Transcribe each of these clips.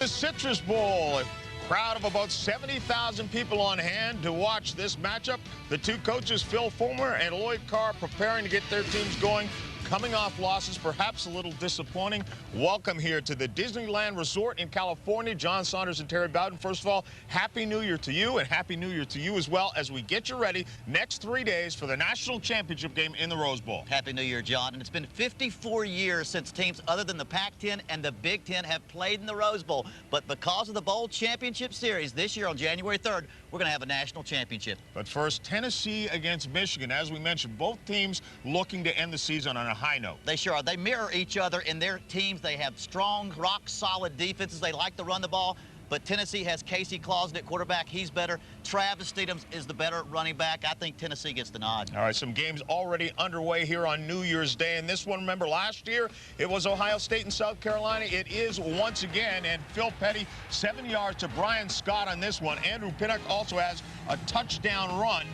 The Citrus Bowl, a crowd of about 70,000 people on hand to watch this matchup. The two coaches, Phil Fulmer and Lloyd Carr, preparing to get their teams going. Coming off losses, perhaps a little disappointing. Welcome here to the Disneyland Resort in California. John Saunders and Terry Bowden. First of all, Happy New Year to you, and Happy New Year to you as well as we get you ready next 3 days for the National Championship game in the Rose Bowl. Happy New Year, John. And it's been 54 years since teams other than the Pac-10 and the Big Ten have played in the Rose Bowl. But because of the Bowl Championship Series this year on January 3rd, we're going to have a national championship. But first, Tennessee against Michigan. As we mentioned, both teams looking to end the season on a high note. They sure are. They mirror each other in their teams. They have strong, rock-solid defenses. They like to run the ball. But Tennessee has Casey Clausen at quarterback. He's better. Travis Steedham is the better running back. I think Tennessee gets the nod. All right, some games already underway here on New Year's Day. And this one, remember, last year it was Ohio State and South Carolina. It is once again. And Phil Petty, 7 yards to Brian Scott on this one. Andrew Pinnock also has a touchdown run.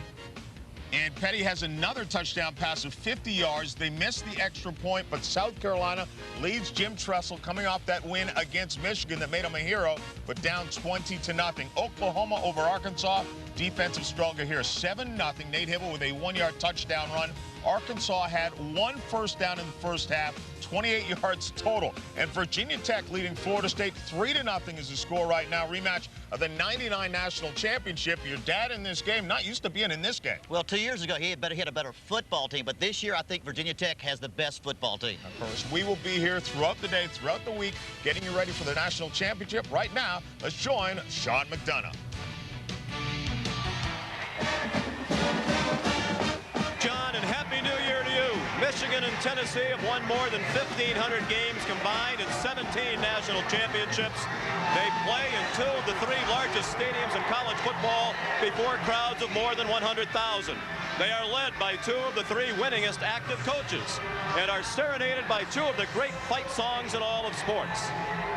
And Petty has another touchdown pass of 50 yards. They missed the extra point, but South Carolina leads Jim Tressel coming off that win against Michigan that made him a hero, but down 20-0. Oklahoma over Arkansas. Defensive struggle here, 7-0. Nate Hibble with a 1-yard touchdown run. Arkansas had one first down in the first half, 28 yards total. And Virginia Tech leading Florida State 3-0 is the score right now. Rematch of the '99 national championship. Your dad in this game, not used to being in this game. Well, 2 years ago, he had a better football team. But this year, I think Virginia Tech has the best football team. Of course, we will be here throughout the day, throughout the week, getting you ready for the national championship. Right now, let's join Sean McDonough. John, and Happy New Year to you. Michigan and Tennessee have won more than 1,500 games combined in 17 national championships. They play in two of the three largest stadiums in college football before crowds of more than 100,000. They are led by two of the three winningest active coaches and are serenaded by two of the great fight songs in all of sports.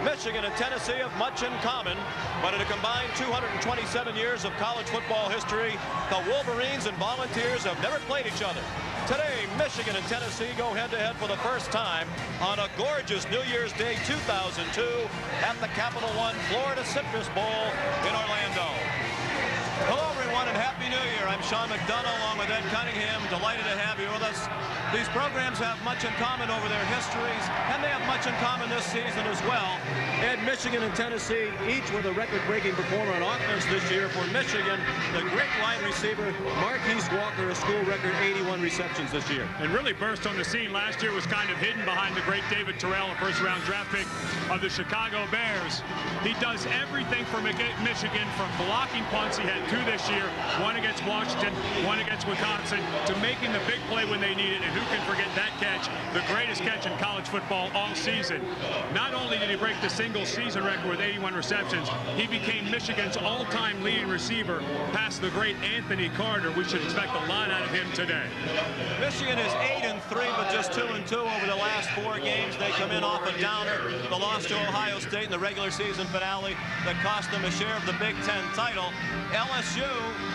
Michigan and Tennessee have much in common, but in a combined 227 years of college football history, the Wolverines and Volunteers have never played each other. Today, Michigan and Tennessee go head-to-head for the first time on a gorgeous New Year's Day 2002 at the Capital One Florida Citrus Bowl in Orlando. Hello, everyone, and Happy New Year. I'm Sean McDonough, along with Ed Cunningham. Delighted to have you with us. These programs have much in common over their histories, and they have much in common this season as well. And Michigan and Tennessee, each with a record-breaking performer on offense this year. For Michigan, the great wide receiver, Marquise Walker, a school record 81 receptions this year. And really burst on the scene last year, was kind of hidden behind the great David Terrell, a first-round draft pick of the Chicago Bears. He does everything for Michigan, from blocking punts. He had 2 this year, 1 against Washington, 1 against Wisconsin, to making the big play when they need it. And who can forget that catch, the greatest catch in college football all season. Not only did he break the single season record with 81 receptions, he became Michigan's all-time leading receiver past the great Anthony Carter. We should expect a lot out of him today. Michigan is 8-3, but just 2-2 over the last 4 games. They come in off a downer, the loss to Ohio State in the regular season finale that cost them a share of the Big Ten title. LSU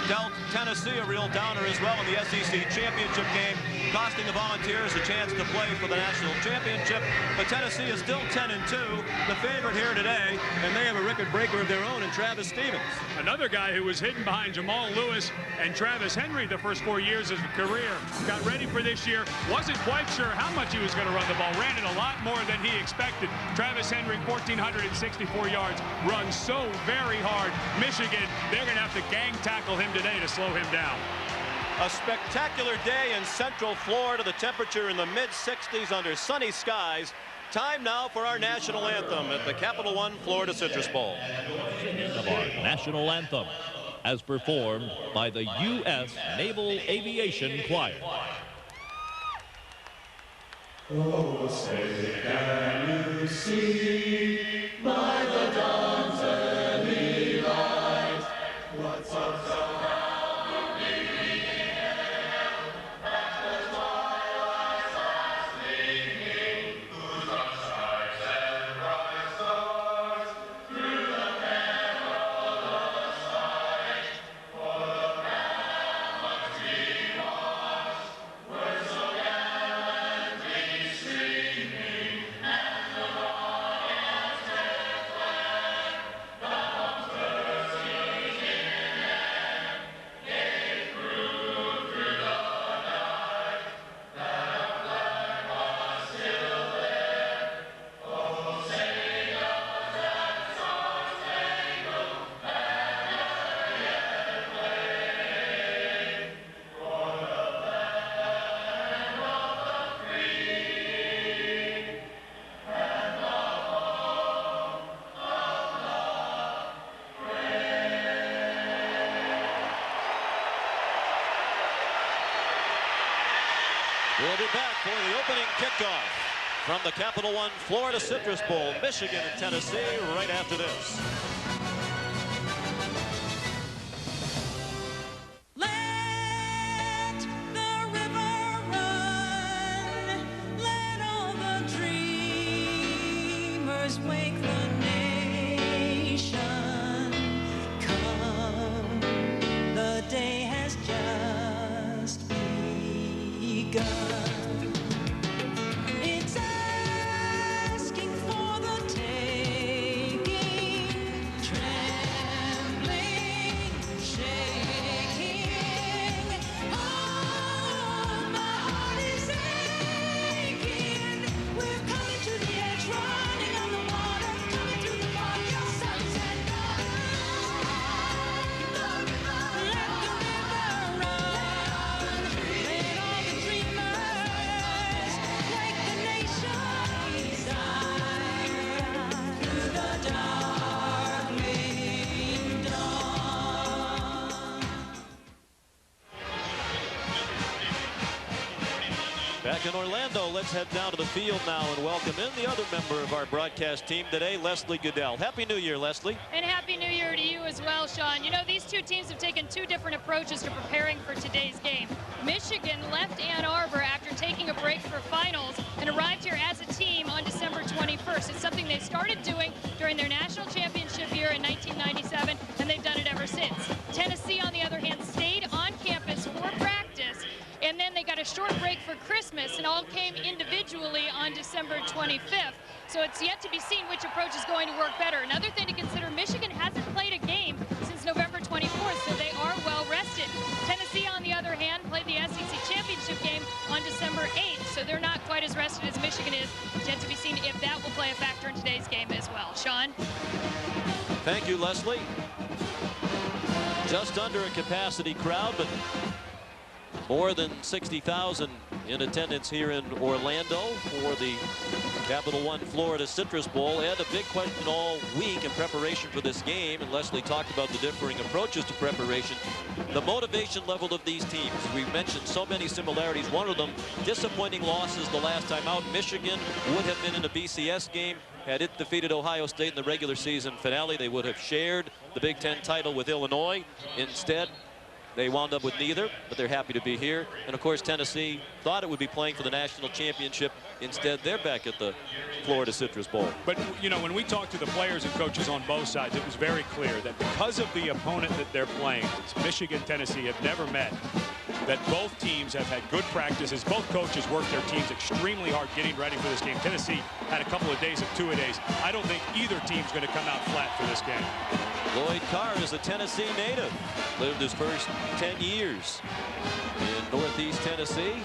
dealt Tennessee a real downer as well in the SEC championship game, costing the Volunteers a chance to play for the national championship. But Tennessee is still 10-2, the favorite here today, and they have a record breaker of their own in Travis Steedham. Another guy who was hidden behind Jamal Lewis and Travis Henry the first 4 years of his career. Got ready for this year, wasn't quite sure how much he was going to run the ball, ran it a lot more than he expected. Travis Henry, 1,464 yards, runs so very hard. Michigan, they're going to have to gang tackle him today to slow him down. A spectacular day in Central Florida, the temperature in the mid-60s under sunny skies. Time now for our national anthem at the Capital One Florida Citrus Bowl. Of our national anthem, as performed by the U.S. Naval Aviation Choir. Oh, say can you see by the dawn's early light what such a We'll be back for the opening kickoff from the Capital One Florida Citrus Bowl, Michigan and Tennessee, right after this. Let the river run, let all the dreamers wake the nation. Come, the day has just begun. It's asking for the taking, trembling, shaking. Oh, my heart is aching. We're coming to the edge, running on the water, coming through the fog, your sunset dawn. Let the river run, let all the dreamers wake the nation inside through the darkling dawn. Back in Orlando, let's head down to the field now and welcome in the other member of our broadcast team today, Leslie Goodell. Happy New Year, Leslie. And Happy New Year to you as well, Sean. You know, these two teams have taken two different approaches to preparing for today's game. Michigan left Ann Arbor after taking a break for finals and arrived here as a team on December 21st. It's something they started doing during their national championship year in 1997, and they've done it ever since. Tennessee, on the other hand, stayed on campus for practice, and then they got a short break for Christmas and all came individually on December 25th. So it's yet to be seen which approach is going to work better. Another thing to consider, Michigan hasn't played a game since November 24th, so they are well rested. Tennessee, on the other hand, played the SEC championship game on December 8th, so they're not quite as rested as Michigan is. It's yet to be seen if that will play a factor in today's game as well. Sean? Thank you, Leslie. Just under a capacity crowd, but more than 60,000 in attendance here in Orlando for the Capital One Florida Citrus Bowl. And a big question all week in preparation for this game, and Leslie talked about the differing approaches to preparation, the motivation level of these teams. We've mentioned so many similarities. One of them, disappointing losses the last time out. Michigan would have been in a BCS game had it defeated Ohio State in the regular season finale. They would have shared the Big Ten title with Illinois. Instead, they wound up with neither, but they're happy to be here. And of course, Tennessee thought it would be playing for the national championship. Instead, they're back at the Florida Citrus Bowl. But, you know, when we talked to the players and coaches on both sides, it was very clear that because of the opponent that they're playing, it's Michigan, Tennessee have never met, that both teams have had good practices. Both coaches worked their teams extremely hard getting ready for this game. Tennessee had a couple of days of two-a-days. I don't think either team's going to come out flat for this game. Lloyd Carr is a Tennessee native. Lived his first 10 years in Northeast Tennessee.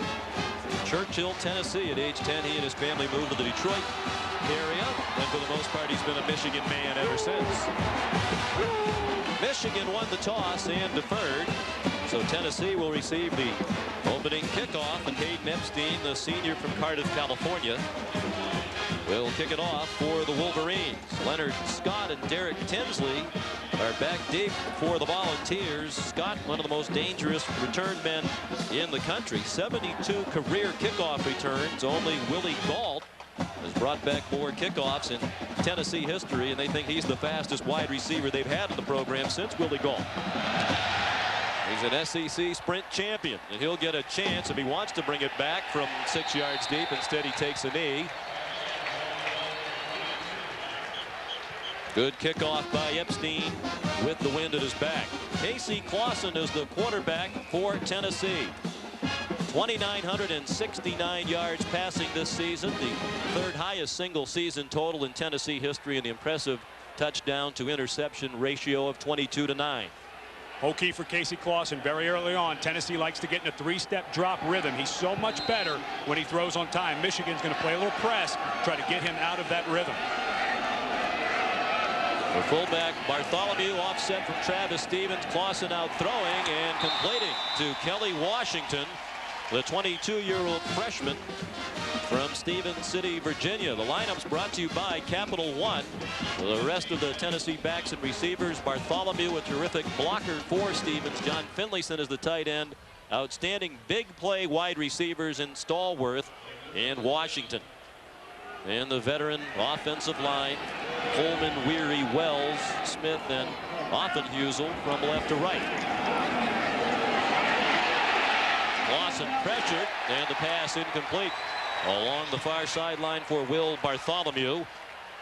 Churchill, Tennessee. At age 10, he and his family moved to the Detroit area. And for the most part, he's been a Michigan man ever since. Michigan won the toss and deferred. So Tennessee will receive the opening kickoff. And Hayden Epstein, the senior from Cardiff, California, will kick it off for the Wolverines. Leonard Scott and Derek Tinsley are back deep for the Volunteers. Scott, one of the most dangerous return men in the country. 72 career kickoff returns. Only Willie Gault has brought back more kickoffs in Tennessee history, and they think he's the fastest wide receiver they've had in the program since Willie Gault. He's an SEC sprint champion, and he'll get a chance if he wants to bring it back from 6 yards deep. Instead, he takes a knee. Good kickoff by Epstein with the wind at his back. Casey Clausen is the quarterback for Tennessee. 2,969 yards passing this season, the third highest single season total in Tennessee history, and the impressive touchdown to interception ratio of 22-9. Whole key for Casey Clausen very early on. Tennessee likes to get in a three-step drop rhythm. He's so much better when he throws on time. Michigan's going to play a little press, try to get him out of that rhythm. The fullback Bartholomew offset from Travis Stevens. Clausen out throwing and completing to Kelly Washington, the 22-year-old freshman from Stevens City, Virginia. The lineup's brought to you by Capital One. The rest of the Tennessee backs and receivers, Bartholomew, a terrific blocker for Stevens. John Finlayson is the tight end. outstanding big play wide receivers in Stallworth and Washington. And the veteran offensive line, Coleman, Weary, Wells, Smith, and Offenhusel from left to right. Clausen pressured, and the pass incomplete. Along the far sideline for Will Bartholomew.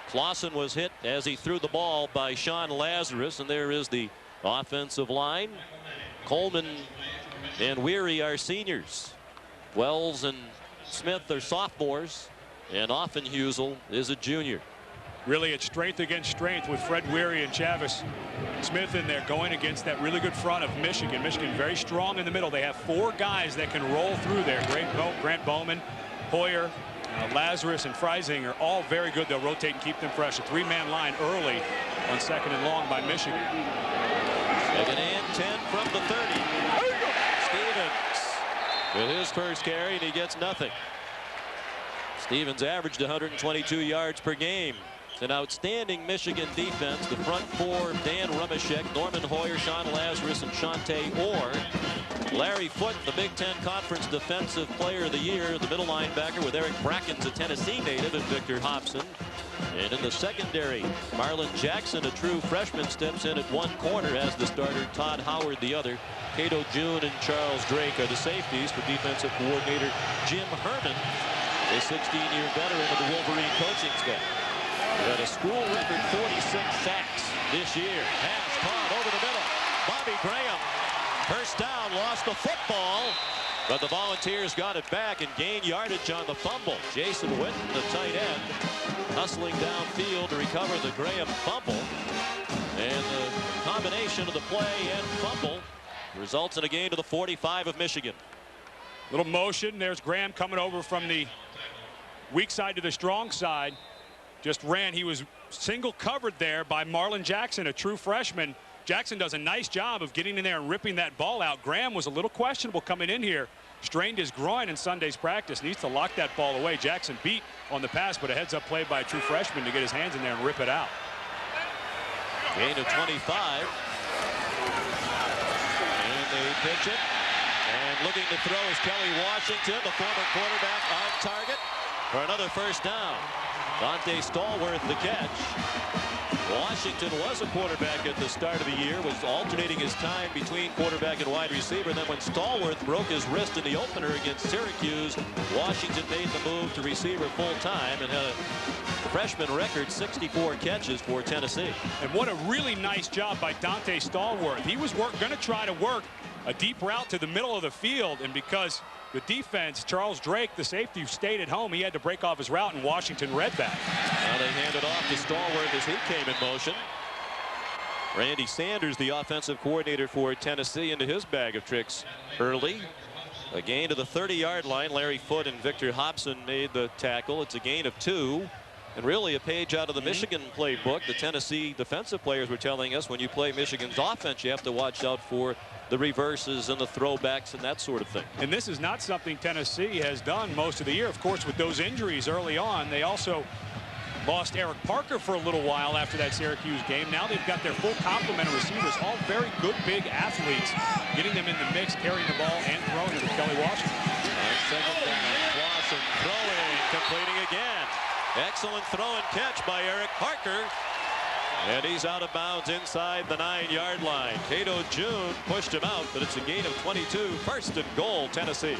Clausen was hit as he threw the ball by Sean Lazarus, and there is the offensive line. Coleman and Weary are seniors. Wells and Smith are sophomores, and Offenhusel is a junior. Really, it's strength against strength with Fred Weary and Chavis Smith in there going against that really good front of Michigan. Michigan very strong in the middle. They have 4 guys that can roll through there. Grant Bowman, Hoyer, Lazarus, and Freisinger, all very good. They'll rotate and keep them fresh. A 3-man line early on 2nd and long by Michigan. 2nd and 10 from the 30. Stevens with his first carry, and he gets nothing. Stevens averaged 122 yards per game. It's an outstanding Michigan defense. The front 4, Dan Rumashek, Norman Hoyer, Sean Lazarus, and Shante Orr. Larry Foote, the Big Ten Conference Defensive Player of the Year, the middle linebacker with Eric Brackens, a Tennessee native, and Victor Hobson. And in the secondary, Marlon Jackson, a true freshman, steps in at one corner as the starter, Todd Howard the other. Cato June and Charles Drake are the safeties for defensive coordinator Jim Herman, a 16-year veteran of the Wolverine coaching staff. He had a school record 46 sacks this year. Pass caught over the middle. Bobby Graham, first down, lost the football, but the Volunteers got it back and gained yardage on the fumble. Jason Witten, the tight end, hustling downfield to recover the Graham fumble. And the combination of the play and fumble results in a gain to the 45 of Michigan. Little motion. There's Graham coming over from the weak side to the strong side. Just ran. He was single covered there by Marlon Jackson, a true freshman. Jackson does a nice job of getting in there and ripping that ball out. Graham was a little questionable coming in here. Strained his groin in Sunday's practice. Needs to lock that ball away. Jackson beat on the pass, but a heads-up play by a true freshman to get his hands in there and rip it out. Gain of 25. And they pitch it. And looking to throw is Kelly Washington, the former quarterback, on target for another first down. Dante Stallworth the catch. Washington was a quarterback at the start of the year, was alternating his time between quarterback and wide receiver. Then when Stallworth broke his wrist in the opener against Syracuse, Washington made the move to receiver full time and had a freshman record 64 catches for Tennessee. And what a really nice job by Dante Stallworth. He was going to try to work a deep route to the middle of the field, and because the defense, Charles Drake, the safety, stayed at home, he had to break off his route, and Washington read that. Now they hand it off to Stallworth as he came in motion. Randy Sanders, the offensive coordinator for Tennessee, into his bag of tricks early. A gain to the 30-yard line. Larry Foote and Victor Hobson made the tackle. It's a gain of 2. And really a page out of the Michigan playbook. The Tennessee defensive players were telling us when you play Michigan's offense, you have to watch out for the reverses and the throwbacks and that sort of thing. And this is not something Tennessee has done most of the year. Of course, with those injuries early on, they also lost Eric Parker for a little while after that Syracuse game. Now they've got their full complement of receivers, all very good big athletes, getting them in the mix, carrying the ball and throwing it to Kelly Washington. On second down, Clausen throwing, completing again. Excellent throw and catch by Eric Parker. And he's out of bounds inside the 9-yard line. Cato June pushed him out, but it's a gain of 22. First and goal, Tennessee.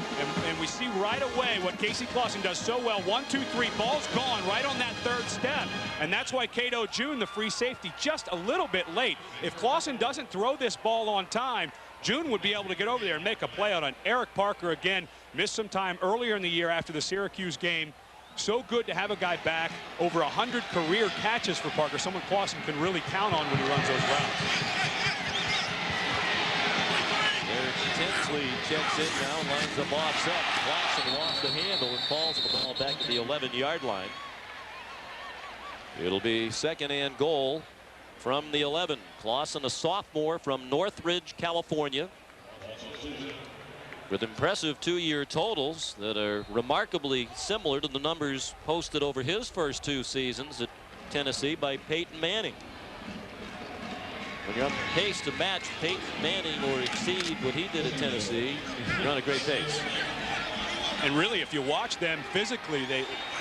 And we see right away what Casey Clausen does so well. 1, 2, 3, ball's gone right on that third step. And that's why Cato June, the free safety, just a little bit late. If Clausen doesn't throw this ball on time, June would be able to get over there and make a play out on Eric Parker again. Missed some time earlier in the year after the Syracuse game. So good to have a guy back. Over 100 career catches for Parker. Someone Clausen can really count on when he runs those routes. Eric Tinsley checks in now, lines up offset. Clausen lost the handle and falls the ball back to the 11-yard line. It'll be second and goal from the 11. Clausen, a sophomore from Northridge, California, with impressive 2-year totals that are remarkably similar to the numbers posted over his first 2 seasons at Tennessee by Peyton Manning. When you're on pace to match Peyton Manning or exceed what he did at Tennessee, you're on a great pace. And really, if you watch them physically,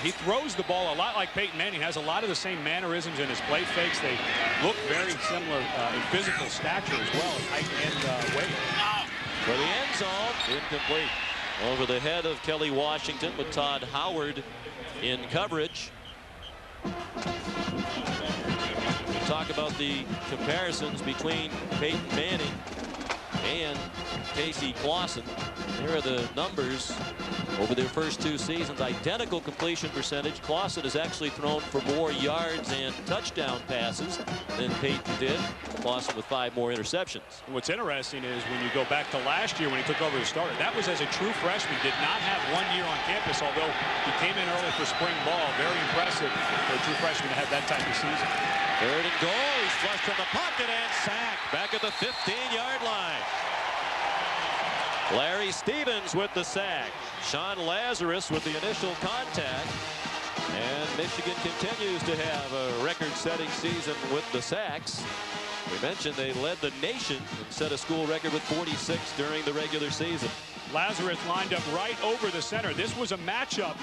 he throws the ball a lot like Peyton Manning. Has a lot of the same mannerisms in his play fakes. They look very similar in physical stature as well as height and weight. For the end zone, incomplete. Over the head of Kelly Washington with Todd Howard in coverage. Talk about the comparisons between Peyton Manning and Casey Clausen. Here are the numbers over their first 2 seasons. Identical completion percentage. Clausen has actually thrown for more yards and touchdown passes than Peyton did. Clausen with 5 more interceptions. What's interesting is when you go back to last year when he took over the starter, that was as a true freshman. Did not have 1 year on campus, although he came in early for spring ball. Very impressive for a true freshman to have that type of season. 3rd and goal. He's flushed from the pocket and sacked back at the 15-yard line. Larry Stevens with the sack. Sean Lazarus with the initial contact. And Michigan continues to have a record-setting season with the sacks. We mentioned they led the nation and set a school record with 46 during the regular season. Lazarus lined up right over the center. This was a matchup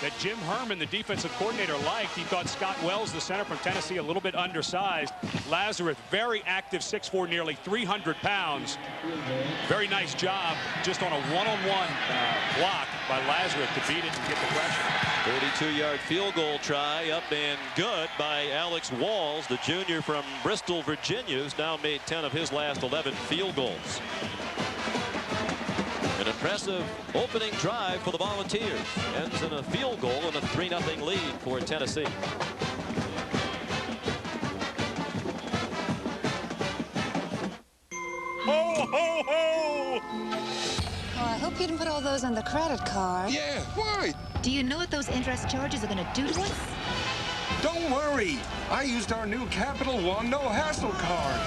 that Jim Herman, the defensive coordinator, liked. He thought Scott Wells, the center from Tennessee, a little bit undersized. Lazarus, very active, 6'4", nearly 300 pounds. Very nice job just on a one-on-one block by Lazarus to beat it and get the pressure. 32-yard field goal try up and good by Alex Walls, the junior from Bristol, Virginia, who's now made 10 of his last 11 field goals. An impressive opening drive for the Volunteers. Ends in a field goal and a 3-0 lead for Tennessee. Ho, ho, ho! Oh, I hope you didn't put all those on the credit card. Yeah, why? Do you know what those interest charges are going to do to us? Don't worry. I used our new Capital One No Hassle card.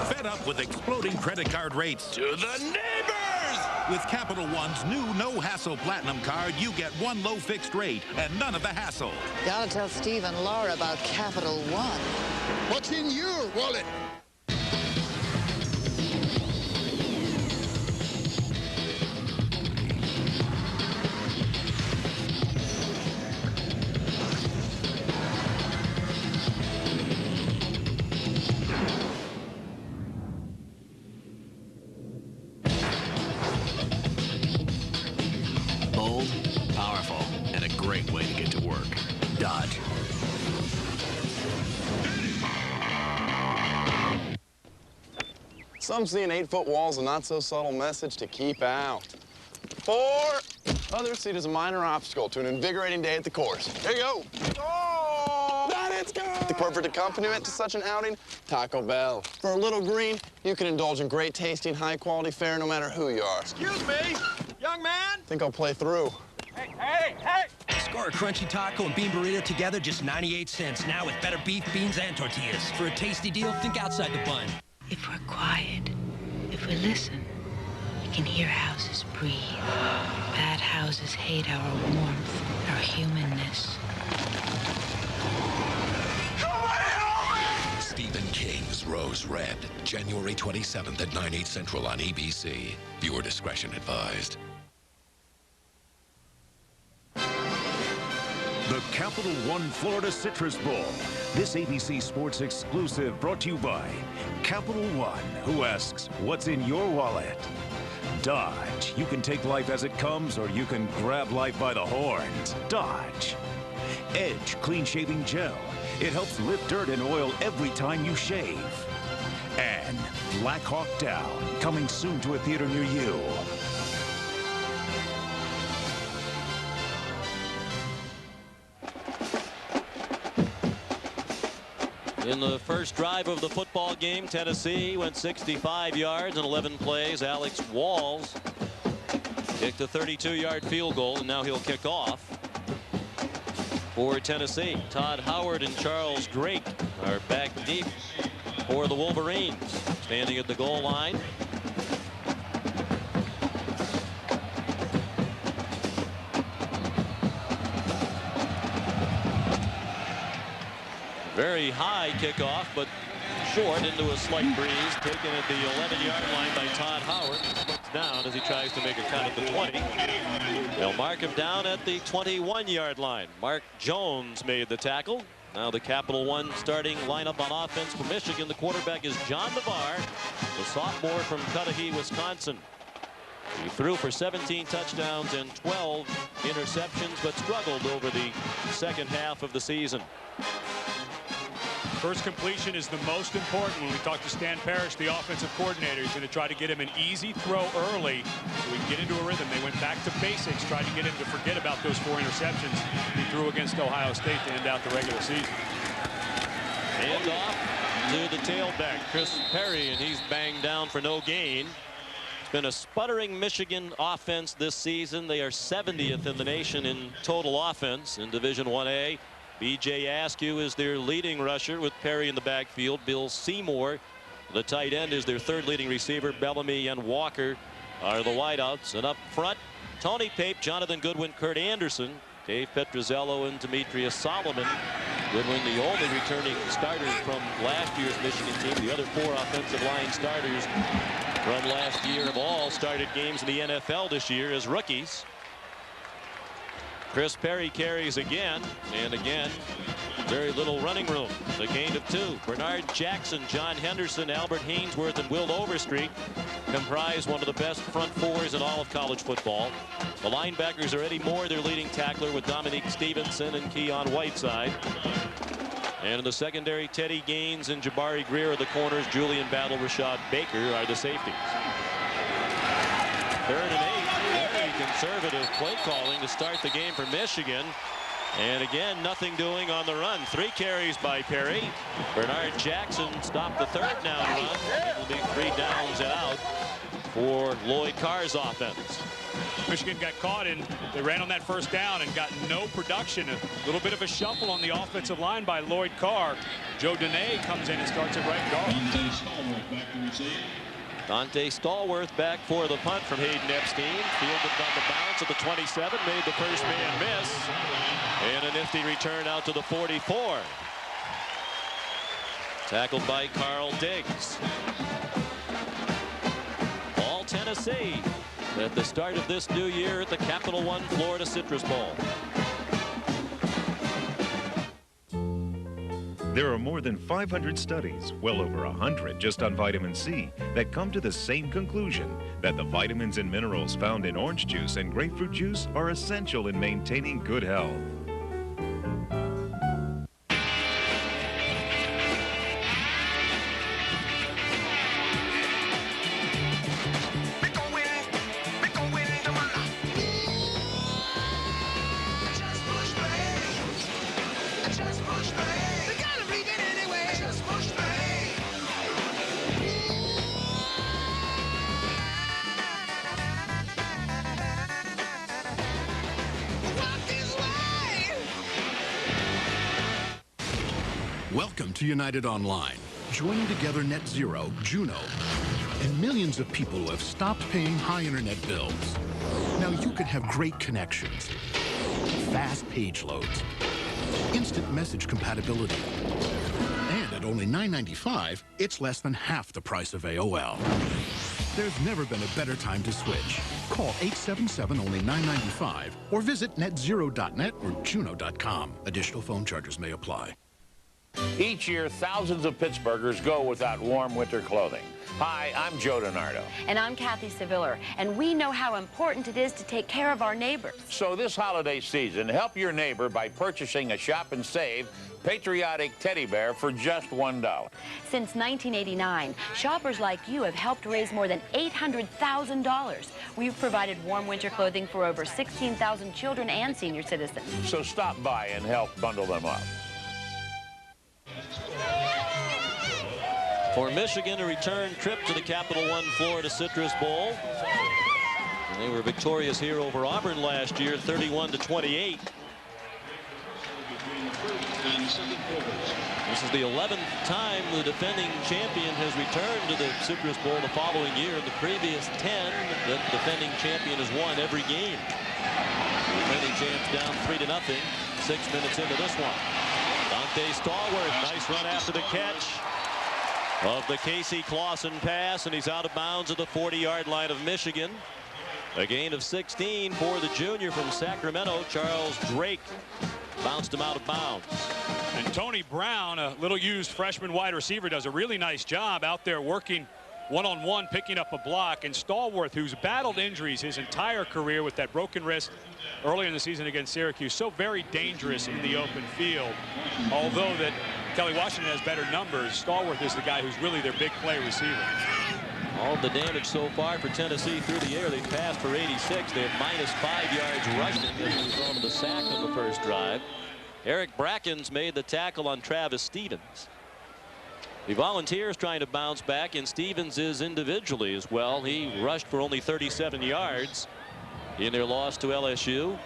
Fed up with exploding credit card rates? To the neighbors! With Capital One's new No Hassle Platinum card, you get 1 low fixed rate and none of the hassle. Gotta tell Steve and Laura about Capital One. What's in your wallet? Bold, powerful, and a great way to get to work. Dodge. Some see in 8-foot walls a not-so-subtle message to keep out. 4. Others see it as a minor obstacle to an invigorating day at the course. Here you go. Oh! It's good. The perfect accompaniment to such an outing, Taco Bell. For a little green, you can indulge in great tasting, high-quality fare no matter who you are. Excuse me, young man. Think I'll play through. Hey! Score a crunchy taco and bean burrito together, just 98 cents. Now with better beef, beans, and tortillas. For a tasty deal, think outside the bun. If we're quiet, if we listen, we can hear houses breathe. Bad houses hate our warmth, our humanness. Stephen King's Rose Red, January 27th at 9/8 Central on ABC. Viewer discretion advised. The Capital One Florida Citrus Bowl. This ABC Sports exclusive brought to you by Capital One, who asks, what's in your wallet? Dodge. You can take life as it comes, or you can grab life by the horns. Dodge. Edge Clean Shaving Gel. It helps lift dirt and oil every time you shave. And Black Hawk Down, coming soon to a theater near you. In the first drive of the football game, Tennessee went 65 yards in 11 plays. Alex Walls kicked a 32-yard field goal, and now he'll kick off for Tennessee. Todd Howard and Charles Drake are back deep for the Wolverines. Standing at the goal line. Very high kickoff, but short into a slight breeze. Taken at the 11-yard line by Todd Howard. Looks down as he tries to make a cut at the 20. They'll mark him down at the 21-yard line. Mark Jones made the tackle. Now the Capital One starting lineup on offense for Michigan. The quarterback is John Navarre, the sophomore from Cudahy, Wisconsin. He threw for 17 touchdowns and 12 interceptions, but struggled over the second half of the season. First completion is the most important. When we talk to Stan Parrish, the offensive coordinator, he's going to try to get him an easy throw early so we can get into a rhythm. They went back to basics, tried to get him to forget about those 4 interceptions he threw against Ohio State to end out the regular season. Hand off to the tailback, Chris Perry, and he's banged down for no gain. It's been a sputtering Michigan offense this season. They are 70th in the nation in total offense in Division 1A. B.J. Askew is their leading rusher with Perry in the backfield. Bill Seymour, the tight end, is their third leading receiver. Bellamy and Walker are the wideouts. And up front, Tony Pape, Jonathan Goodwin, Kurt Anderson, Dave Petrozello, and Demetrius Solomon. Goodwin, the only returning starter from last year's Michigan team. The other 4 offensive line starters from last year have all started games in the NFL this year as rookies. Chris Perry carries again, and again, very little running room. The gain of 2. Bernard Jackson, John Henderson, Albert Hainsworth, and Will Overstreet comprise one of the best front 4s in all of college football. The linebackers are Eddie Moore, their leading tackler, with Dominique Stevenson and Keon Whiteside. And in the secondary, Teddy Gaines and Jabari Greer are the corners. Julian Battle, Rashad Baker are the safeties. 3rd and 8. Conservative play calling to start the game for Michigan. And again, nothing doing on the run. 3 carries by Perry. Bernard Jackson stopped the 3rd down run. It will be 3 downs and out for Lloyd Carr's offense. Michigan got caught in. They ran on that 1st down and got no production. A little bit of a shuffle on the offensive line by Lloyd Carr. Joe Dene comes in and starts at right guard. Dante Stallworth back for the punt from Hayden Epstein. Fielded on the bounce at the 27. Made the first man miss. And a nifty return out to the 44. Tackled by Carl Diggs. All Tennessee at the start of this new year at the Capital One Florida Citrus Bowl. There are more than 500 studies, well over 100 just on vitamin C, that come to the same conclusion, that the vitamins and minerals found in orange juice and grapefruit juice are essential in maintaining good health. Welcome to United Online. Joining together Net Zero, Juno, and millions of people who have stopped paying high internet bills. Now you can have great connections, fast page loads, instant message compatibility, and at only $9.95, it's less than half the price of AOL. There's never been a better time to switch. Call 877 only $9.95 or visit netzero.net or juno.com. Additional phone charges may apply. Each year, thousands of Pittsburghers go without warm winter clothing. Hi, I'm Joe DiNardo. And I'm Kathy Seviller, and we know how important it is to take care of our neighbors. So this holiday season, help your neighbor by purchasing a Shop and Save patriotic teddy bear for just $1. Since 1989, shoppers like you have helped raise more than $800,000. We've provided warm winter clothing for over 16,000 children and senior citizens. So stop by and help bundle them up. For Michigan, a return trip to the Capital One Florida Citrus Bowl. And they were victorious here over Auburn last year, 31-28. This is the 11th time the defending champion has returned to the Citrus Bowl the following year. In the previous 10, the defending champion has won every game. The defending champs down 3-0, 6 minutes into this one. Dante Stallworth, nice run after the catch of the Casey Clausen pass, and he's out of bounds at the 40-yard line of Michigan. A gain of 16 for the junior from Sacramento. Charles Drake bounced him out of bounds. And Tony Brown, a little used freshman wide receiver, does a really nice job out there working one-on-one, picking up a block. And Stallworth, who's battled injuries his entire career with that broken wrist earlier in the season against Syracuse, so very dangerous in the open field. Although that Kelly Washington has better numbers, Stallworth is the guy who's really their big play receiver. All the damage so far for Tennessee through the air. They passed for 86. They have minus 5 yards rushing as a result of the sack on the first drive. Eric Brackens made the tackle on Travis Stevens. The Volunteers trying to bounce back, and Stevens is individually as well. He rushed for only 37 yards in their loss to LSU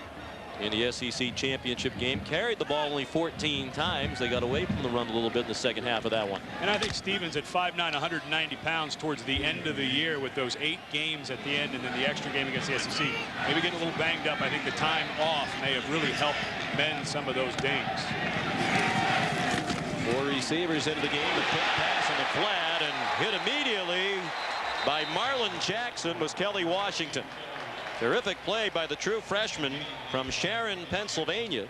in the SEC championship game. Carried the ball only 14 times. They got away from the run a little bit in the second half of that one. And I think Stevens at 5'9", 190 pounds towards the end of the year with those 8 games at the end and then the extra game against the SEC, maybe getting a little banged up. I think the time off may have really helped mend some of those dings. 4 receivers into the game. A quick pass on the flat and hit immediately by Marlon Jackson was Kelly Washington. Terrific play by the true freshman from Sharon, Pennsylvania.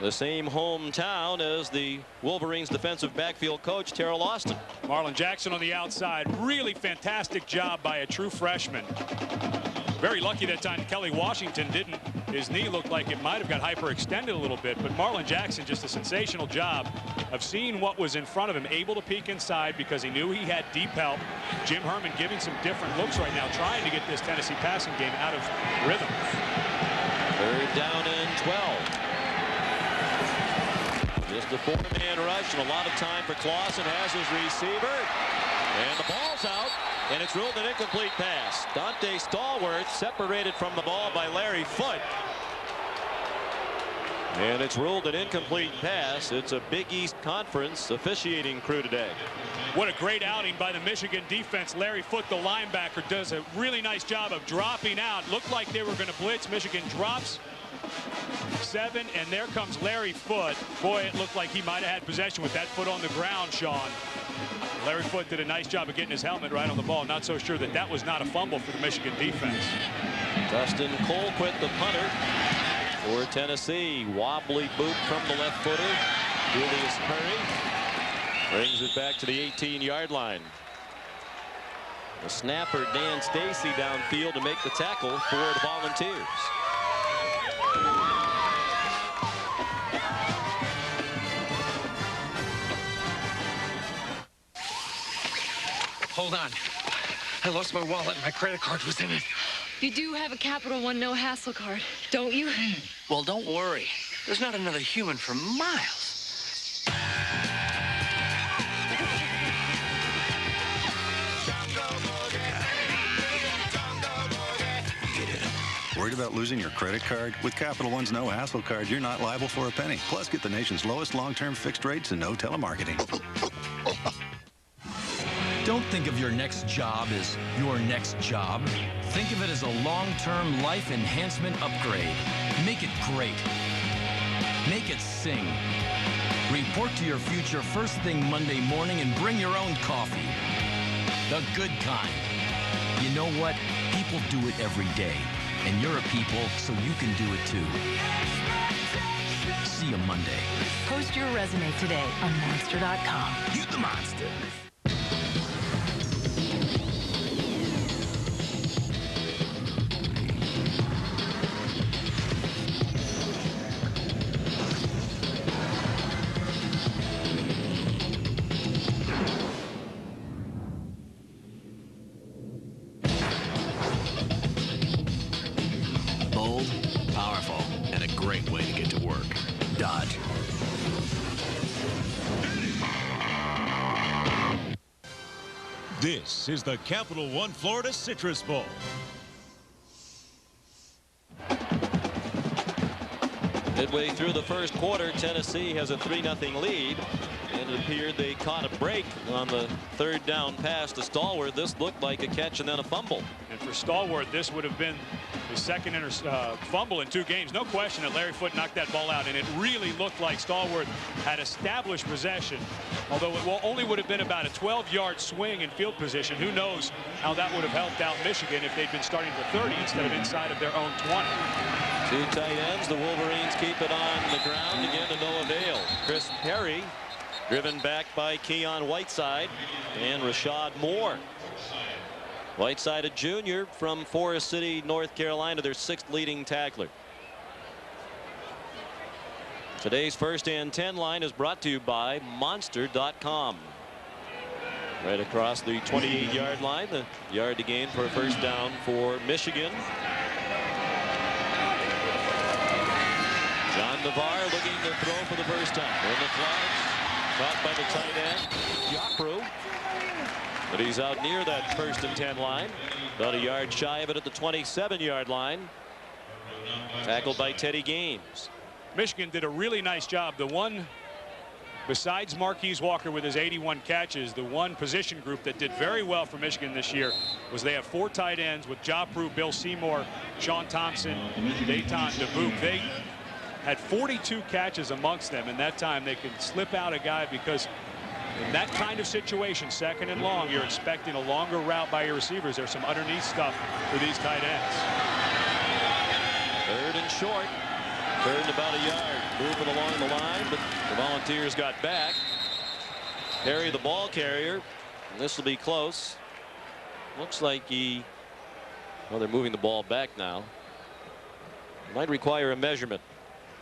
The same hometown as the Wolverines defensive backfield coach, Terrell Austin. Marlon Jackson on the outside. Really fantastic job by a true freshman. Very lucky that time Kelly Washington didn't. His knee looked like it might have got hyperextended a little bit, but Marlon Jackson just a sensational job of seeing what was in front of him, able to peek inside because he knew he had deep help. Jim Herman giving some different looks right now, trying to get this Tennessee passing game out of rhythm. 3rd down and 12. Just a 4-man rush and a lot of time for Clausen as his receiver. And the ball's out, and it's ruled an incomplete pass. Dante Stallworth separated from the ball by Larry Foote. And it's ruled an incomplete pass. It's a Big East Conference officiating crew today. What a great outing by the Michigan defense. Larry Foote, the linebacker, does a really nice job of dropping out. Looked like they were going to blitz. Michigan drops 7, and there comes Larry Foote. Boy, it looked like he might have had possession with that foot on the ground, Sean. Larry Foote did a nice job of getting his helmet right on the ball. Not so sure that that was not a fumble for the Michigan defense. Dustin Colquitt, the punter for Tennessee. Wobbly boot from the left footer. Julius Curry brings it back to the 18-yard line. The snapper, Dan Stacy, downfield to make the tackle for the Volunteers. Hold on. I lost my wallet and my credit card was in it. You do have a Capital One no hassle card, don't you? Well, don't worry. There's not another human for miles. Worried about losing your credit card? With Capital One's no hassle card, you're not liable for a penny. Plus, get the nation's lowest long-term fixed rates and no telemarketing. Don't think of your next job as your next job. Think of it as a long-term life enhancement upgrade. Make it great. Make it sing. Report to your future first thing Monday morning and bring your own coffee. The good kind. You know what? People do it every day. And you're a people, so you can do it too. See you Monday. Post your resume today on Monster.com. You the monster. Bold, powerful, and a great way to get to work. Dodge. This is the Capital One Florida Citrus Bowl. Midway through the first quarter, Tennessee has a 3-0 lead. And it appeared they caught a break on the 3rd down pass to Stallworth. This looked like a catch and then a fumble. And for Stallworth, this would have been His second fumble in 2 games. No question that Larry Foote knocked that ball out, and it really looked like Stallworth had established possession. Although it only would have been about a 12-yard swing in field position. Who knows how that would have helped out Michigan if they'd been starting at the 30 instead of inside of their own 20. 2 tight ends. The Wolverines keep it on the ground again to no avail. Chris Perry driven back by Keon Whiteside and Rashad Moore. Whiteside, a junior from Forest City, North Carolina, their 6th leading tackler. Today's First and 10 line is brought to you by Monster.com. Right across the 28-yard line, the yard to gain for a first down for Michigan. John Navarre looking to throw for the first time. In the flags, caught by the tight end, Joffre. But he's out near that first and 10 line. About a yard shy of it at the 27-yard line. Tackled by Teddy Gaines. Michigan did a really nice job. The one, besides Marquise Walker with his 81 catches, the one position group that did very well for Michigan this year was they have 4 tight ends with Joffre, Bill Seymour, Sean Thompson, Dayton DeBook. They had 42 catches amongst them. In that time, they could slip out a guy because in that kind of situation, 2nd and long, you're expecting a longer route by your receivers. There's some underneath stuff for these tight ends. 3rd and short. 3rd and about a yard. Moving along the line, but the Volunteers got back. Perry, the ball carrier. And this will be close. Looks like well, they're moving the ball back now. Might require a measurement.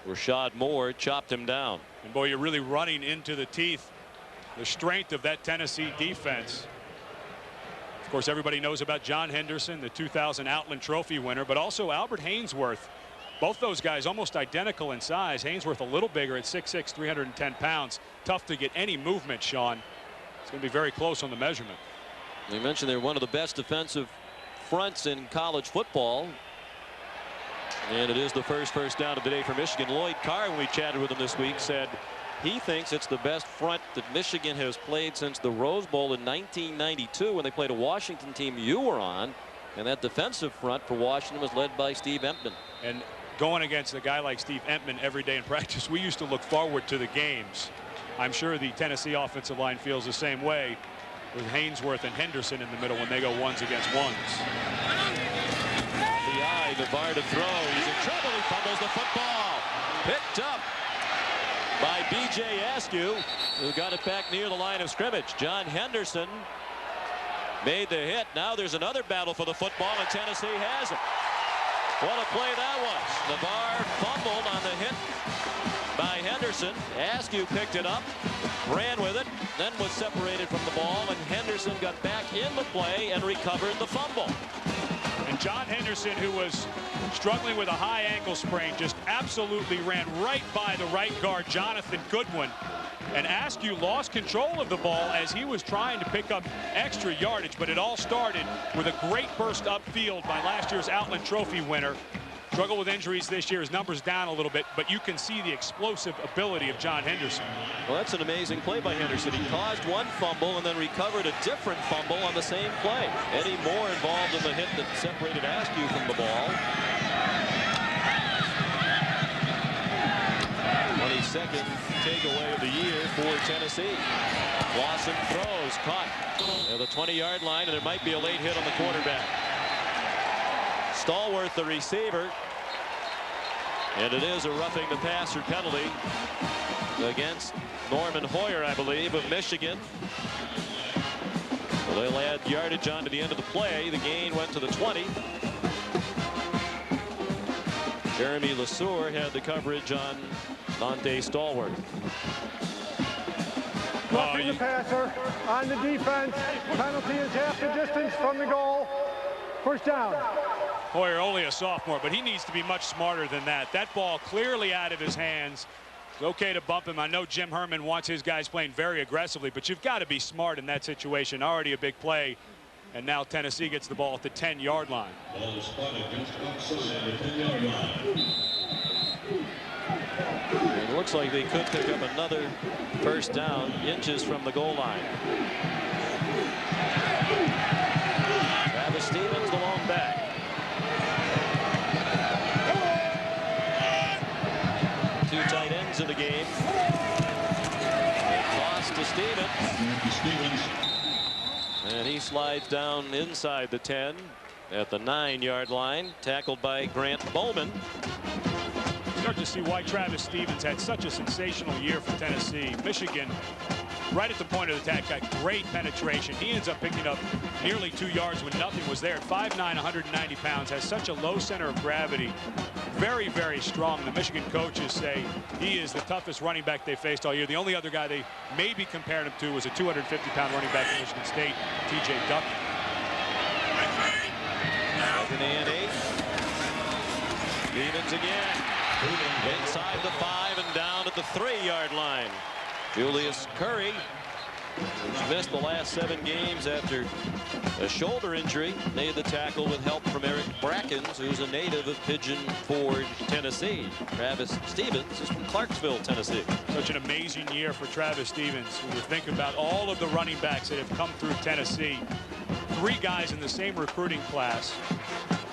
Rashad Moore chopped him down. And boy, you're really running into the teeth, the strength of that Tennessee defense. Of course, everybody knows about John Henderson, the 2000 Outland Trophy winner, but also Albert Haynesworth. Both those guys almost identical in size. Haynesworth a little bigger at 6'6", 310 pounds. Tough to get any movement, Sean. It's going to be very close on the measurement. We mentioned they're one of the best defensive fronts in college football. And it is the first down of the day for Michigan. Lloyd Carr, when we chatted with him this week, said he thinks it's the best front that Michigan has played since the Rose Bowl in 1992 when they played a Washington team you were on. And that defensive front for Washington was led by Steve Emtman. And going against a guy like Steve Emtman every day in practice, we used to look forward to the games. I'm sure the Tennessee offensive line feels the same way with Haynesworth and Henderson in the middle when they go ones against ones. The eye, Navarre to throw. He's in trouble. He fumbles the football. Picked up by B.J. Askew, who got it back near the line of scrimmage. John Henderson made the hit. Now there's another battle for the football, and Tennessee has it. What a play that was. Navarre fumbled on the hit by Henderson. Askew picked it up, ran with it, then was separated from the ball, and Henderson got back in the play and recovered the fumble. And John Henderson, who was struggling with a high ankle sprain, just absolutely ran right by the right guard, Jonathan Goodwin. And Askew lost control of the ball as he was trying to pick up extra yardage, but it all started with a great burst upfield by last year's Outland Trophy winner. Struggled with injuries this year. His numbers down a little bit, but you can see the explosive ability of John Henderson. Well, that's an amazing play by Henderson. He caused one fumble and then recovered a different fumble on the same play. Eddie Moore involved in the hit that separated Askew from the ball. 22nd takeaway of the year for Tennessee. Lawson throws, caught at the 20-yard line, and there might be a late hit on the quarterback. Stallworth, the receiver, and it is a roughing the passer penalty against Norman Hoyer, I believe, of Michigan. Well, they'll add yardage on to the end of the play. The gain went to the 20. Jeremy LeSueur had the coverage on Dante Stallworth. Roughing the passer on the defense. Penalty is half the distance from the goal. First down. Hoyer only a sophomore, but he needs to be much smarter than that. That ball clearly out of his hands. It's okay to bump him. I know Jim Herman wants his guys playing very aggressively, but you've got to be smart in that situation. Already a big play, and now Tennessee gets the ball at the 10-yard line. Ball is spotted just outside the 10-yard line. It looks like they could pick up another first down, inches from the goal line. Travis Stevens, the long back. the game. Toss to Stevens. And he slides down inside the 10 at the 9-yard line, tackled by Grant Bowman. Start to see why Travis Stevens had such a sensational year for Tennessee. Michigan, right at the point of attack, got great penetration. He ends up picking up nearly 2 yards when nothing was there. 5'9", 190 pounds, has such a low center of gravity. Very, very strong. The Michigan coaches say he is the toughest running back they faced all year. The only other guy they maybe compared him to was a 250-pound running back from Michigan State, T.J. Duckett. Second and 8. Stevens again. Inside the 5 and down at the 3-yard line. Julius Curry, who's missed the last 7 games after a shoulder injury, made the tackle with help from Eric Brackens, who's a native of Pigeon Forge, Tennessee. Travis Stevens is from Clarksville, Tennessee. Such an amazing year for Travis Stevens. When you think about all of the running backs that have come through Tennessee, 3 guys in the same recruiting class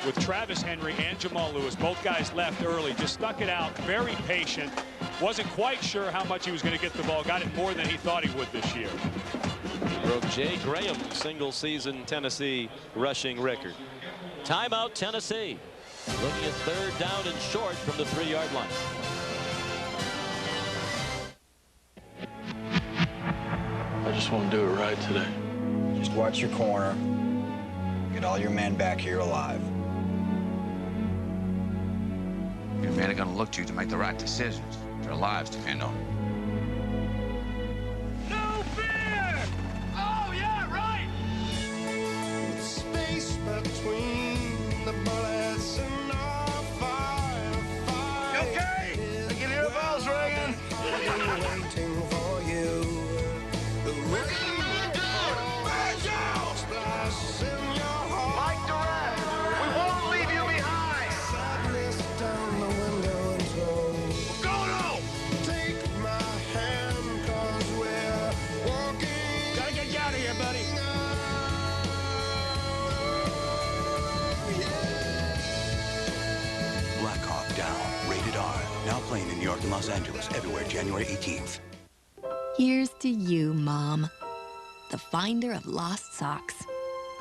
with Travis Henry and Jamal Lewis. Both guys left early, just stuck it out, very patient. Wasn't quite sure how much he was going to get the ball. Got it more than he thought he would this year. Broke Jay Graham's single-season Tennessee rushing record. Timeout, Tennessee. Looking at 3rd down and short from the 3-yard line. I just want to do it right today. Just watch your corner. Get all your men back here alive. Your men are going to look to you to make the right decisions. Their lives depend on it. No fear! Oh, yeah, right! Space between the bullets and our fire. Okay! I can hear the bells ringing. Waiting for you. The splash in your heart. Mike Durant, we won't leave you behind. Sadness down the window and so. Go home! Take my hand, 'cause we're walking. Gotta get you out of here, buddy. Black Hawk Down, rated R. Now playing in New York and Los Angeles, everywhere January 18th. Here's to you, Mom. The finder of lost socks.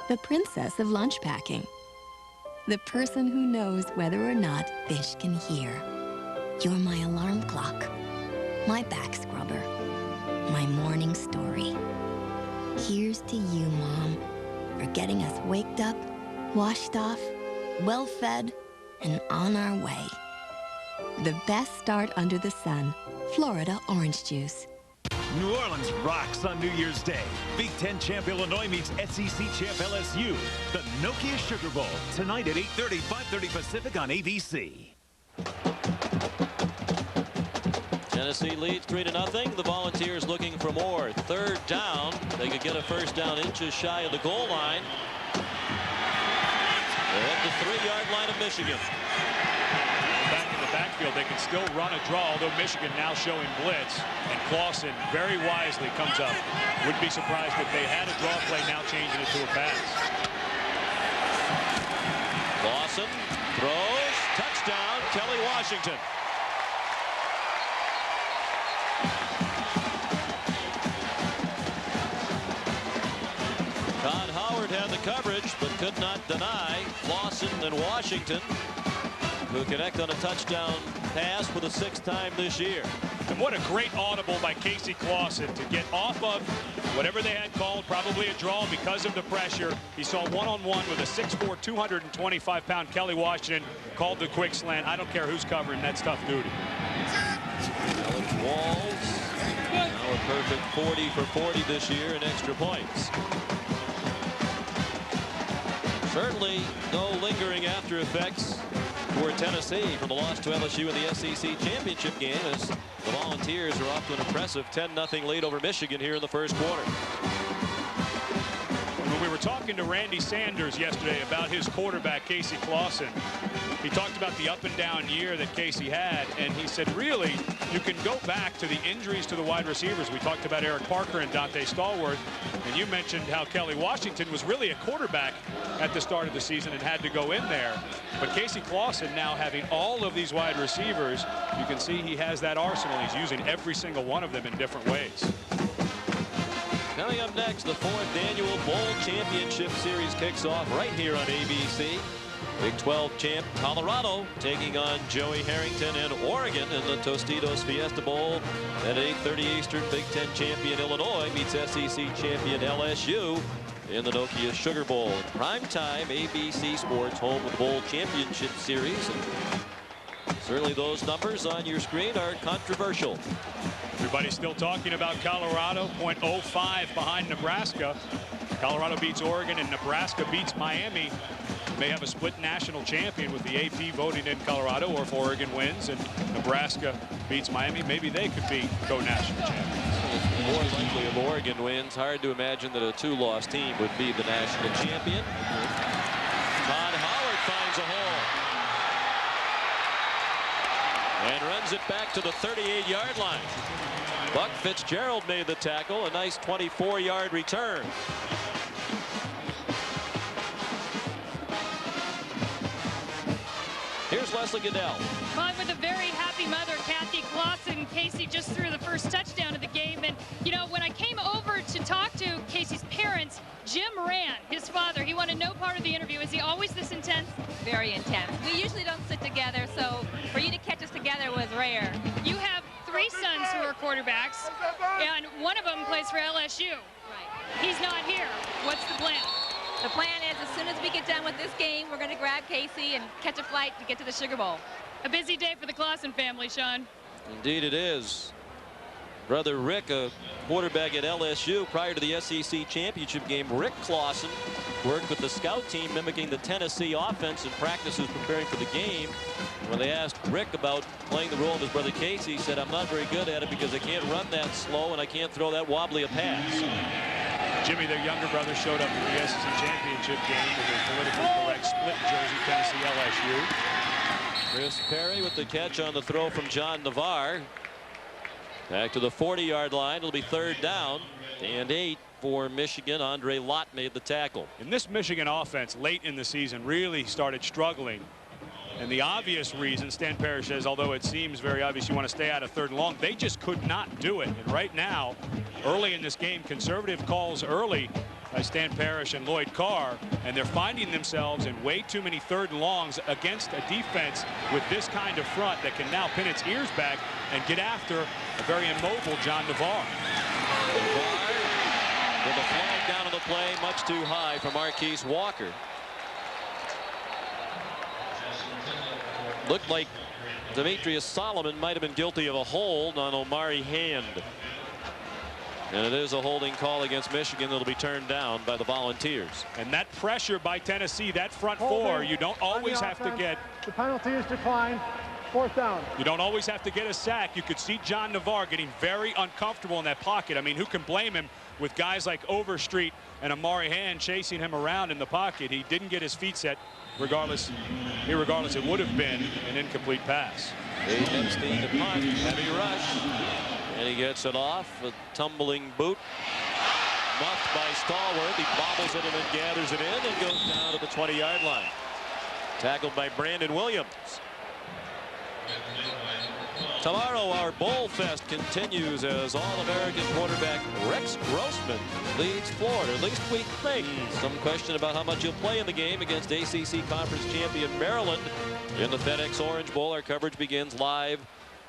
The princess of lunch packing. The person who knows whether or not fish can hear. You're my alarm clock. My back scrubber. My morning story. Here's to you, Mom, for getting us waked up, washed off, well-fed, and on our way. The best start under the sun. Florida orange juice. New Orleans rocks on New Year's Day. Big Ten champ Illinois meets SEC champ LSU. The Nokia Sugar Bowl, tonight at 8:30, 5:30 Pacific on ABC. Tennessee leads 3-0. The Volunteers looking for more. 3rd down. They could get a 1st down inches shy of the goal line. They're at the 3-yard line of Michigan. Back in the backfield, they can still run a draw, although Michigan now showing blitz. And Clausen very wisely comes up. Wouldn't be surprised if they had a draw play, now changing it to a pass. Clausen throws. Touchdown, Kelly Washington. Todd Howard had the coverage, but could not deny Clausen and Washington, who connect on a touchdown pass for the 6th time this year. And what a great audible by Casey Clausen to get off of whatever they had called, probably a draw because of the pressure. He saw one-on-one with a 6'4", 225-pound Kelly Washington, called the quick slant. I don't care who's covering, that's tough duty. Alex Walls, now a perfect 40 for 40 this year in extra points. Certainly no lingering after effects for Tennessee from the loss to LSU in the SEC championship game, as the Volunteers are off to an impressive 10-0 lead over Michigan here in the 1st quarter. When we were talking to Randy Sanders yesterday about his quarterback, Casey Clausen, he talked about the up and down year that Casey had, and he said, really, you can go back to the injuries to the wide receivers. We talked about Eric Parker and Dante Stallworth, and you mentioned how Kelly Washington was really a quarterback at the start of the season and had to go in there. But Casey Clausen now having all of these wide receivers, you can see he has that arsenal. He's using every single one of them in different ways. Coming up next, the 4th annual Bowl Championship Series kicks off right here on ABC. Big 12 champ Colorado taking on Joey Harrington and Oregon in the Tostitos Fiesta Bowl. At 8:30 Eastern, Big 10 champion Illinois meets SEC champion LSU in the Nokia Sugar Bowl. Prime time, ABC Sports, home of the Bowl Championship Series. And certainly those numbers on your screen are controversial. Everybody's still talking about Colorado, 0.05 behind Nebraska. Colorado beats Oregon and Nebraska beats Miami. We may have a split national champion with the AP voting in Colorado, or if Oregon wins and Nebraska beats Miami, maybe they could be co-national champions. More likely if Oregon wins. Hard to imagine that a 2-loss team would be the national champion. Todd Howard finds a hole and runs it back to the 38-yard line. Buck Fitzgerald made the tackle. A nice 24-yard return. Here's Leslie Goodell. I'm with a very happy mother, Kathy Clausen. Casey just threw the first touchdown of the game. And, you know, when I came over to talk to Casey's parents, Jim Rand, his father, he wanted no part of the interview. Is he always this intense? Very intense. We usually don't sit together, so for you to catch us together was rare. You have 3 sons who are quarterbacks, and one of them plays for LSU. Right. He's not here. What's the plan? The plan is, as soon as we get done with this game, we're going to grab Casey and catch a flight to get to the Sugar Bowl. A busy day for the Clausen family, Sean. Indeed it is. Brother Rick, a quarterback at LSU prior to the SEC championship game. Rick Clausen worked with the scout team mimicking the Tennessee offense in practices preparing for the game. When they asked Rick about playing the role of his brother Casey, he said, I'm not very good at it because I can't run that slow and I can't throw that wobbly a pass. Jimmy, their younger brother, showed up in the SEC championship game with a politically correct split jersey, Tennessee LSU. Chris Perry with the catch on the throw from John Navarre. Back to the 40-yard line. It'll be 3rd down and 8 for Michigan. Andre Lott made the tackle. And this Michigan offense late in the season really started struggling. And the obvious reason, Stan Parrish says, although it seems very obvious you want to stay out of 3rd and long, they just could not do it. And right now, early in this game, conservative calls early by Stan Parrish and Lloyd Carr, and they're finding themselves in way too many 3rd and longs against a defense with this kind of front that can now pin its ears back and get after a very immobile John Navarre. Navarre with a flag down on the play, much too high for Marquise Walker. Looked like Demetrius Solomon might have been guilty of a hold on Omari Hand. And it is a holding call against Michigan that'll be turned down by the Volunteers. And that pressure by Tennessee, that front four, you don't always have to get. The penalty is declined. 4th down. You don't always have to get a sack. You could see John Navarre getting very uncomfortable in that pocket. I mean, who can blame him with guys like Overstreet and Omari Hand chasing him around in the pocket? He didn't get his feet set. Regardless, it would have been an incomplete pass. Dave Epstein to punt, heavy rush, and he gets it off. A tumbling boot, muffed by Stallworth. He bobbles it and then gathers it in and goes down to the 20-yard line. Tackled by Brandon Williams. Tomorrow, our Bowl Fest continues as All-American quarterback Rex Grossman leads Florida. At least we think. Some question about how much he'll play in the game against ACC Conference champion Maryland in the FedEx Orange Bowl. Our coverage begins live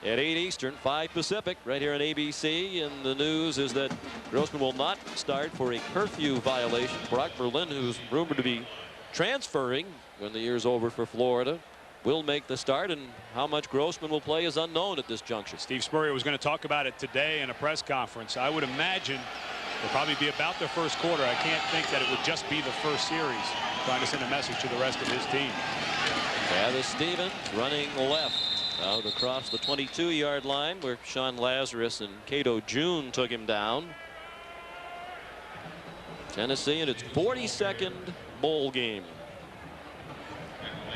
at 8 Eastern, 5 Pacific, right here on ABC. And the news is that Grossman will not start for a curfew violation. Brock Berlin, who's rumored to be transferring when the year's over for Florida, will make the start, and how much Grossman will play is unknown at this juncture. Steve Spurrier was going to talk about it today in a press conference. I would imagine it'll probably be about the first quarter. I can't think that it would just be the first series, trying to send a message to the rest of his team. Travis Stevens running left out across the 22-yard line where Sean Lazarus and Cato June took him down. Tennessee in its 42nd bowl game.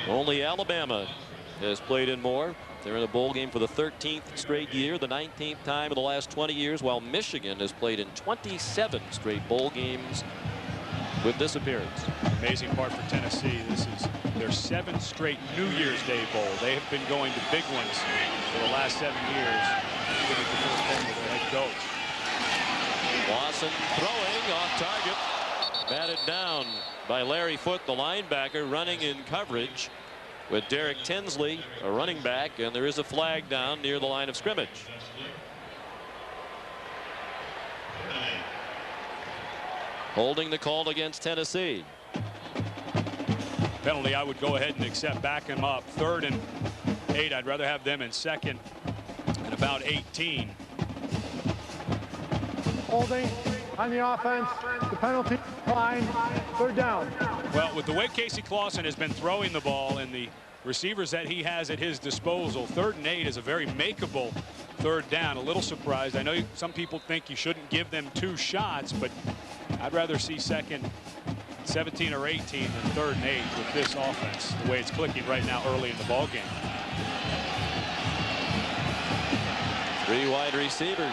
Only Alabama has played in more. They're in a bowl game for the 13th straight year, the 19th time in the last 20 years, while Michigan has played in 27 straight bowl games with this appearance. Amazing part for Tennessee. This is their 7th straight New Year's Day bowl. They have been going to big ones for the last 7 years. Give it the first home of their head coach. Lawson throwing off target. Batted down by Larry Foote, the linebacker, running in coverage with Derek Tinsley, a running back, and there is a flag down near the line of scrimmage. Holding the call against Tennessee. Penalty I would go ahead and accept. Back him up. 3rd and 8. I'd rather have them in 2nd and about 18. Holding on the offense. The penalty line. 3rd down. Well, with the way Casey Clausen has been throwing the ball and the receivers that he has at his disposal, 3rd and 8 is a very makeable 3rd down. A little surprised. I know some people think you shouldn't give them 2 shots, but I'd rather see 2nd 17 or 18 than 3rd and 8 with this offense, the way it's clicking right now early in the ball game. 3 wide receivers.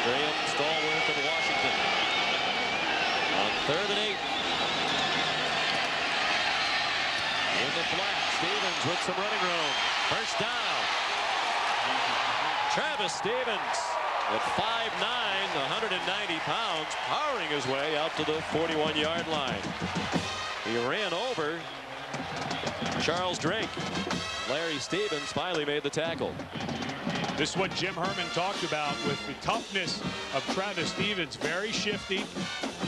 Graham, Stallworth, and Washington. On 3rd and 8. In the flat, Stevens with some running room. 1st down. Travis Stevens at 5'9", 190 pounds, powering his way out to the 41-yard line. He ran over Charles Drake. Larry Stevens finally made the tackle. This is what Jim Herman talked about with the toughness of Travis Stevens. Very shifty.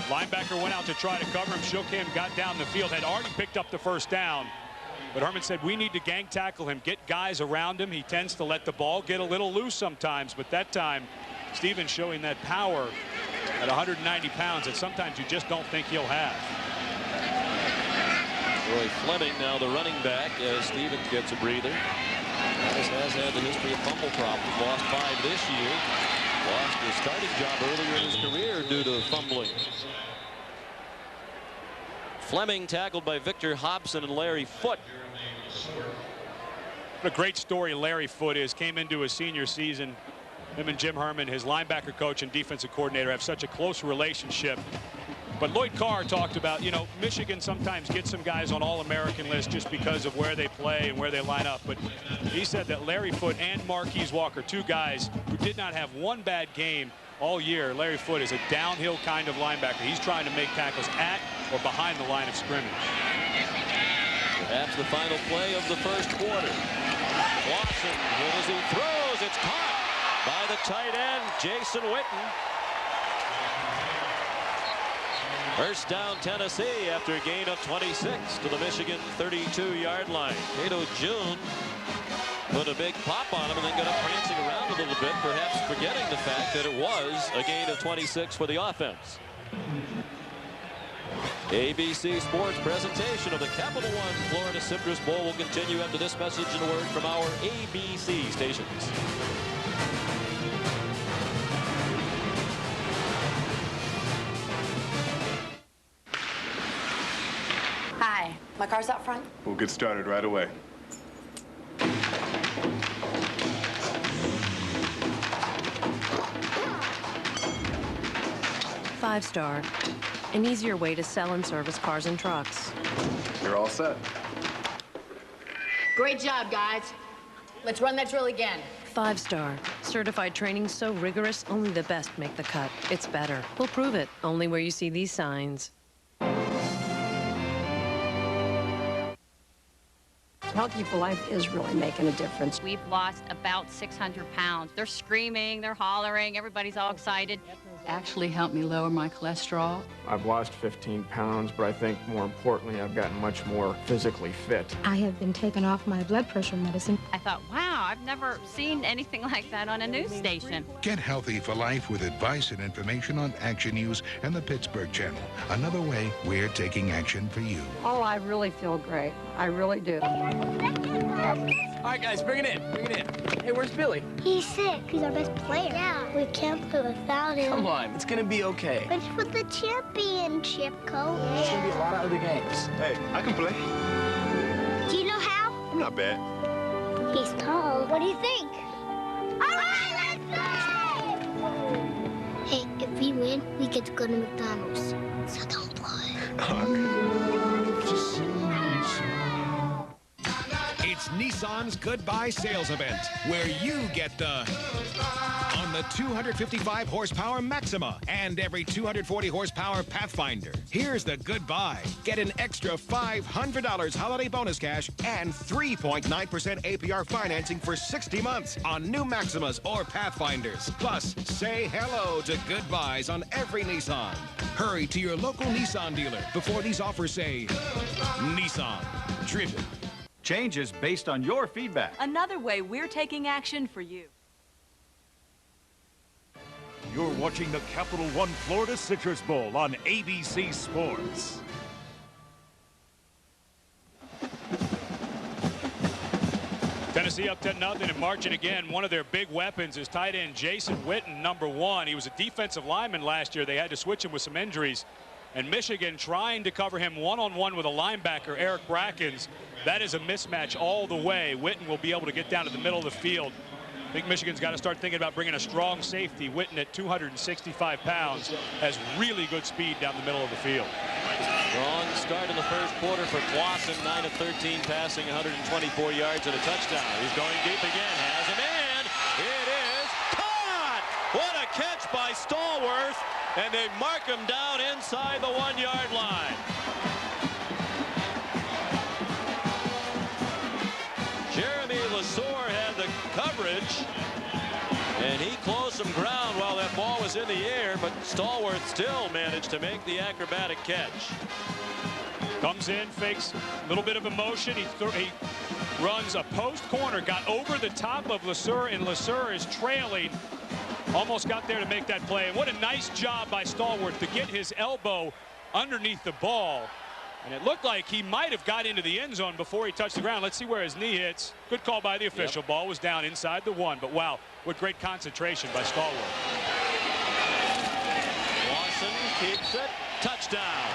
Linebacker went out to try to cover him, shook him, got down the field, had already picked up the 1st down. But Herman said, we need to gang tackle him, get guys around him. He tends to let the ball get a little loose sometimes, but that time Stevens showing that power at 190 pounds that sometimes you just don't think he'll have. Roy Fleming now the running back as Stevens gets a breather. Travis has had the history of fumble problems. Lost 5 this year. Lost his starting job earlier in his career due to fumbling. Fleming tackled by Victor Hobson and Larry Foote. What a great story Larry Foote is. Came into his senior season. Him and Jim Herman, his linebacker coach and defensive coordinator, have such a close relationship. But Lloyd Carr talked about, you know, Michigan sometimes gets some guys on All-American lists just because of where they play and where they line up. But he said that Larry Foote and Marquise Walker, 2 guys who did not have one bad game all year. Larry Foote is a downhill kind of linebacker. He's trying to make tackles at or behind the line of scrimmage. That's the final play of the 1st quarter. Clausen, as he throws, it's caught by the tight end, Jason Witten. 1st down Tennessee after a gain of 26 to the Michigan 32-yard line. Cato June put a big pop on him and then got up prancing around a little bit, perhaps forgetting the fact that it was a gain of 26 for the offense. ABC Sports presentation of the Capital One Florida Citrus Bowl will continue after this message and a word from our ABC stations. Hi, my car's out front. We'll get started right away. Five Star, an easier way to sell and service cars and trucks. You're all set. Great job, guys. Let's run that drill again. 5 Star, certified training so rigorous, only the best make the cut. It's better. We'll prove it, only where you see these signs. Healthy for Life is really making a difference. We've lost about 600 pounds. They're screaming, they're hollering, everybody's all excited. Actually helped me lower my cholesterol. I've lost 15 pounds, but I think more importantly, I've gotten much more physically fit. I have been taken off my blood pressure medicine. I thought, wow, I've never seen anything like that on a news station. Get healthy for life with advice and information on Action News and the Pittsburgh Channel. Another way we're taking action for you. Oh, I really feel great. I really do. All right, guys, bring it in. Bring it in. Hey, where's Billy? He's sick. He's our best player. Yeah, we can't play without him. Come on, it's gonna be okay. It's for the championship, Coach. There's gonna be a lot of other games. Hey, I can play. Do you know how? I'm not bad. He's tall. What do you think? All right, let's go! Hey, if we win, we get to go to McDonald's. So don't play. It's Nissan's Goodbye Sales Event, where you get the on the 255 horsepower Maxima and every 240 horsepower Pathfinder. Here's the goodbye. Get an extra $500 holiday bonus cash and 3.9% APR financing for 60 months on new Maximas or Pathfinders. Plus, say hello to goodbyes on every Nissan. Hurry to your local Nissan dealer before these offers say Nissan. Driven. Change is based on your feedback. Another way we're taking action for you. You're watching the Capital One Florida Citrus Bowl on ABC Sports. Tennessee up 10-0 and marching again. One of their big weapons is tight end Jason Witten, #1. He was a defensive lineman last year. They had to switch him with some injuries. And Michigan trying to cover him one-on-one with a linebacker, Eric Brackens. That is a mismatch all the way. Witten will be able to get down to the middle of the field. I think Michigan's got to start thinking about bringing a strong safety. Witten at 265 pounds has really good speed down the middle of the field. Strong start in the first quarter for Clausen, 9 of 13 passing, 124 yards and a touchdown. He's going deep again, has him in. It is caught! What a catch by Stallworth, and they mark him down inside the 1-yard line. Jeremy Lesore had the coverage, and he closed some ground while that ball was in the air, but Stallworth still managed to make the acrobatic catch. Comes in, fakes a little bit of emotion. He runs a post corner, got over the top of Lesure, and Lesure is trailing. Almost got there to make that play. And what a nice job by Stallworth to get his elbow underneath the ball. And it looked like he might have got into the end zone before he touched the ground. Let's see where his knee hits. Good call by the official. Yep. Ball was down inside the 1. But wow, what great concentration by Stallworth. Lawson keeps it. Touchdown.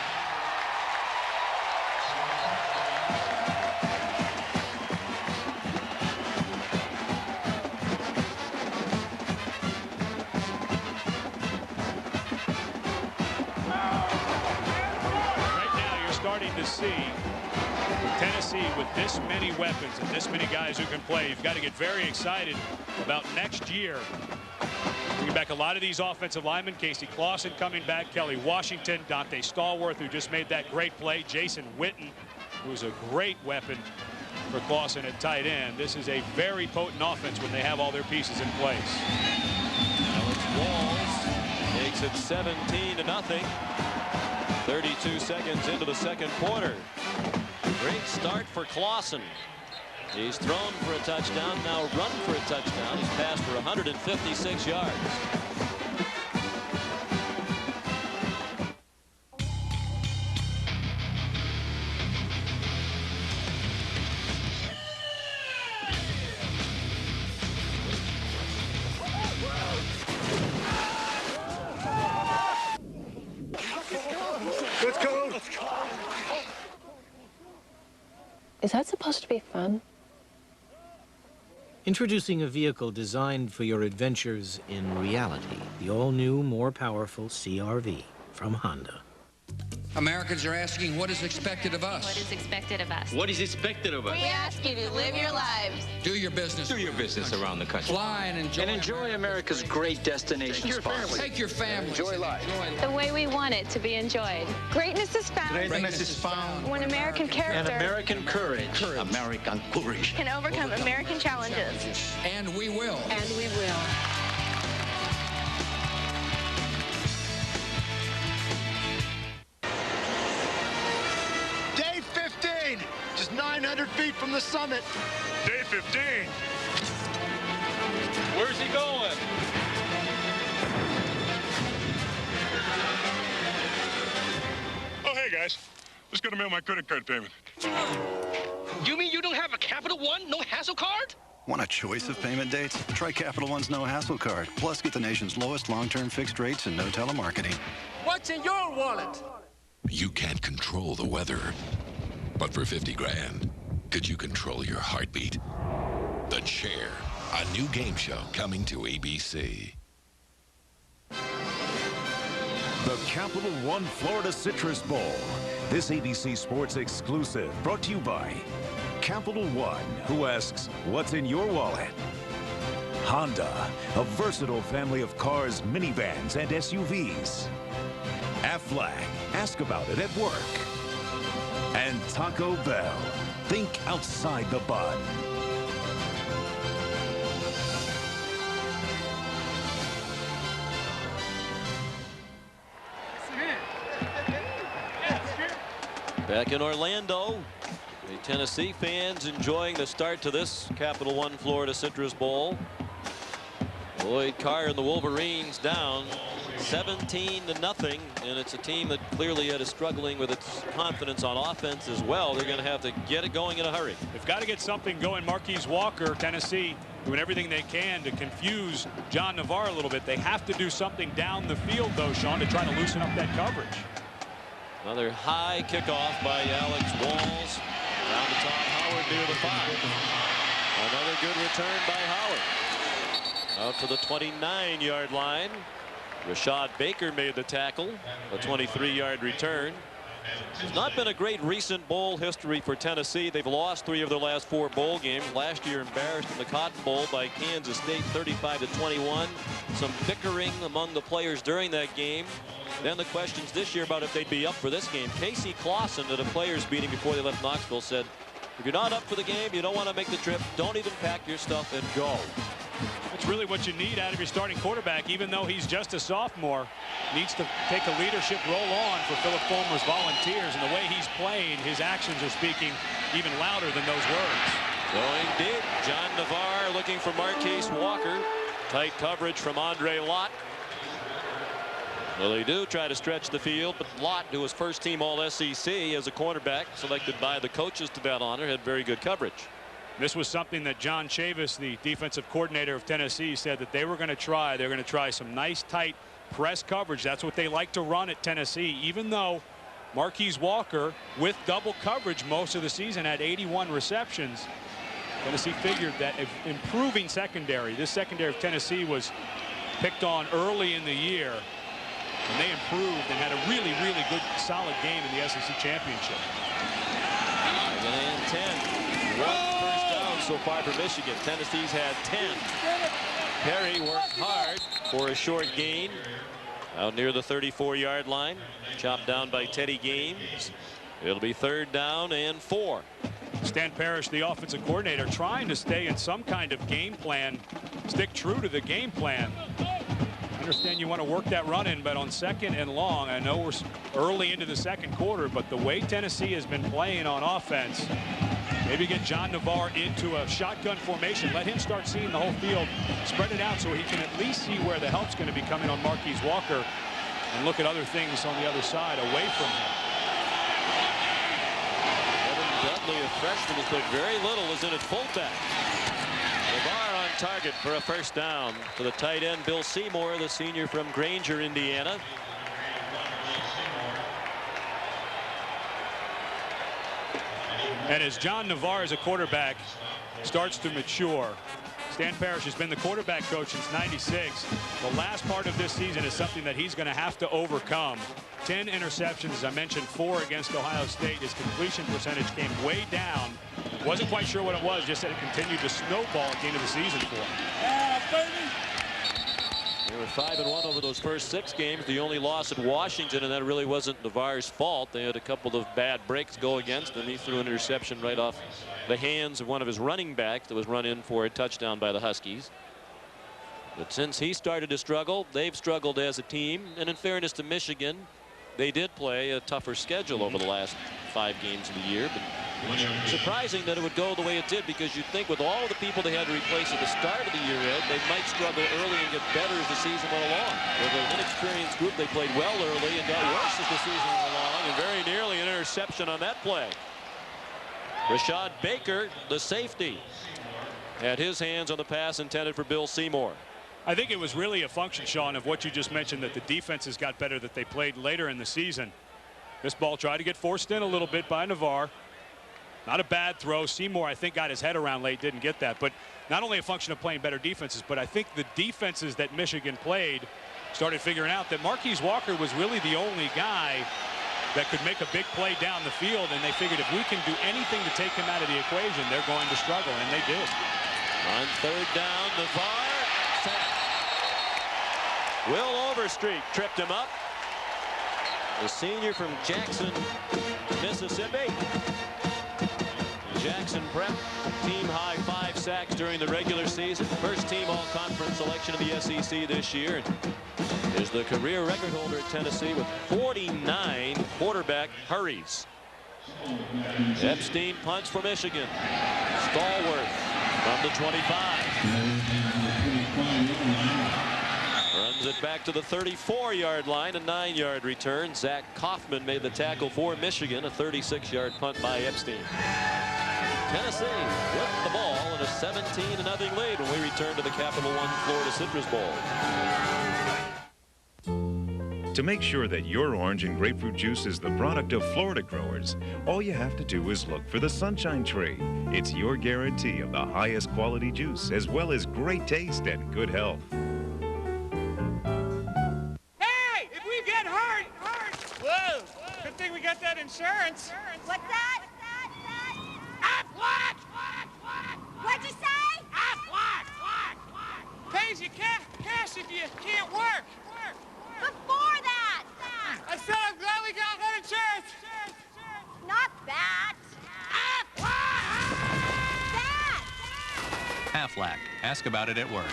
Starting to see Tennessee with this many weapons and this many guys who can play. You've got to get very excited about next year. Bringing back a lot of these offensive linemen. Casey Clausen coming back. Kelly Washington, Dante Stallworth, who just made that great play. Jason Witten, who's a great weapon for Clausen at tight end. This is a very potent offense when they have all their pieces in place. Alex Walls makes it 17-0. 32 seconds into the second quarter. Great start for Clausen. He's thrown for a touchdown, now run for a touchdown. He's passed for 156 yards. Let's go. Is that supposed to be fun? Introducing a vehicle designed for your adventures in reality. The all-new, more powerful CR-V from Honda. Americans are asking what is expected of us. What is expected of us? What is expected of us? We ask you to live your lives. Do your business. Do your business around the country. Fly and enjoy America's great destination spots. Take your family. Enjoy life. The way we want it to be enjoyed. Greatness is found. Greatness is found when American character and American courage. American courage can overcome American challenges. And we will. And we will. Day 15, just 900 feet from the summit. Day 15. Where's he going? Oh, hey, guys. Just gonna mail my credit card payment. You mean you don't have a Capital One no hassle card? Want a choice of payment dates? Try Capital One's no hassle card. Plus, get the nation's lowest long-term fixed rates and no telemarketing. What's in your wallet? You can't control the weather. But for 50 grand, could you control your heartbeat? The Chair, a new game show coming to ABC. The Capital One Florida Citrus Bowl. This ABC Sports exclusive brought to you by Capital One, who asks, what's in your wallet? Honda, a versatile family of cars, minivans, and SUVs. Aflac, ask about it at work. And Taco Bell, think outside the bun. Back in Orlando, the Tennessee fans enjoying the start to this Capital One Florida Citrus Bowl. Lloyd Carr and the Wolverines down 17-0, and it's a team that clearly is struggling with its confidence on offense as well. They're going to have to get it going in a hurry. They've got to get something going. Marquise Walker, Tennessee, doing everything they can to confuse John Navarre a little bit. They have to do something down the field, though, Sean, to try to loosen up that coverage. Another high kickoff by Alex Walls. Down to Tom Howard near the 5. Another good return by Howard. Out to the 29-yard line. Rashad Baker made the tackle. A 23-yard return. It's not been a great recent bowl history for Tennessee. They've lost 3 of their last 4 bowl games. Last year embarrassed in the Cotton Bowl by Kansas State 35-21. Some bickering among the players during that game. Then the questions this year about if they'd be up for this game. Casey Clausen at a players meeting before they left Knoxville said, if you're not up for the game, you don't want to make the trip, don't even pack your stuff and go. That's really what you need out of your starting quarterback, even though he's just a sophomore. Needs to take a leadership role on for Philip Fulmer's Volunteers, and the way he's playing, his actions are speaking even louder than those words. Going deep, John Navarre looking for Marquise Walker. Tight coverage from Andre Lott. Well, they do try to stretch the field, but Lott, who was first team All-SEC as a cornerback, selected by the coaches to that honor, had very good coverage. This was something that John Chavis, the defensive coordinator of Tennessee, said that they were going to try. They're going to try some nice, tight press coverage. That's what they like to run at Tennessee, even though Marquise Walker, with double coverage most of the season, had 81 receptions. Tennessee figured that improving secondary, this secondary of Tennessee was picked on early in the year, and they improved and had a really, really good, solid game in the SEC championship. And 10. One first down so far for Michigan. Tennessee's had 10. Perry worked hard for a short gain out near the 34-yard line. Chopped down by Teddy Gaines. It'll be 3rd down and 4. Stan Parrish, the offensive coordinator, trying to stay in some kind of game plan, stick true to the game plan. I understand you want to work that run in, but on 2nd and long, I know we're early into the 2nd quarter, but the way Tennessee has been playing on offense, maybe get John Navarre into a shotgun formation, let him start seeing the whole field, spread it out so he can at least see where the help's going to be coming on Marquise Walker and look at other things on the other side away from him. Evan Dudley, a freshman, has played very little, is in at fullback. Navarre on target for a first down for the tight end Bill Seymour, the senior from Granger, Indiana. And as John Navarre as a quarterback starts to mature, Stan Parrish has been the quarterback coach since '96. The last part of this season is something that he's going to have to overcome. 10 interceptions, as I mentioned, 4 against Ohio State. His completion percentage came way down. Wasn't quite sure what it was, just that it continued to snowball at the end of the season for him. They were 5-1 over those first 6 games. The only loss at Washington, and that really wasn't Navarre's fault. They had a couple of bad breaks go against them. He threw an interception right off the hands of one of his running backs that was run in for a touchdown by the Huskies. But since he started to struggle, they've struggled as a team. And in fairness to Michigan, they did play a tougher schedule over the last 5 games of the year. But Surprising that it would go the way it did, because you'd think with all the people they had to replace at the start of the year, Ed, they might struggle early and get better as the season went along. With an inexperienced group, they played well early and got worse as the season went along, and very nearly an interception on that play. Rashad Baker, the safety, had his hands on the pass intended for Bill Seymour. I think it was really a function, Sean, of what you just mentioned, that the defenses got better, that they played later in the season. This ball tried to get forced in a little bit by Navarre. Not a bad throw. Seymour, I think, got his head around late, didn't get that. But not only a function of playing better defenses, but I think the defenses that Michigan played started figuring out that Marquise Walker was really the only guy that could make a big play down the field, and they figured if we can do anything to take him out of the equation, they're going to struggle, and they did. On third down, Navarre. Will Overstreet tripped him up. The senior from Jackson, Mississippi. Jackson Prep, team high 5 sacks during the regular season. First team all-conference selection of the SEC this year. And is the career record holder at Tennessee with 49 quarterback hurries. Epstein punts for Michigan. Stallworth from the 25. Runs it back to the 34-yard line, a 9-yard return. Zach Kaufman made the tackle for Michigan, a 36-yard punt by Epstein. Tennessee with the ball in a 17-0 lead when we return to the Capital One Florida Citrus Bowl. To make sure that your orange and grapefruit juice is the product of Florida growers, all you have to do is look for the Sunshine Tree. It's your guarantee of the highest quality juice, as well as great taste and good health. Hey, if we get hurt! Whoa, good thing we got that insurance. What's that? Aflac! What'd you say? Aflac! Pays you cash if you can't work. Before that! I said I'm glad we got that insurance. Not that. Aflac. Ask about it at work.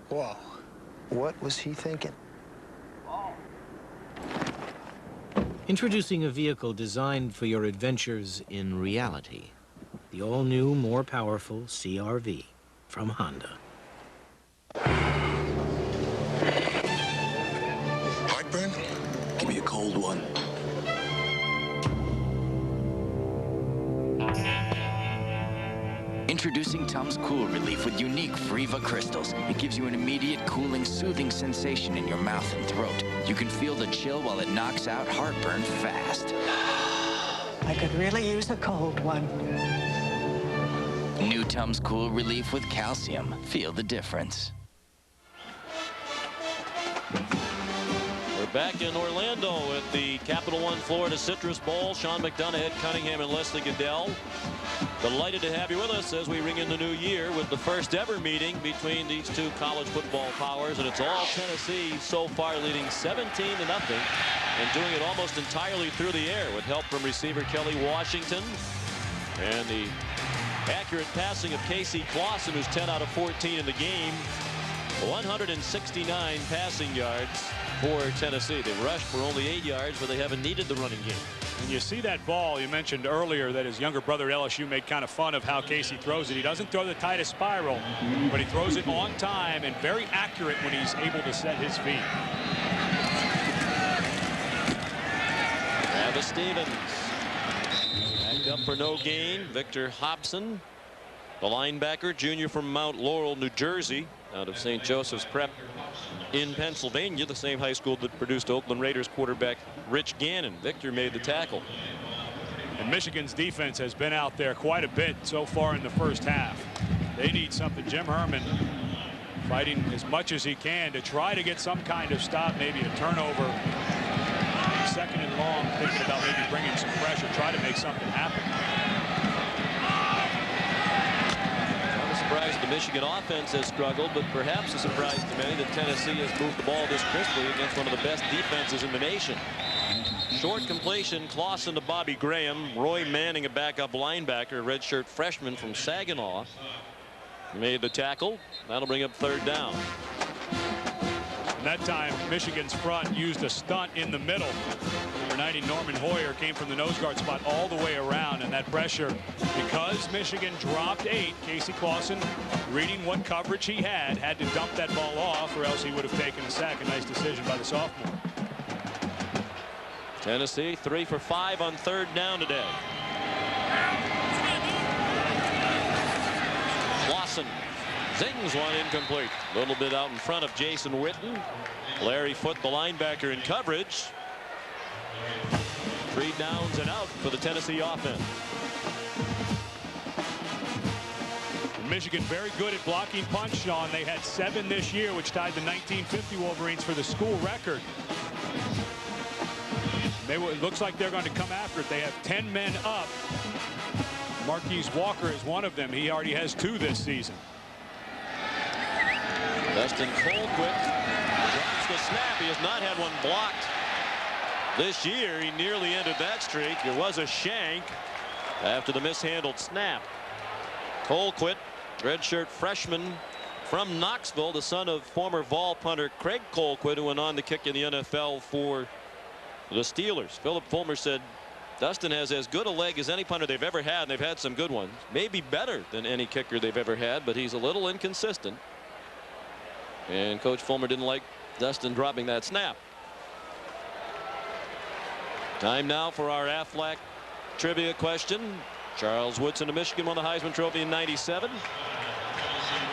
Whoa. What was he thinking? Introducing a vehicle designed for your adventures in reality. The all-new, more powerful CR-V from Honda. Heartburn? Give me a cold one. Introducing Tums Cool Relief with unique Friva crystals. It gives you an immediate cooling, soothing sensation in your mouth and throat. You can feel the chill while it knocks out heartburn fast. I could really use a cold one. New Tums Cool Relief with calcium. Feel the difference. We're back in Orlando at the Capital One Florida Citrus Bowl. Sean McDonough, Ed Cunningham, and Leslie Goodell. Delighted to have you with us as we ring in the new year with the first ever meeting between these two college football powers, and it's all Tennessee so far, leading 17-0 and doing it almost entirely through the air with help from receiver Kelly Washington and the accurate passing of Casey Clausen, who's 10 out of 14 in the game. 169 passing yards for Tennessee. They rushed for only 8 yards, but they haven't needed the running game. When you see that ball, you mentioned earlier that his younger brother LSU made kind of fun of how Casey throws it. He doesn't throw the tightest spiral, but he throws it on time and very accurate when he's able to set his feet. Travis Stevens back up for no gain. Victor Hobson, the linebacker, junior from Mount Laurel, New Jersey, out of St. Joseph's Prep in Pennsylvania, the same high school that produced Oakland Raiders quarterback Rich Gannon. Victor made the tackle. And Michigan's defense has been out there quite a bit so far in the first half. They need something. Jim Herman fighting as much as he can to try to get some kind of stop, maybe a turnover. Second and long, thinking about maybe bringing some pressure, try to make something happen. Surprised the Michigan offense has struggled, but perhaps a surprise to many that Tennessee has moved the ball this crisply against one of the best defenses in the nation. Short completion, Clausen to Bobby Graham. Roy Manning, a backup linebacker, redshirt freshman from Saginaw, made the tackle. That'll bring up 3rd down. And that time, Michigan's front used a stunt in the middle. Number 90, Norman Hoyer, came from the nose guard spot all the way around, and that pressure, because Michigan dropped 8, Casey Clausen, reading what coverage he had to dump that ball off, or else he would have taken a sack. A nice decision by the sophomore. Tennessee 3 for 5 on 3rd down today. Clausen zings one incomplete. A little bit out in front of Jason Witten. Larry Foote, the linebacker, in coverage. 3 downs and out for the Tennessee offense. Michigan very good at blocking punch, Sean. They had 7 this year, which tied the 1950 Wolverines for the school record. It looks like they're going to come after it. They have 10 men up. Marquise Walker is one of them. He already has 2 this season. Dustin Colquitt drops the snap. He has not had one blocked this year. He nearly ended that streak. There was a shank after the mishandled snap. Colquitt, redshirt freshman from Knoxville, the son of former Vol punter Craig Colquitt, who went on to kick in the NFL for the Steelers. Philip Fulmer said Dustin has as good a leg as any punter they've ever had, and they've had some good ones. Maybe better than any kicker they've ever had, but he's a little inconsistent. And Coach Fulmer didn't like Dustin dropping that snap. Time now for our Aflac trivia question. Charles Woodson of Michigan won the Heisman Trophy in '97.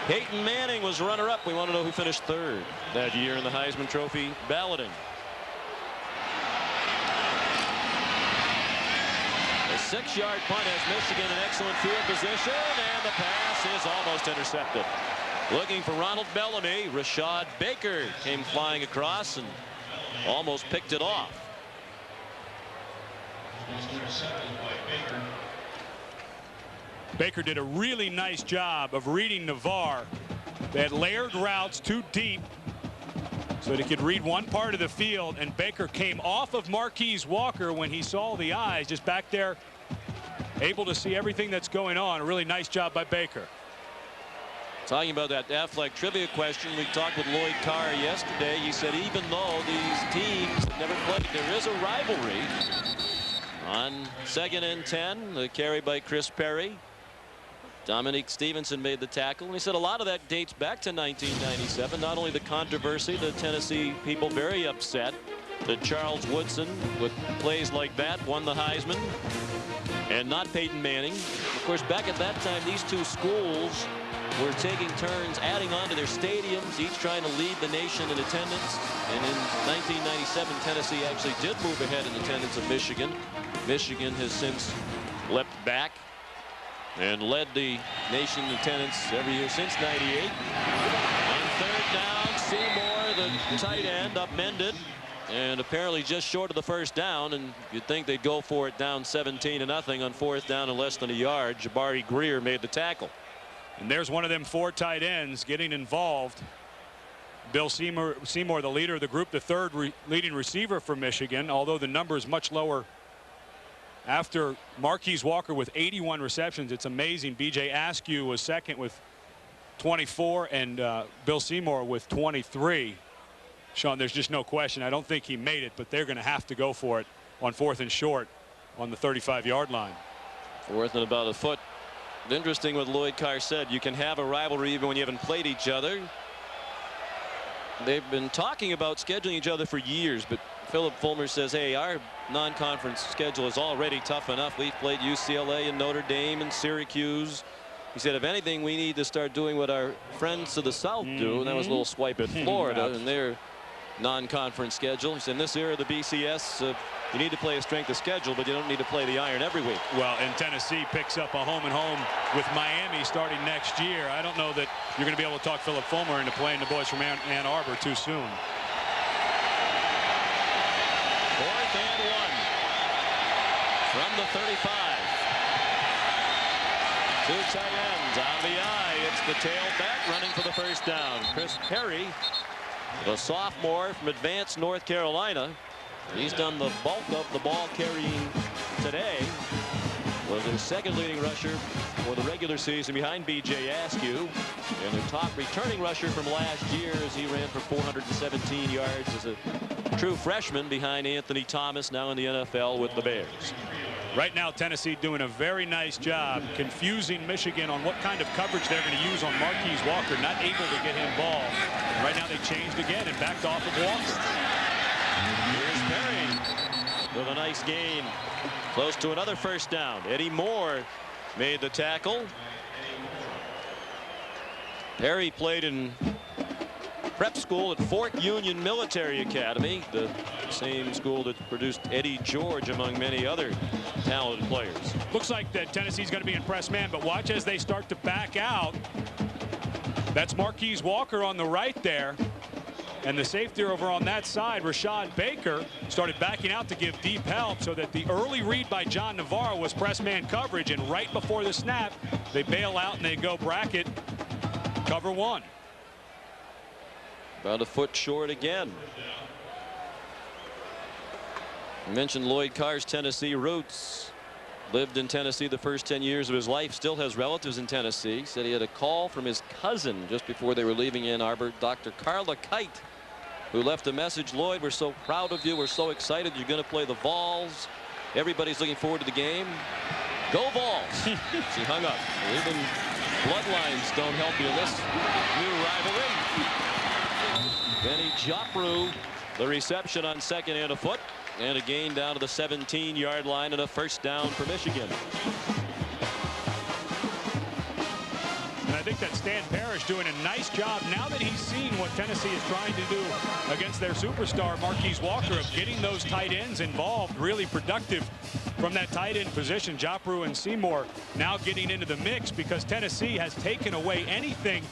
Peyton Manning was runner-up. We want to know who finished 3rd that year in the Heisman Trophy balloting. A 6-yard punt has Michigan in excellent field position, and the pass is almost intercepted. Looking for Ronald Bellamy. Rashad Baker came flying across and almost picked it off. Baker did a really nice job of reading Navarre. They had layered routes too deep so that he could read one part of the field, and Baker came off of Marquise Walker when he saw the eyes, just back there, able to see everything that's going on. A really nice job by Baker. Talking about that Aflac trivia question, we talked with Lloyd Carr yesterday. He said even though these teams have never played, there is a rivalry. On 2nd and 10, the carry by Chris Perry. Dominique Stevenson made the tackle, and he said a lot of that dates back to 1997. Not only the controversy, the Tennessee people very upset that Charles Woodson, with plays like that, won the Heisman, and not Peyton Manning. Of course, back at that time, these 2 schools were taking turns adding on to their stadiums, each trying to lead the nation in attendance. And in 1997, Tennessee actually did move ahead in attendance of Michigan. Michigan has since leapt back and led the nation in attendance every year since '98. On 3rd down, Seymour, the tight end, upended, and apparently just short of the 1st down. And you'd think they'd go for it down 17-0 on 4th down and less than a yard. Jabari Greer made the tackle. And there's one of them 4 tight ends getting involved. Bill Seymour, the leader of the group, the 3rd leading receiver for Michigan, although the number is much lower after Marquise Walker with 81 receptions. It's amazing. B.J. Askew was 2nd with 24, and Bill Seymour with 23. Sean, there's just no question. I don't think he made it, but they're going to have to go for it on 4th and short on the 35-yard line. 4th and about a foot. Interesting what Lloyd Carr said. You can have a rivalry even when you haven't played each other. They've been talking about scheduling each other for years, but Philip Fulmer says, hey, our non-conference schedule is already tough enough. We've played UCLA and Notre Dame and Syracuse. He said, if anything, we need to start doing what our friends to the south do. And that was a little swipe at Florida and their non-conference schedule. He said, in this era of the BCS, you need to play a strength of schedule, but you don't need to play the iron every week. Well, and Tennessee picks up a home-and-home with Miami starting next year. I don't know that you're going to be able to talk Philip Fulmer into playing the boys from Ann Arbor too soon. 4th and 1 from the 35. 2 tight ends out of the eye. It's the tailback running for the 1st down. Chris Perry, the sophomore from Advanced North Carolina. He's done the bulk of the ball carrying today. Was their second leading rusher for the regular season behind B.J. Askew. And their top returning rusher from last year as he ran for 417 yards as a true freshman behind Anthony Thomas, now in the NFL with the Bears. Right now, Tennessee doing a very nice job confusing Michigan on what kind of coverage they're going to use on Marquise Walker, not able to get him ball. And right now they changed again and backed off of Walker. Here's Perry with a nice gain. Close to another first down. Eddie Moore made the tackle. Perry played in prep school at Fort Union Military Academy, the same school that produced Eddie George among many other talented players. Looks like that Tennessee's going to be in press man, but watch as they start to back out. That's Marquise Walker on the right there. And the safety over on that side, Rashad Baker, started backing out to give deep help, so that the early read by John Navarro was press man coverage, and right before the snap, they bail out and they go bracket cover one. About a foot short again. I mentioned Lloyd Carr's Tennessee roots. Lived in Tennessee the first 10 years of his life. Still has relatives in Tennessee. Said he had a call from his cousin just before they were leaving Ann Arbor, Dr. Carla Kite, who left a message. Lloyd, we're so proud of you. We're so excited. You're going to play the Vols. Everybody's looking forward to the game. Go Vols. She hung up. Even bloodlines don't help you in this new rivalry. Benny Joppru, the reception on second and a foot. And a gain down to the 17-yard line and a first down for Michigan. And I think that Stan Parrish doing a nice job now that he's seen what Tennessee is trying to do against their superstar Marquise Walker, of getting those tight ends involved, really productive from that tight end position. Joppru and Seymour now getting into the mix, because Tennessee has taken away anything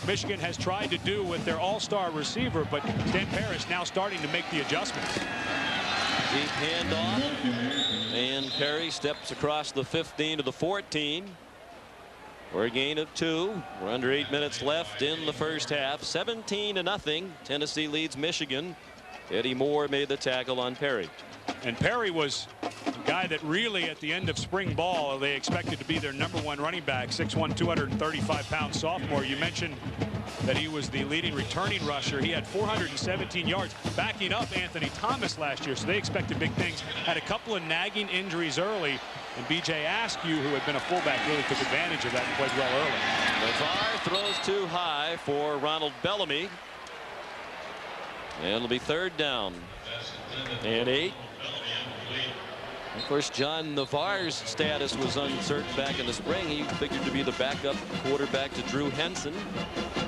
Michigan has tried to do with their all-star receiver, but Stan Parrish now starting to make the adjustments. Deep handoff, and Perry steps across the 15 to the 14 for a gain of 2. We're under 8 minutes left in the first half. 17-0. Tennessee leads Michigan. Eddie Moore made the tackle on Perry. And Perry was a guy that really, at the end of spring ball, they expected to be their #1 running back. 6'1", 235-pound sophomore. You mentioned that he was the leading returning rusher. He had 417 yards, backing up Anthony Thomas last year, so they expected big things. Had a couple of nagging injuries early, and B.J. Askew, who had been a fullback, really took advantage of that and played well early. Navarre throws too high for Ronald Bellamy. And it'll be third down and 8. Of course, John Navarre's status was uncertain back in the spring. He figured to be the backup quarterback to Drew Henson.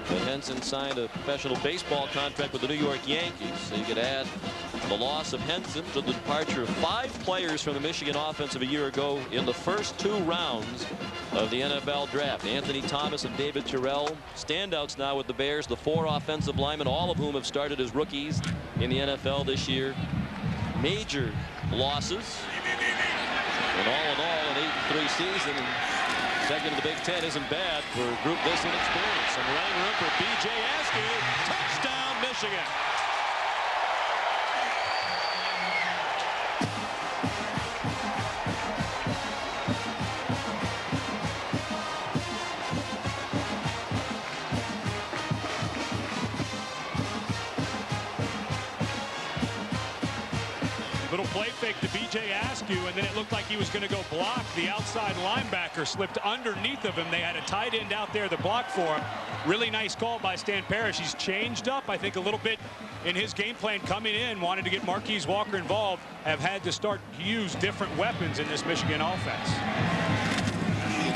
But Henson signed a professional baseball contract with the New York Yankees. So you could add the loss of Henson to the departure of 5 players from the Michigan offense of a year ago in the first 2 rounds of the NFL draft. Anthony Thomas and David Terrell, standouts now with the Bears. The 4 offensive linemen, all of whom have started as rookies in the NFL this year. Major losses. And all in all, an 8-3 season. And second in the Big Ten isn't bad for a group this inexperienced. Some running room for B.J. Askew. Touchdown, Michigan. Little play fake to B.J. Askew, and then it looked like he was going to go block. The outside linebacker slipped underneath of him. They had a tight end out there that blocked for him. Really nice call by Stan Parrish. He's changed up, I think, a little bit in his game plan coming in. Wanted to get Marquise Walker involved. Have had to start to use different weapons in this Michigan offense.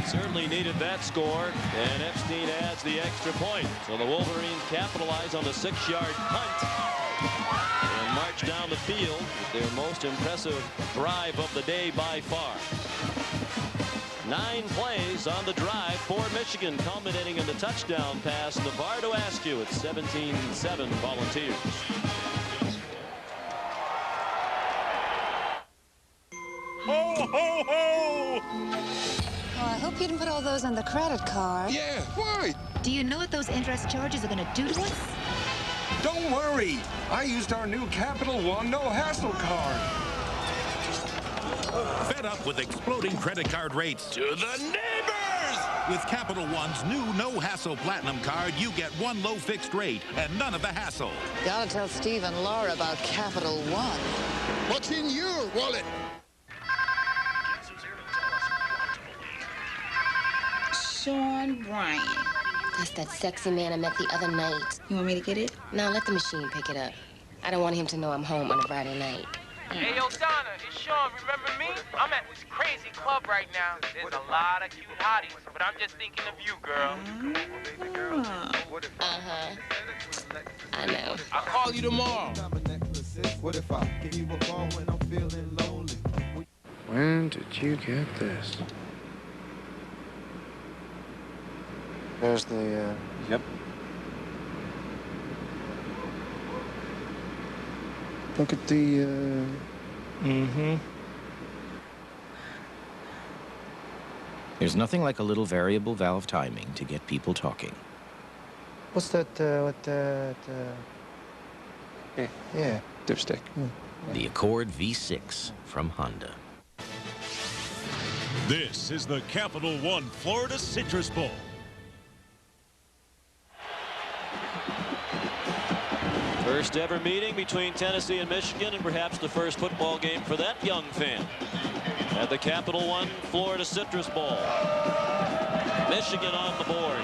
Certainly needed that score, and Epstein adds the extra point. So the Wolverines capitalize on the 6-yard punt and march down the field with their most impressive drive of the day by far. 9 plays on the drive for Michigan, culminating in the touchdown pass. Navarre to Askew at 17-7 Volunteers. Ho, ho, ho! Oh, I hope you didn't put all those on the credit card. Yeah, why? Do you know what those interest charges are going to do to us? Don't worry. I used our new Capital One No Hassle card. Fed up with exploding credit card rates? To the neighbors! With Capital One's new No Hassle Platinum card, you get one low fixed rate and none of the hassle. Gotta tell Steve and Laura about Capital One. What's in your wallet? Sean Bryan. That's that sexy man I met the other night. You want me to get it? No, let the machine pick it up. I don't want him to know I'm home on a Friday night. Hey, yo, Donna, it's Sean. Remember me? I'm at this crazy club right now. There's a lot of cute hotties, but I'm just thinking of you, girl. Uh-huh. I know. I'll call you tomorrow. What if I give you a call when I'm feeling lonely? When did you get this? There's the, Yep. Look at the, Mm-hmm. There's nothing like a little variable valve timing to get people talking. What's that, Yeah, dipstick. The Accord V6 from Honda. This is the Capital One Florida Citrus Bowl. First ever meeting between Tennessee and Michigan, and perhaps the first football game for that young fan at the Capital One Florida Citrus Bowl. Michigan on the board.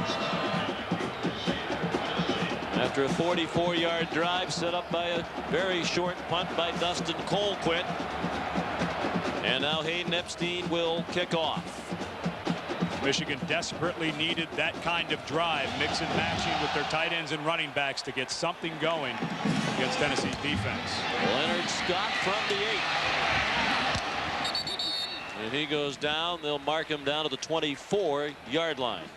After a 44-yard drive set up by a very short punt by Dustin Colquitt. And now Hayden Epstein will kick off. Michigan desperately needed that kind of drive, mix and matching with their tight ends and running backs to get something going against Tennessee's defense. Leonard Scott from the 8. And he goes down. They'll mark him down to the 24-yard line.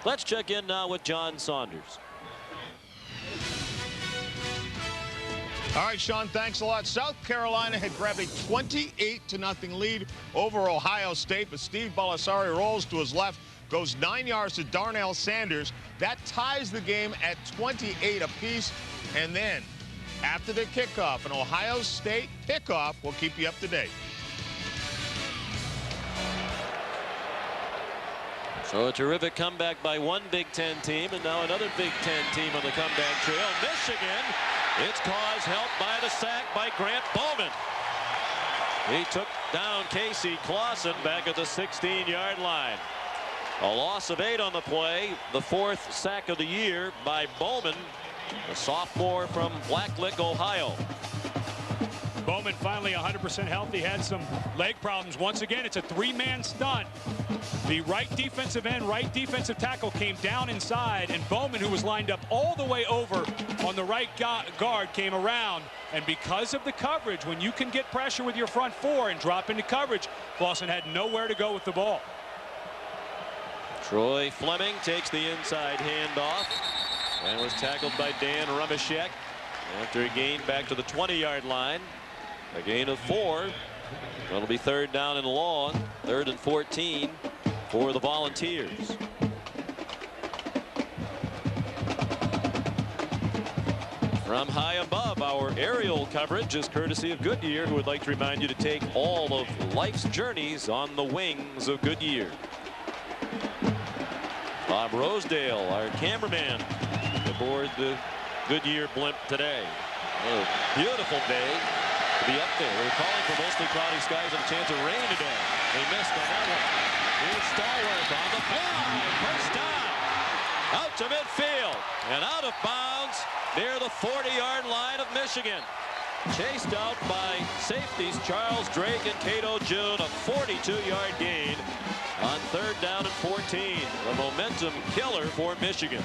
Let's check in now with John Saunders. All right, Sean, thanks a lot. South Carolina had grabbed a 28-0 lead over Ohio State, but Steve Balisari rolls to his left, goes 9 yards to Darnell Sanders. That ties the game at 28 apiece. And then, after the kickoff, an Ohio State kickoff, we'll keep you up to date. So a terrific comeback by one Big Ten team, and now another Big Ten team on the comeback trail. Michigan, its cause helped by the sack by Grant Bowman. He took down Casey Clausen back at the 16-yard line. A loss of 8 on the play, the 4th sack of the year by Bowman, a sophomore from Blacklick, Ohio. Bowman finally 100% healthy, had some leg problems. Once again, it's a 3-man stunt. The right defensive end, right defensive tackle came down inside, and Bowman, who was lined up all the way over on the right guard, came around. And because of the coverage, when you can get pressure with your front 4 and drop into coverage, Clausen had nowhere to go with the ball. Troy Fleming takes the inside handoff and was tackled by Dan Rumashek after a gain back to the 20-yard line. A gain of 4. That'll be 3rd down and long, 3rd and 14 for the Volunteers. From high above, our aerial coverage is courtesy of Goodyear, who would like to remind you to take all of life's journeys on the wings of Goodyear. Bob Rosedale, our cameraman, aboard the Goodyear blimp today. A beautiful day to be up there. We're calling for mostly cloudy skies and a chance of rain today. They missed on that one. Here's Stallworth on the fly. First down. Out to midfield and out of bounds near the 40-yard line of Michigan. Chased out by safeties Charles Drake and Cato June. A 42-yard gain on 3rd down and 14. A momentum killer for Michigan.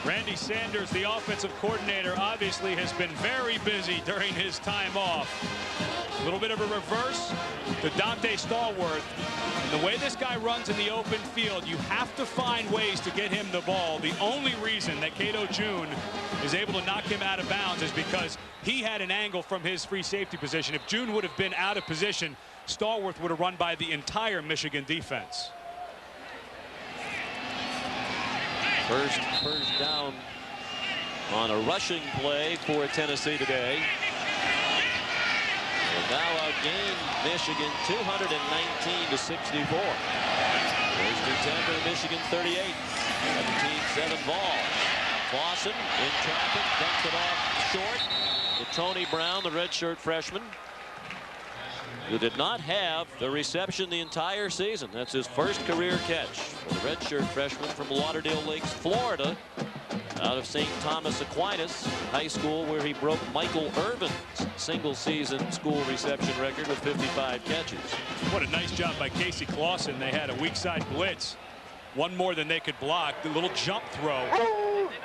Randy Sanders, the offensive coordinator, obviously has been very busy during his time off. A little bit of a reverse to Dante Stallworth. And the way this guy runs in the open field, you have to find ways to get him the ball. The only reason that Cato June is able to knock him out of bounds is because he had an angle from his free safety position. If June would have been out of position, Stallworth would have run by the entire Michigan defense. First down on a rushing play for Tennessee today. And now outgained Michigan 219-64. First and 10 for the Michigan 38. 17-7 ball. Clausen in traffic, dumps it off short to Tony Brown, the redshirt freshman, who did not have the reception the entire season. That's his first career catch for the redshirt freshman from Lauderdale Lakes, Florida, out of St. Thomas Aquinas High School, where he broke Michael Irvin's single-season school reception record with 55 catches. What a nice job by Casey Clausen. They had a weak side blitz, one more than they could block. The little jump throw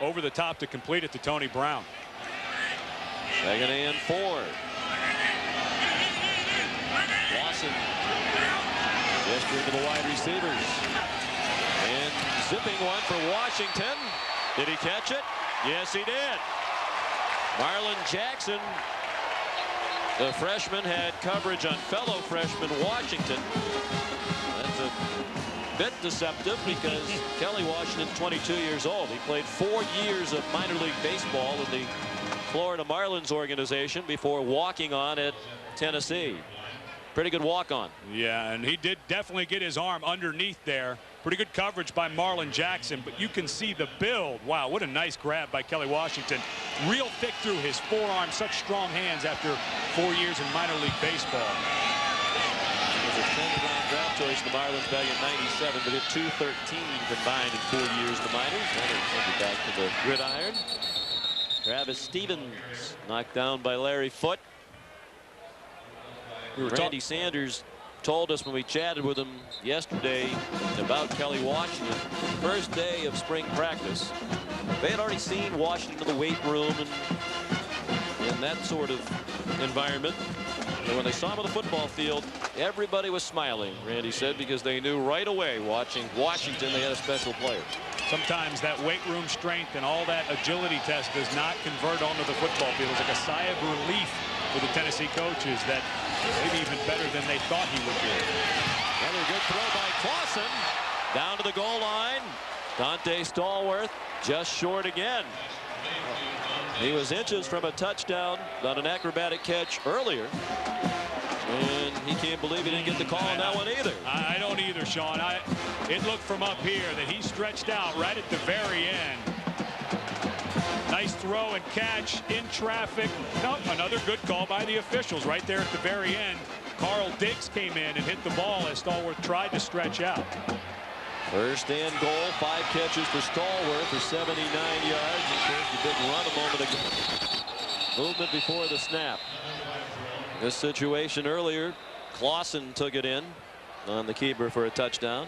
over the top to complete it to Tony Brown. Second and 4. Clausen gesturing to the wide receivers. And zipping one for Washington. Did he catch it? Yes, he did. Marlon Jackson, the freshman, had coverage on fellow freshman Washington. That's a bit deceptive because Kelly Washington, 22 years old. He played 4 years of minor league baseball in the Florida Marlins organization before walking on at Tennessee. Pretty good walk-on. Yeah, and he did definitely get his arm underneath there. Pretty good coverage by Marlon Jackson, but you can see the build. Wow, what a nice grab by Kelly Washington. Real thick through his forearm, such strong hands after 4 years in minor league baseball. He was a 10th-round draft choice in the Marlins back in '97, but hit 213 combined in 4 years in the minors. Then he sent it back to the gridiron. Travis Stevens knocked down by Larry Foote. Randy Sanders told us when we chatted with him yesterday about Kelly Washington, first day of spring practice, they had already seen Washington in the weight room and in that sort of environment. And when they saw him on the football field, everybody was smiling, Randy said, because they knew right away, watching Washington, they had a special player. Sometimes that weight room strength and all that agility test does not convert onto the football field. It's like a sigh of relief for the Tennessee coaches that maybe even better than they thought he would be. Another good throw by Clausen. Down to the goal line. Dante Stallworth just short again. He was inches from a touchdown on an acrobatic catch earlier. And he can't believe he didn't get the call on that one either. I don't either, Sean. It looked from up here that he stretched out right at the very end. Nice throw and catch in traffic. No, another good call by the officials right there at the very end. Carl Diggs came in and hit the ball as Stallworth tried to stretch out. First and goal, 5 catches for Stallworth for 79 yards. Of course, the big run a moment ago. Movement before the snap. This situation earlier, Clausen took it in on the keeper for a touchdown.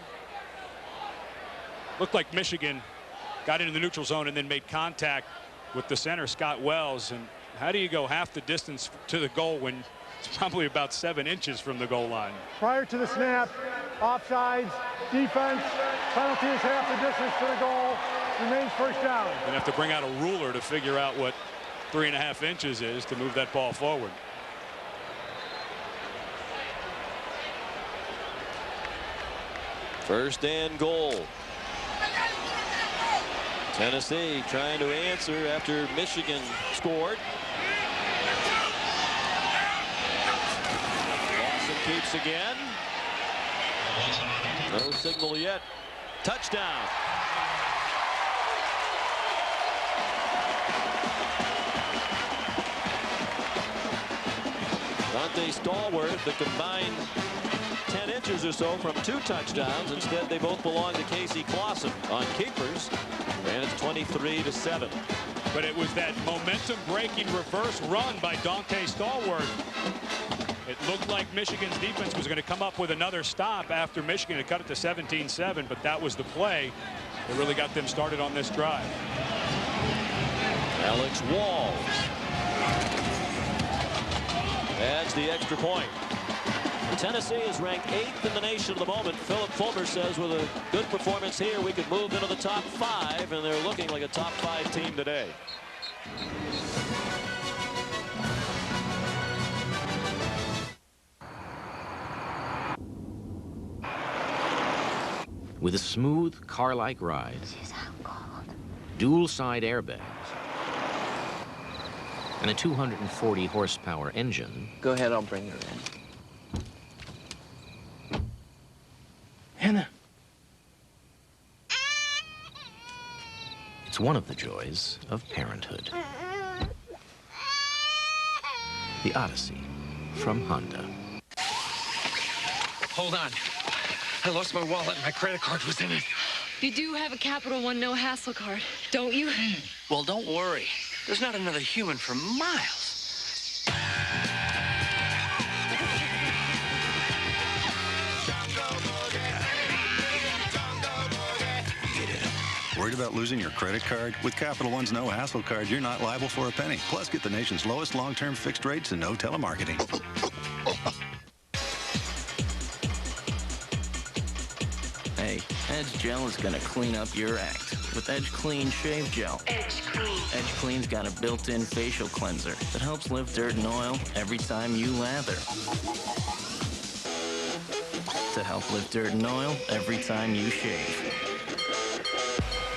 Looked like Michigan got into the neutral zone and then made contact with the center, Scott Wells. And how do you go half the distance to the goal when it's probably about 7 inches from the goal line? Prior to the snap, offsides, defense, penalty is half the distance to the goal, remains first down. You're gonna have to bring out a ruler to figure out what 3.5 inches is to move that ball forward. First and goal. Tennessee trying to answer after Michigan scored. Clausen keeps again. No signal yet. Touchdown. Dante Stallworth, the combined 10 inches or so from 2 touchdowns. Instead, they both belong to Casey Clausen on keepers. And it's 23-7. But it was that momentum-breaking reverse run by Dante Stallworth. It looked like Michigan's defense was going to come up with another stop after Michigan had cut it to 17-7, but that was the play that really got them started on this drive. Alex Walls adds the extra point. Tennessee is ranked 8th in the nation at the moment. Philip Fulmer says with a good performance here, we could move into the top 5, and they're looking like a top 5 team today. With a smooth car-like ride, dual-side airbags, and a 240 horsepower engine. Go ahead, I'll bring her in. Hannah. It's one of the joys of parenthood. The Odyssey from Honda. Hold on. I lost my wallet and my credit card was in it. You do have a Capital One no-hassle card, don't you? Well, don't worry. There's not another human for miles. Worried about losing your credit card? With Capital One's no hassle card, you're not liable for a penny. Plus, get the nation's lowest long-term fixed rates and no telemarketing. Hey, Edge Gel is gonna clean up your act with Edge Clean Shave Gel. Edge Clean. Edge Clean's got a built-in facial cleanser that helps lift dirt and oil every time you lather. To help lift dirt and oil every time you shave.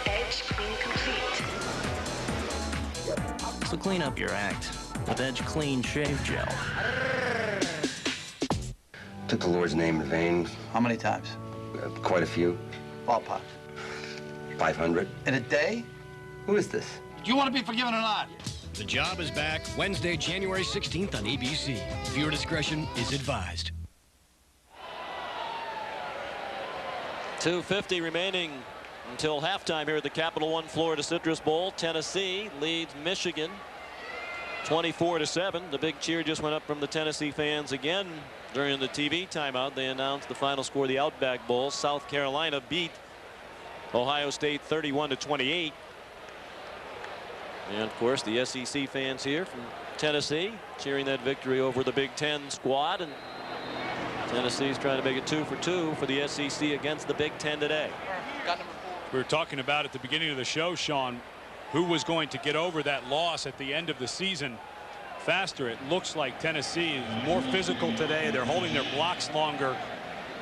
Edge Clean Complete. So clean up your act with Edge Clean Shave Gel. Took the Lord's name in vain. How many times? Quite a few. Ballpark. 500. In a day? Who is this? Do you want to be forgiven or not? The Job is back Wednesday, January 16th on ABC. Viewer discretion is advised. 2:50 remaining until halftime here at the Capital One Florida Citrus Bowl. Tennessee leads Michigan 24-7. The big cheer just went up from the Tennessee fans again during the TV timeout. They announced the final score of the Outback Bowl. South Carolina beat Ohio State 31-28. And of course the SEC fans here from Tennessee cheering that victory over the Big Ten squad. And Tennessee's trying to make it 2 for 2 for the SEC against the Big Ten today. We were talking about at the beginning of the show, Sean, who was going to get over that loss at the end of the season faster. It looks like Tennessee is more physical today. They're holding their blocks longer.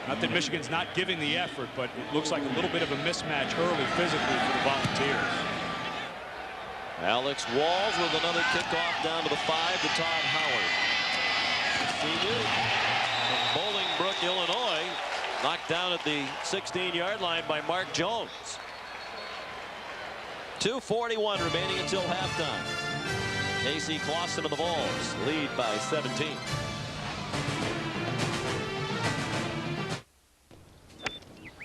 Not that Michigan's not giving the effort, but it looks like a little bit of a mismatch early physically for the Volunteers. Alex Walls with another kickoff down to the 5 to Todd Howard. Senior from Bolingbrook, Illinois, knocked down at the 16-yard line by Mark Jones. 2:41 remaining until halftime. Casey Clausen of the Vols lead by 17.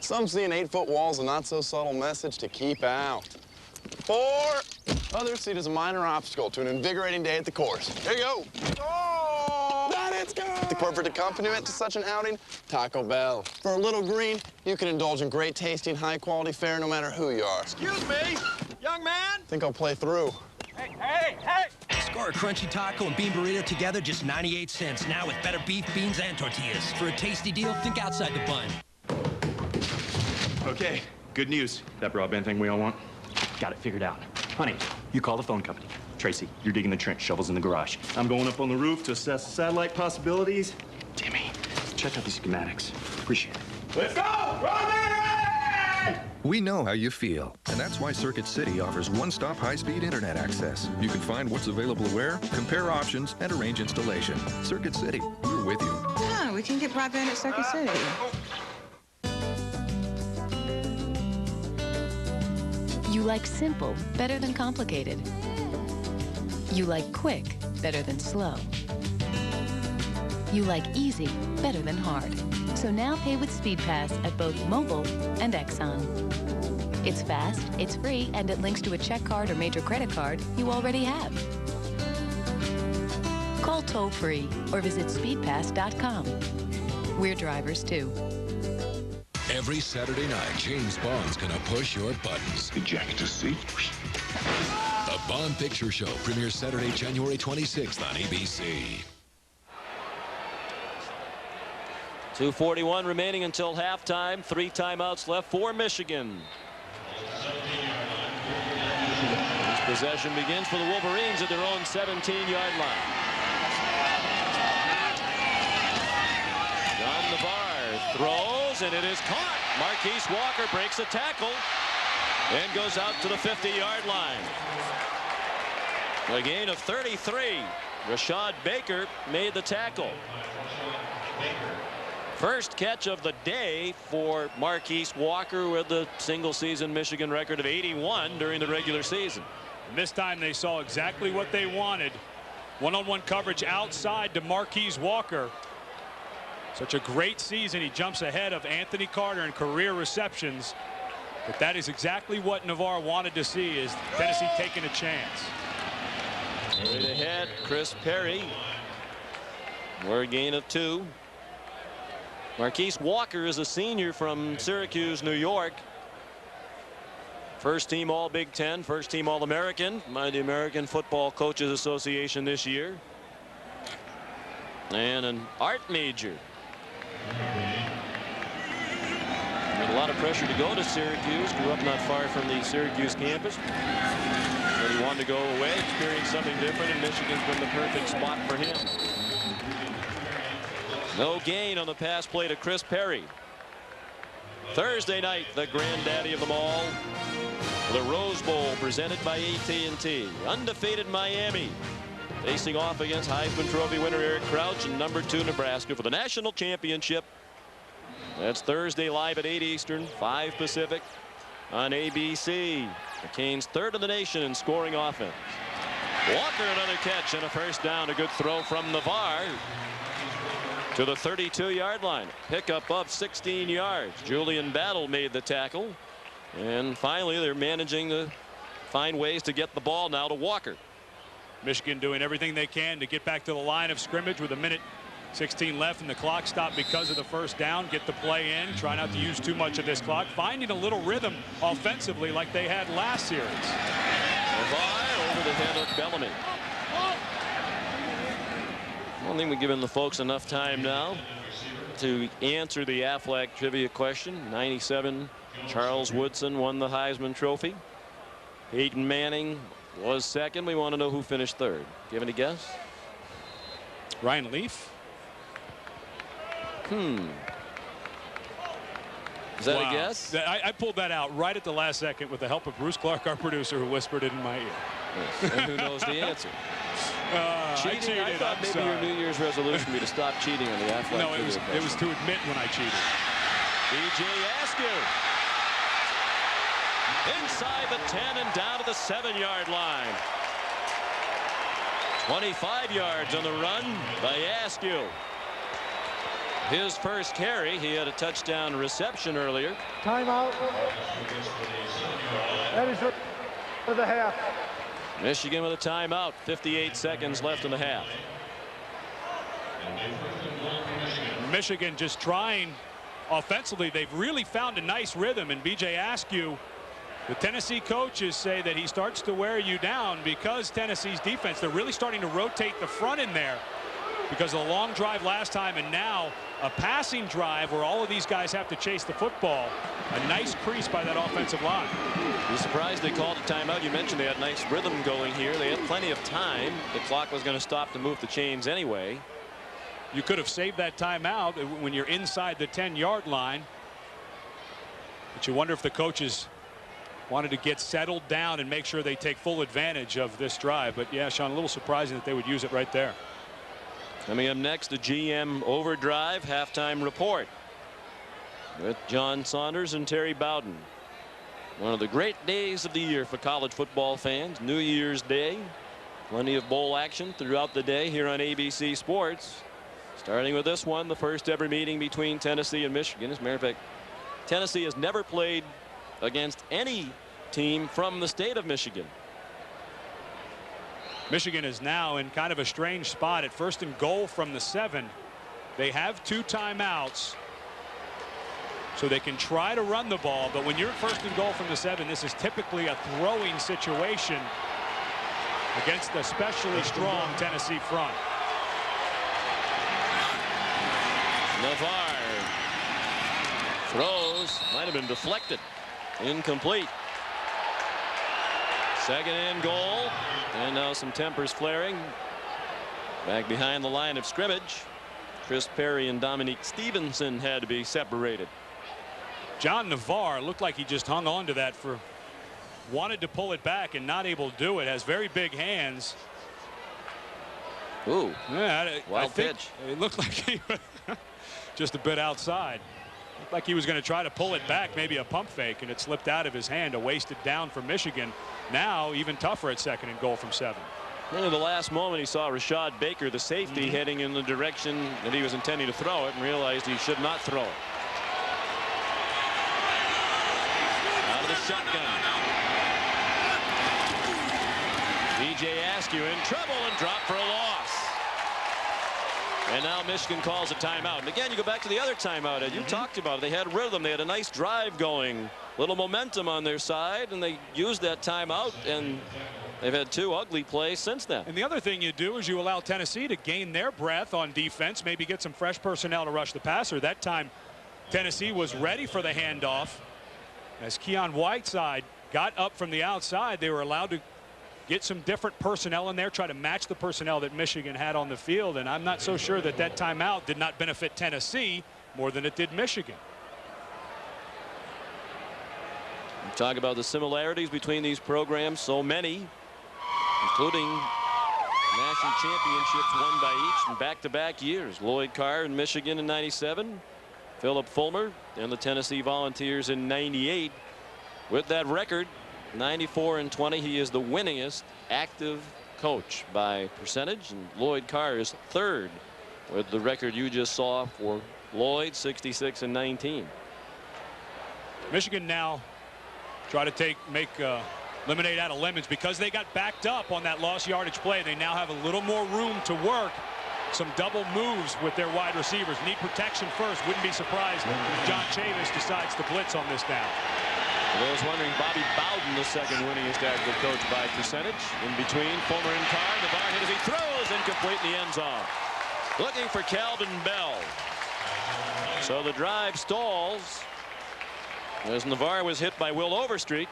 Some see in 8-foot walls a not so subtle message to keep out. 4. Others see it as a minor obstacle to an invigorating day at the course. Here you go. Oh! That it's good. The perfect accompaniment to such an outing, Taco Bell. For a little green, you can indulge in great tasting, high quality fare no matter who you are. Excuse me, young man. Think I'll play through. Hey! Score a crunchy taco and bean burrito together, just 98 cents. Now with better beef, beans, and tortillas. For a tasty deal, think outside the bun. Okay, good news. That broadband thing we all want? Got it figured out. Honey, you call the phone company. Tracy, you're digging the trench, shovels in the garage. I'm going up on the roof to assess the satellite possibilities. Timmy, check out these schematics. Appreciate it. Let's go! Broadband ready! We know how you feel, and that's why Circuit City offers one-stop high-speed internet access. You can find what's available where, compare options, and arrange installation. Circuit City, we're with you. Yeah, we can get broadband at Circuit City. You like simple better than complicated. You like quick better than slow. You like easy better than hard. So now pay with SpeedPass at both Mobile and Exxon. It's fast, it's free, and it links to a check card or major credit card you already have. Call toll-free or visit speedpass.com. We're drivers too. Every Saturday night, James Bond's gonna push your buttons. Eject to seat. The Bond Picture Show premieres Saturday, January 26th on ABC. 2:41 remaining until halftime. 3 timeouts left for Michigan. This possession begins for the Wolverines at their own 17-yard line. John Navarre throws, and it is caught. Marquise Walker breaks a tackle and goes out to the 50-yard line. A gain of 33. Rashad Baker made the tackle. First catch of the day for Marquise Walker with the single-season Michigan record of 81 during the regular season. And this time they saw exactly what they wanted. One-on-one coverage outside to Marquise Walker. Such a great season. He jumps ahead of Anthony Carter in career receptions. But that is exactly what Navarre wanted to see, is Tennessee taking a chance. Right ahead, Chris Perry. More a gain of 2. Marquise Walker is a senior from Syracuse, New York. First team All Big Ten, first team All American by the American Football Coaches Association this year. And an art major. Had a lot of pressure to go to Syracuse. Grew up not far from the Syracuse campus. But he wanted to go away, experience something different, and Michigan's been the perfect spot for him. No gain on the pass play to Chris Perry. Thursday night, the granddaddy of them all, the Rose Bowl presented by AT&T. Undefeated Miami facing off against Heisman Trophy winner Eric Crouch and number 2 Nebraska for the national championship. That's Thursday live at 8 Eastern, 5 Pacific on ABC. The Canes third in the nation in scoring offense. Walker another catch and a first down. A good throw from Navarre to the 32-yard line. Pickup of 16 yards. Julian Battle made the tackle. And finally, they're managing to find ways to get the ball now to Walker. Michigan doing everything they can to get back to the line of scrimmage with 1:16 left and the clock stopped because of the first down. Get the play in. Try not to use too much of this clock. Finding a little rhythm offensively like they had last series. Navarre over the head of Bellamy. I don't think we've given the folks enough time now to answer the Aflac trivia question. 97, Charles Woodson won the Heisman Trophy. Peyton Manning was second. We want to know who finished third. Do you have any guess? Ryan Leaf. Is that a guess? I pulled that out right at the last second with the help of Bruce Clark, our producer, who whispered it in my ear. Yes. And who knows the answer? Cheating? I thought maybe your New Year's resolution would be to stop cheating on the Aflac. No, it was to admit when I cheated. B.J. Askew. Inside the 10 and down to the 7-yard line. 25 yards on the run by Askew. His first carry. He had a touchdown reception earlier. Timeout. That is for the half. Michigan with a timeout. 58 seconds left in the half. Michigan just trying offensively. They've really found a nice rhythm, and B.J. Askew, the Tennessee coaches say that he starts to wear you down because Tennessee's defense, they're really starting to rotate the front in there because of the long drive last time, and now a passing drive where all of these guys have to chase the football. A nice crease by that offensive line. You're surprised they called a timeout. You mentioned they had nice rhythm going here. They had plenty of time. The clock was going to stop to move the chains anyway. You could have saved that timeout when you're inside the 10-yard line. But you wonder if the coaches wanted to get settled down and make sure they take full advantage of this drive. But yeah, Sean, a little surprising that they would use it right there. Coming up next, the GM Overdrive halftime report with John Saunders and Terry Bowden. One of the great days of the year for college football fans. New Year's Day. Plenty of bowl action throughout the day here on ABC Sports. Starting with this one, the first ever meeting between Tennessee and Michigan. As a matter of fact, Tennessee has never played against any team from the state of Michigan. Michigan is now in kind of a strange spot at 1st and goal from the 7. They have 2 timeouts, so they can try to run the ball. But when you're at 1st and goal from the 7, this is typically a throwing situation against the especially strong Tennessee front. Navarre throws, might have been deflected. Incomplete. 2nd and goal, and now some tempers flaring. Back behind the line of scrimmage, Chris Perry and Dominique Stevenson had to be separated. John Navarre looked like he just hung on to that for wanted to pull it back and not able to do it. Has very big hands. Ooh. Yeah, Wild pitch. It looked like he was just a bit outside. Looked like he was going to try to pull it back, maybe a pump fake, and it slipped out of his hand. A wasted down for Michigan. Now even tougher at 2nd and goal from 7. And in the last moment, he saw Rashad Baker, the safety, heading in the direction that he was intending to throw it, and realized he should not throw it. Out of the shotgun. DJ Askew in trouble and dropped for a loss. And now Michigan calls a timeout. And again, you go back to the other timeout, Ed. You talked about it. They had rhythm. They had a nice drive going. Little momentum on their side, and they used that timeout, and they've had 2 ugly plays since then. And the other thing you do is you allow Tennessee to gain their breath on defense, maybe get some fresh personnel to rush the passer. That time, Tennessee was ready for the handoff. As Keon Whiteside got up from the outside, they were allowed to get some different personnel in there, try to match the personnel that Michigan had on the field. And I'm not so sure that that timeout did not benefit Tennessee more than it did Michigan. Talk about the similarities between these programs, so many, including national championships won by each in back-to-back years. Lloyd Carr in Michigan in '97, Philip Fulmer and the Tennessee Volunteers in '98. With that record, 94-20, he is the winningest active coach by percentage, and Lloyd Carr is 3rd with the record you just saw for Lloyd, 66-19. Michigan now try to make lemonade out of lemons because they got backed up on that lost yardage play. They now have a little more room to work. Some double moves with their wide receivers. Need protection first. Wouldn't be surprised if John Chavis decides to blitz on this down. For those wondering, Bobby Bowden, the 2nd winningest active coach by percentage. In between Fulmer and Carr, Navarre hit as he throws, incomplete in the end zone. Looking for Calvin Bell. So the drive stalls as Navarre was hit by Will Overstreet,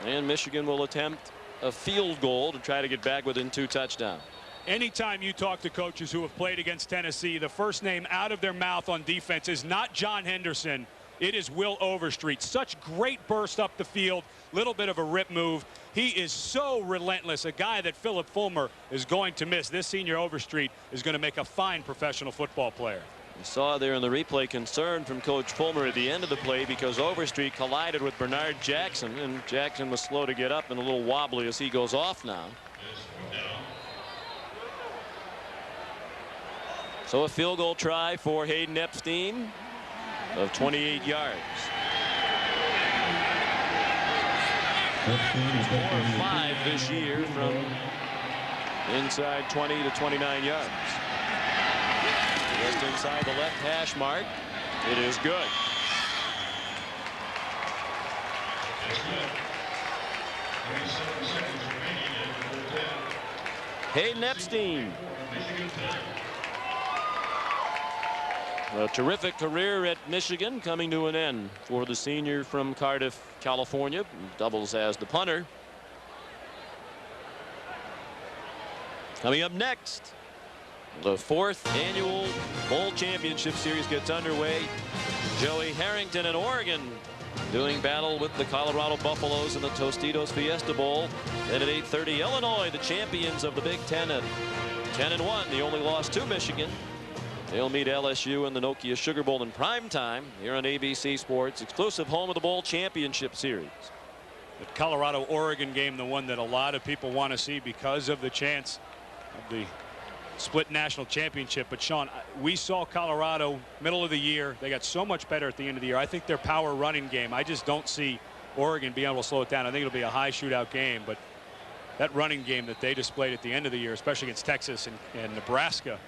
and Michigan will attempt a field goal to try to get back within 2 touchdowns. Anytime you talk to coaches who have played against Tennessee, the first name out of their mouth on defense is not John Henderson. It is Will Overstreet. Such great burst up the field, little bit of a rip move. He is so relentless, a guy that Philip Fulmer is going to miss. This senior Overstreet is going to make a fine professional football player. You saw there in the replay concern from Coach Fulmer at the end of the play because Overstreet collided with Bernard Jackson, and Jackson was slow to get up and a little wobbly as he goes off now. So a field goal try for Hayden Epstein of 28 yards. 4 or 5 this year from inside 20 to 29 yards. Just inside the left hash mark. It is good. Hayden Epstein. A terrific career at Michigan coming to an end for the senior from Cardiff, California. Doubles as the punter. Coming up next, the 4th annual Bowl Championship Series gets underway. Joey Harrington and Oregon doing battle with the Colorado Buffaloes in the Tostitos Fiesta Bowl. Then at 8:30, Illinois, the champions of the Big Ten at 10-1. The only loss to Michigan. They'll meet LSU in the Nokia Sugar Bowl in prime time here on ABC Sports, exclusive home of the Bowl Championship Series. The Colorado-Oregon game, the one that a lot of people want to see because of the chance of the split national championship. But Sean, we saw Colorado middle of the year. They got so much better at the end of the year. I think their power running game, I just don't see Oregon being able to slow it down. I think it'll be a high shootout game, but that running game that they displayed at the end of the year, especially against Texas and Nebraska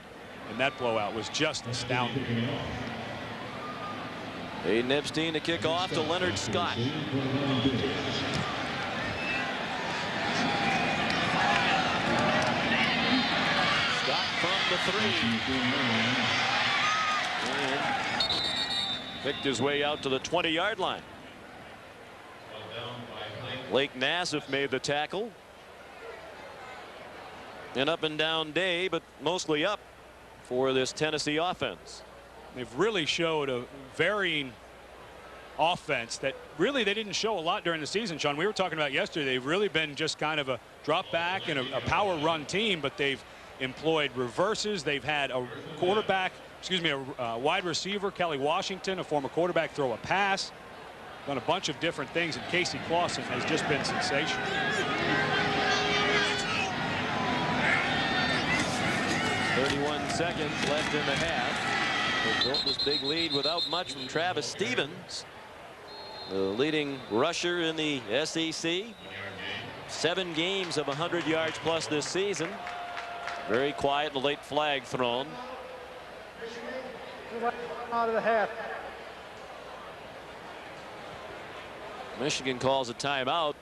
in that blowout, was just astounding. Hayden Epstein to kick off to Leonard Scott. The 3. And picked his way out to the 20-yard line. Blake Nassif made the tackle. An up and down day, but mostly up for this Tennessee offense. They've really showed a varying offense that really they didn't show a lot during the season, Sean. We were talking about yesterday. They've really been just kind of a drop back and a power run team, but they've employed reverses. They've had a quarterback, a wide receiver, Kelly Washington, a former quarterback, throw a pass. Done a bunch of different things, and Casey Clausen has just been sensational. 31 seconds left in the half. They built this big lead without much from Travis Stevens, the leading rusher in the SEC. 7 games of 100 yards plus this season. Very quiet, the late flag thrown. Out of the half. Michigan calls a timeout.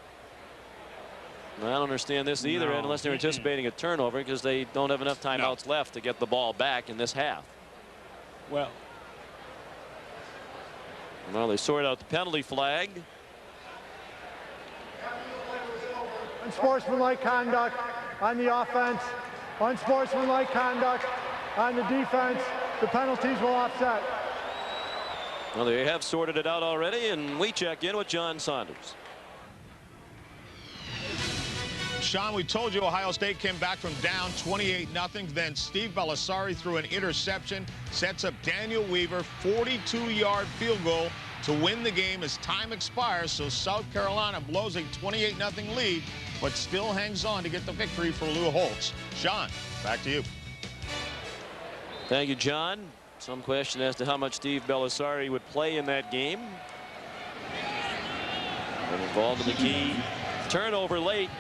I don't understand this either, unless they're anticipating a turnover, because they don't have enough timeouts left to get the ball back in this half. Well, they sort out the penalty flag. Unsportsmanlike conduct on the offense. Unsportsmanlike conduct on the defense. The penalties will offset. Well, they have sorted it out already, and we check in with John Saunders. Sean, we told you Ohio State came back from down 28-0. Then Steve Balisari threw an interception, sets up Daniel Weaver, 42-yard field goal to win the game as time expires. So South Carolina blows a 28-0 lead, but still hangs on to get the victory for Lou Holtz. Sean, back to you. Thank you, John. Some question as to how much Steve Balisari would play in that game. Been involved in the key turnover late.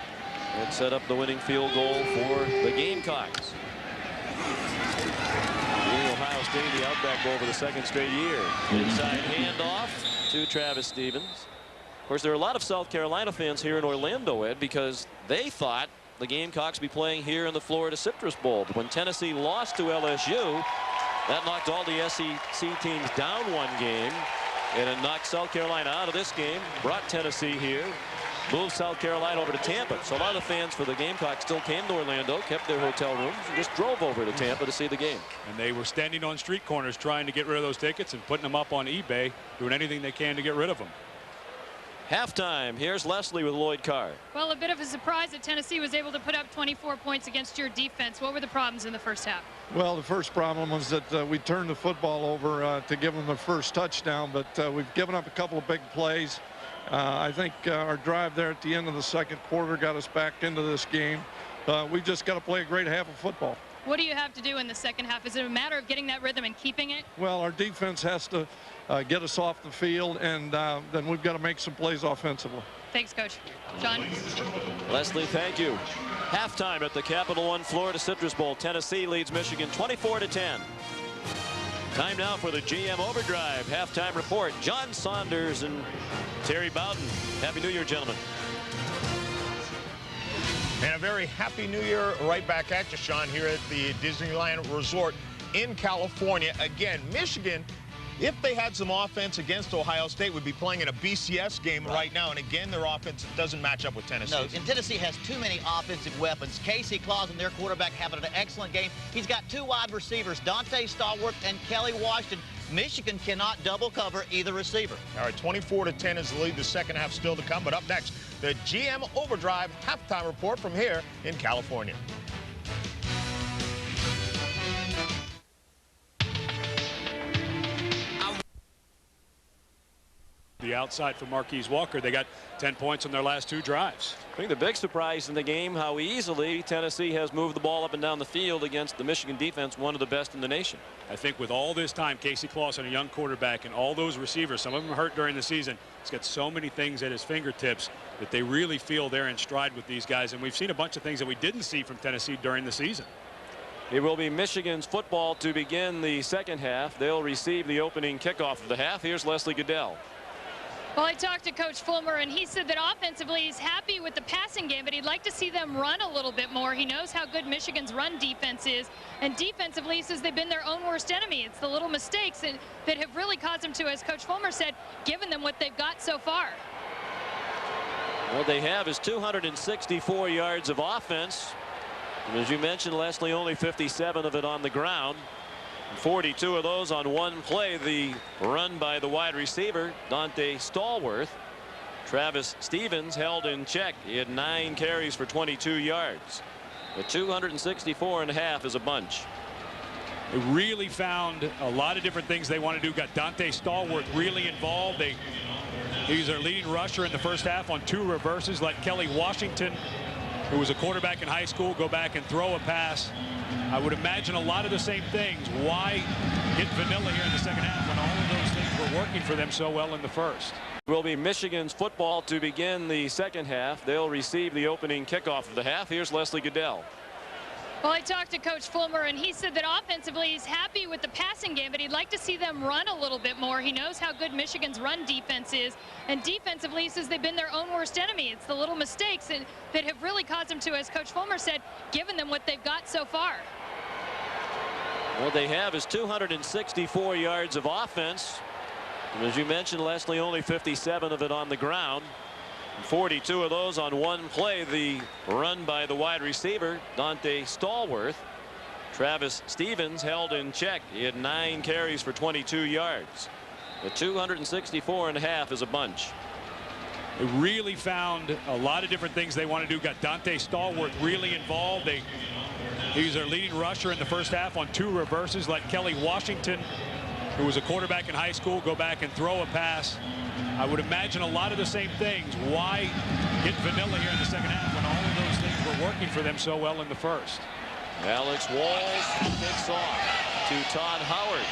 And set up the winning field goal for the Gamecocks. Leading Ohio State the Outback Bowl for the 2nd straight year. Inside handoff to Travis Stevens. Of course, there are a lot of South Carolina fans here in Orlando, Ed, because they thought the Gamecocks would be playing here in the Florida Citrus Bowl. But when Tennessee lost to LSU, that knocked all the SEC teams down 1 game. And it knocked South Carolina out of this game, brought Tennessee here. Moved South Carolina over to Tampa. So a lot of the fans for the Gamecocks still came to Orlando, kept their hotel rooms, and just drove over to Tampa to see the game. And they were standing on street corners trying to get rid of those tickets and putting them up on eBay, doing anything they can to get rid of them. Halftime. Here's Leslie with Lloyd Carr. Well, a bit of a surprise that Tennessee was able to put up 24 points against your defense. What were the problems in the first half? Well, the first problem was that we turned the football over to give them the first touchdown, but we've given up a couple of big plays. I think our drive there at the end of the 2nd quarter got us back into this game. We've just got to play a great half of football. What do you have to do in the 2nd half? Is it a matter of getting that rhythm and keeping it? Well, our defense has to get us off the field, and then we've got to make some plays offensively. Thanks, Coach. John? Leslie, thank you. Halftime at the Capital One Florida Citrus Bowl. Tennessee leads Michigan 24-10. Time now for the GM Overdrive halftime report. John Saunders and Terry Bowden. Happy New Year, gentlemen. And a very happy New Year right back at you, Sean, here at the Disneyland Resort in California. Again, Michigan, if they had some offense against Ohio State, would be playing in a BCS game right now. And again, their offense doesn't match up with Tennessee. No, and Tennessee has too many offensive weapons. Casey Clausen, their quarterback, having an excellent game. He's got 2 wide receivers, Dante Stallworth and Kelly Washington. Michigan cannot double cover either receiver. All right, 24-10 is the lead. The 2nd half still to come. But up next, the GM Overdrive halftime report from here in California. The outside for Marquise Walker. They got 10 points on their last 2 drives. I think the big surprise in the game, how easily Tennessee has moved the ball up and down the field against the Michigan defense, one of the best in the nation. I think with all this time, Casey Clausen, a young quarterback, and all those receivers, some of them hurt during the season, he's got so many things at his fingertips that they really feel they're in stride with these guys. And we've seen a bunch of things that we didn't see from Tennessee during the season. It will be Michigan's football to begin the 2nd half. They'll receive the opening kickoff of the half. Here's Leslie Goodell. Well, I talked to Coach Fulmer, and he said that offensively he's happy with the passing game, but he'd like to see them run a little bit more. He knows how good Michigan's run defense is, and defensively he says they've been their own worst enemy. It's the little mistakes that have really caused them to, as Coach Fulmer said, given them what they've got so far. What they have is 264 yards of offense. And as you mentioned, Leslie, only 57 of it on the ground. 42 of those on one play. The run by the wide receiver, Dante Stallworth. Travis Stevens held in check. He had 9 carries for 22 yards. The 264.5 is a bunch. They really found a lot of different things they want to do. Got Dante Stallworth really involved. He's their leading rusher in the first half on 2 reverses. Let Kelly Washington, who was a quarterback in high school, go back and throw a pass. I would imagine a lot of the same things. Why get vanilla here in the second half when all of those things were working for them so well in the first? Will be Michigan's football to begin the second half. They'll receive the opening kickoff of the half. Here's Leslie Goodell. Well, I talked to Coach Fulmer, and he said that offensively he's happy with the passing game, but he'd like to see them run a little bit more. He knows how good Michigan's run defense is, and defensively he says they've been their own worst enemy. It's the little mistakes that have really caused them to, as Coach Fulmer said, given them what they've got so far. What they have is 264 yards of offense. And as you mentioned, Leslie, only 57 of it on the ground. 42 of those on one play. The run by the wide receiver, Dante Stallworth. Travis Stevens held in check. He had 9 carries for 22 yards. The 264.5 is a bunch. They really found a lot of different things they want to do. Got Dante Stallworth really involved. He's their leading rusher in the first half on 2 reverses. Let Kelly Washington, who was a quarterback in high school, go back and throw a pass. I would imagine a lot of the same things. Why get vanilla here in the second half when all of those things were working for them so well in the first? Alex Walls kicks off to Todd Howard.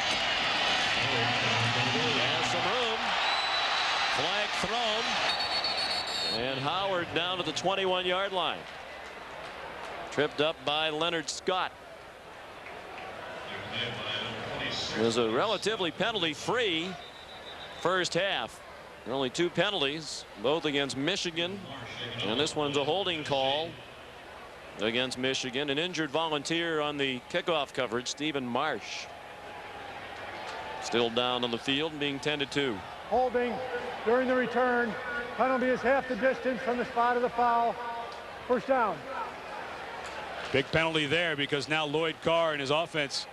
Has some room. Flag thrown. And Howard down to the 21-yard line. Tripped up by Leonard Scott. It was a relatively penalty-free first half. There are only 2 penalties, both against Michigan, and this one's a holding call against Michigan. An injured volunteer on the kickoff coverage, Stephen Marsh, still down on the field and being tended to. Holding during the return. Penalty is half the distance from the spot of the foul. First down. Big penalty there because now Lloyd Carr and his offense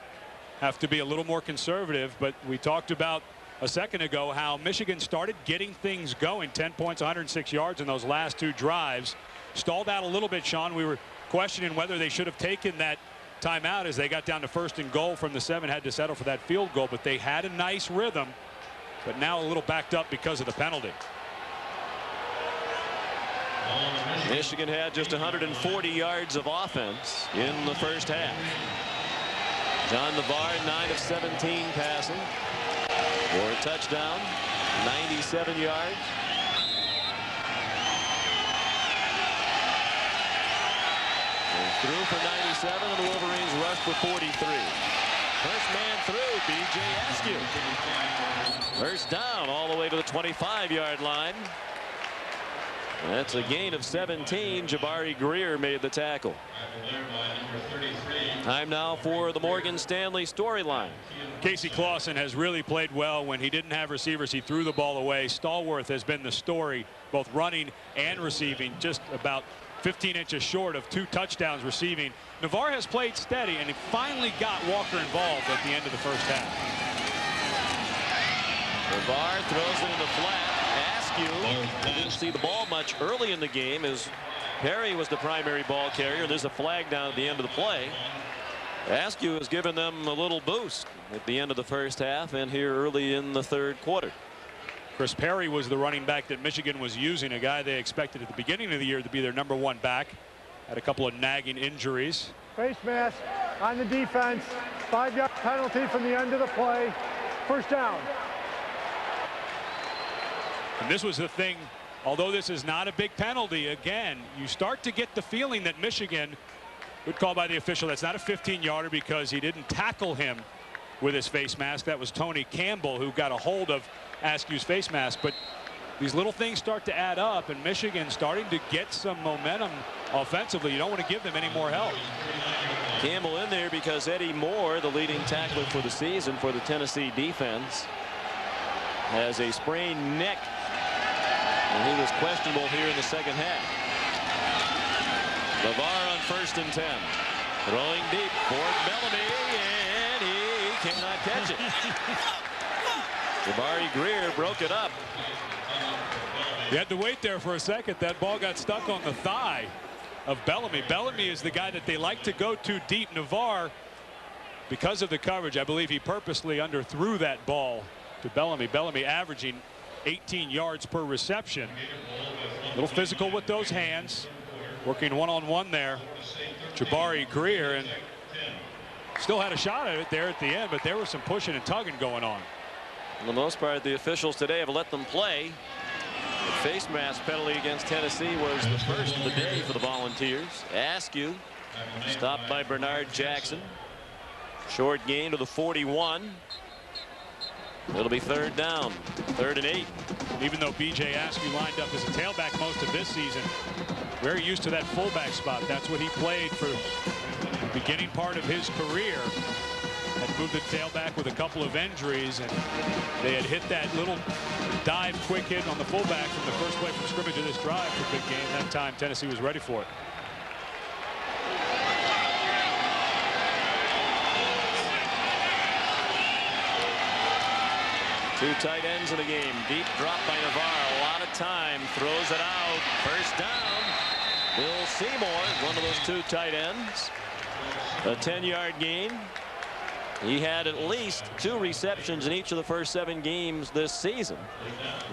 have to be a little more conservative. But we talked about a second ago how Michigan started getting things going. 10 points, 106 yards in those last 2 drives. Stalled out a little bit, Sean. We were questioning whether they should have taken that timeout as they got down to 1st and goal from the 7, had to settle for that field goal. But they had a nice rhythm, but now a little backed up because of the penalty. Michigan had just 140 yards of offense in the first half. John Navarre, 9 of 17 passing for a touchdown, 97 yards. And threw for 97, and the Wolverines rushed for 43. First man through, B.J. Askew. First down all the way to the 25-yard line. That's a gain of 17. Jabari Greer made the tackle. Time now for the Morgan Stanley storyline. Casey Clausen has really played well. When he didn't have receivers, he threw the ball away. Stallworth has been the story, both running and receiving, just about 15 inches short of 2 touchdowns receiving. Navarre has played steady, and he finally got Walker involved at the end of the first half. Navarre throws it in the flat. Askew didn't see the ball much early in the game as Perry was the primary ball carrier. There's a flag down at the end of the play. Askew has given them a little boost at the end of the first half and here early in the third quarter. Chris Perry was the running back that Michigan was using, a guy they expected at the beginning of the year to be their #1 back. Had a couple of nagging injuries. Face mask on the defense. 5-yard penalty from the end of the play. First down. And this was the thing, although this is not a big penalty, again, you start to get the feeling that Michigan, good call by the official, that's not a 15-yarder because he didn't tackle him with his face mask. That was Tony Campbell who got a hold of Askew's face mask. But these little things start to add up, and Michigan starting to get some momentum offensively. You don't want to give them any more help. Campbell in there because Eddie Moore, the leading tackler for the season for the Tennessee defense, has a sprained neck. And he was questionable here in the second half. Navarre on 1st and 10. Throwing deep for Bellamy, and he cannot Jabari Greer broke it up. You had to wait there for a second. That ball got stuck on the thigh of Bellamy. Bellamy is the guy that they like to go to deep. Navarre, because of the coverage, I believe he purposely underthrew that ball to Bellamy. Bellamy averaging 18 yards per reception. A little physical with those hands. Working one-on-one there. Jabari Greer, and still had a shot at it there at the end, but there was some pushing and tugging going on. For the most part, the officials today have let them play. The face mask penalty against Tennessee was the first of the day for the Volunteers. Askew stopped by Bernard Jackson. Short gain to the 41. It'll be 3rd down, 3rd and 8. Even though B.J. Askew lined up as a tailback most of this season, very used to that fullback spot. That's what he played for the beginning part of his career. Had moved the tailback with a couple of injuries, and they had hit that little dive quick hit on the fullback from the first play from scrimmage of this drive for a big game. That time Tennessee was ready for it. Two tight ends in the game. Deep drop by Navarre. A lot of time. Throws it out. First down. Bill Seymour, one of those two tight ends. A 10-yard gain. He had at least 2 receptions in each of the first 7 games this season.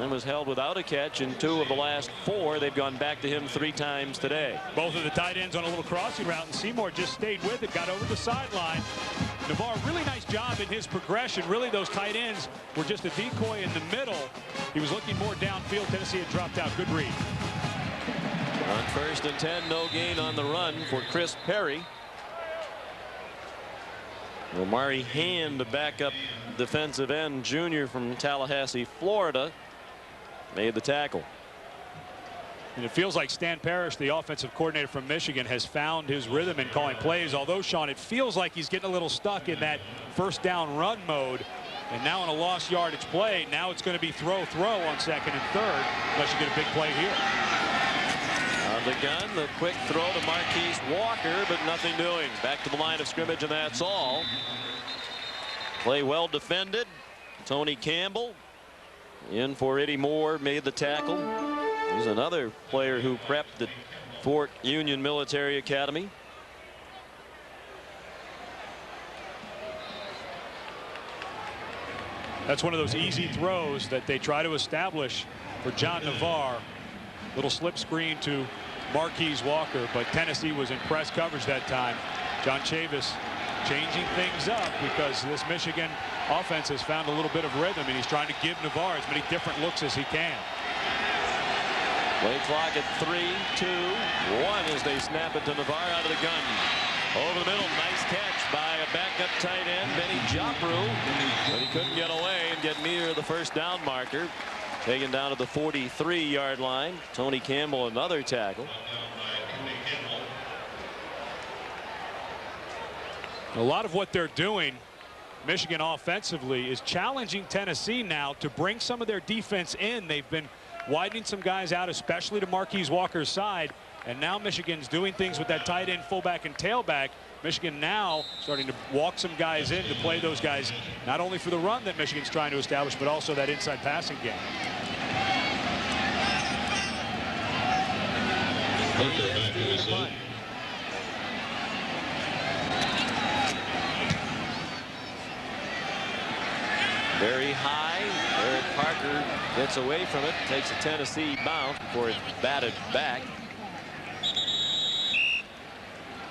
And was held without a catch in 2 of the last 4. They've gone back to him 3 times today. Both of the tight ends on a little crossing route, and Seymour just stayed with it, got over the sideline. Navarre, really nice job in his progression. Really, those tight ends were just a decoy in the middle. He was looking more downfield. Tennessee had dropped out. Good read. On 1st and 10, no gain on the run for Chris Perry. Omari Hand, the backup defensive end junior from Tallahassee, Florida, made the tackle. And it feels like Stan Parrish, the offensive coordinator from Michigan, has found his rhythm in calling plays. Although, Sean, it feels like he's getting a little stuck in that first down run mode. And now in a lost yardage play, now it's going to be throw on 2nd and 3rd, unless you get a big play here. On the gun, the quick throw to Marquise Walker, but nothing doing. Back to the line of scrimmage, and that's all. Play well defended. Tony Campbell in for Eddie Moore, made the tackle. He's another player who prepped at Fort Union Military Academy. That's one of those easy throws that they try to establish for John Navarre. Little slip screen to Marquise Walker, but Tennessee was in press coverage that time. John Chavis changing things up because this Michigan offense has found a little bit of rhythm, and he's trying to give Navarre as many different looks as he can. Play clock at 3, 2, 1 as they snap it to Navarre out of the gun. Over the middle, nice catch by a backup tight end, Benny Jopru, but he couldn't get away and get near the first down marker. Taken down to the 43-yard line. Tony Campbell, another tackle. A lot of what they're doing, Michigan offensively, is challenging Tennessee now to bring some of their defense in. They've been widening some guys out, especially to Marquise Walker's side. And now Michigan's doing things with that tight end, fullback, and tailback. Michigan now starting to walk some guys in to play those guys, not only for the run that Michigan's trying to establish, but also that inside passing game. Very high. Eric Parker gets away from it, takes a Tennessee bounce before it's batted back.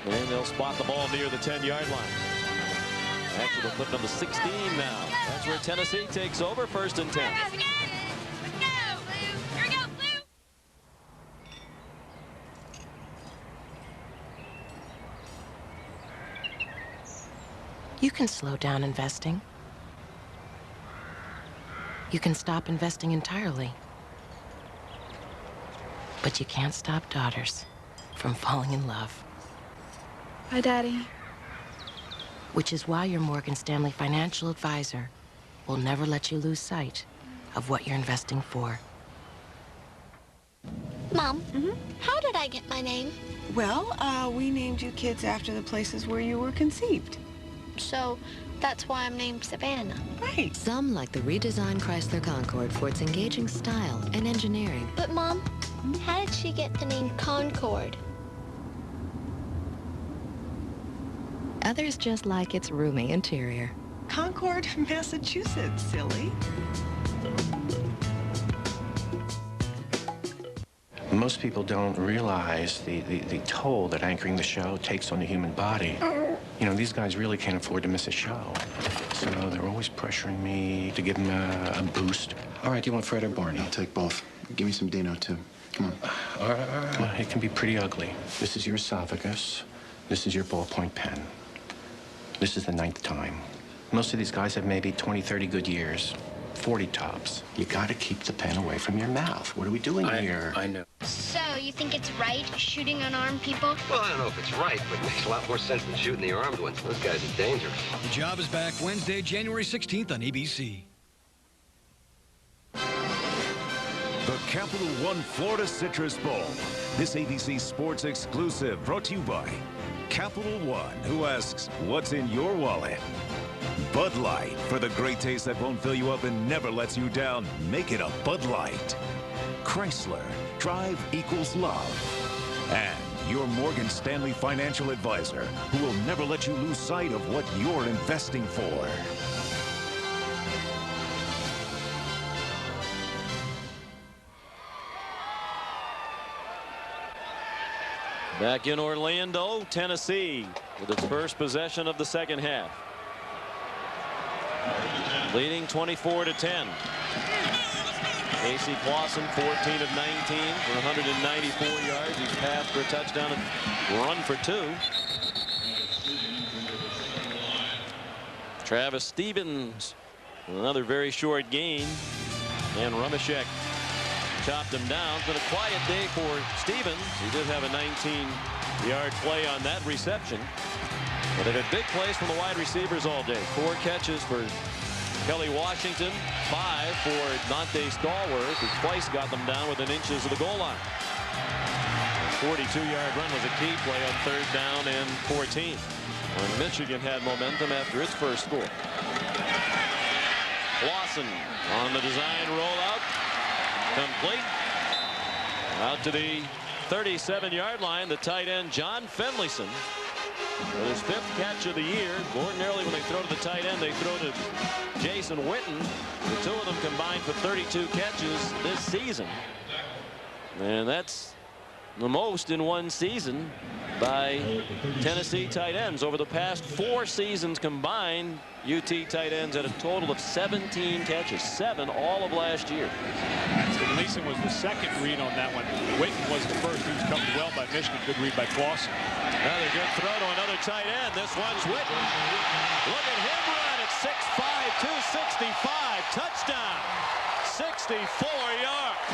And they'll spot the ball near the 10-yard line. Actually, they'll put it on the 16 now. That's where Tennessee takes over, 1st and 10. You can slow down investing. You can stop investing entirely. But you can't stop daughters from falling in love. Hi, Daddy. Which is why your Morgan Stanley financial advisor will never let you lose sight of what you're investing for. Mom, how did I get my name? Well, we named you kids after the places where you were conceived. So that's why I'm named Savannah. Right. Some like the redesigned Chrysler Concorde for its engaging style and engineering. But Mom, how did she get the name Concorde? Others just like its roomy interior. Concord, Massachusetts, silly. Most people don't realize the toll that anchoring the show takes on the human body. You know, these guys really can't afford to miss a show. So they're always pressuring me to give them a boost. All right, do you want Fred or Barney? I'll take both. Give me some Dino, too. Come on. All right. Well, it can be pretty ugly. This is your esophagus. This is your ballpoint pen. This is the 9th time. Most of these guys have maybe 20, 30 good years. 40 tops. You gotta keep the pen away from your mouth. What are we doing here? I know. So, you think it's right shooting unarmed people? Well, I don't know if it's right, but it makes a lot more sense than shooting the armed ones. Those guys are dangerous. The Job is back Wednesday, January 16th on ABC. The Capital One Florida Citrus Bowl. This ABC Sports exclusive brought to you by Capital One, who asks, what's in your wallet? Bud Light, for the great taste that won't fill you up and never lets you down. Make it a Bud Light. Chrysler, drive equals love. And your Morgan Stanley financial advisor, who will never let you lose sight of what you're investing for. Back in Orlando, Tennessee, with its first possession of the second half. Leading 24-10. Casey Clausen, 14 of 19 for 194 yards. He's passed for a touchdown and run for 2. Travis Stevens, another very short gain. And Rumashek chopped him down. It's been a quiet day for Stevens. He did have a 19-yard play on that reception. But they've had big plays from the wide receivers all day. 4 catches for Kelly Washington, 5 for Dante Stallworth, who twice got them down within inches of the goal line. A 42-yard run was a key play on 3rd down and 14. When Michigan had momentum after its first score. Lawson on the design rollout. Complete. Out to the 37-yard line, the tight end John Finlayson. With his 5th catch of the year. Ordinarily when they throw to the tight end, they throw to Jason Witten. The 2 of them combined for 32 catches this season. And that's the most in one season by Tennessee tight ends. Over the past 4 seasons combined, UT tight ends had a total of 17 catches. 7 all of last year. Gleason was the second read on that one. Witten was the first. He was covered well by Michigan. Good read by Clausen. Another good throw to another tight end. This one's Witten. Look at him run at 6'5", 265. Touchdown. 64 yards.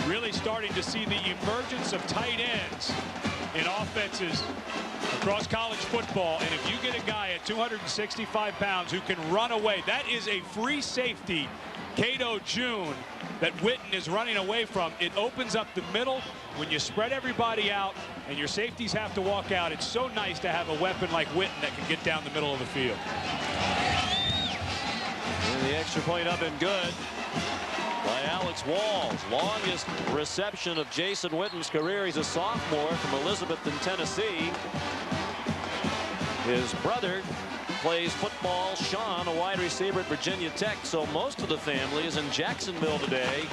Really starting to see the emergence of tight ends in offenses across college football. And if you get a guy at 265 pounds who can run away, that is a free safety, Cato June, that Witten is running away from. It opens up the middle when you spread everybody out and your safeties have to walk out. It's so nice to have a weapon like Witten that can get down the middle of the field. And the extra point up and good by Alex Walls. Longest reception of Jason Witten's career. He's a sophomore from Elizabethton, Tennessee. His brother plays football. Sean, a wide receiver at Virginia Tech. So most of the family is in Jacksonville today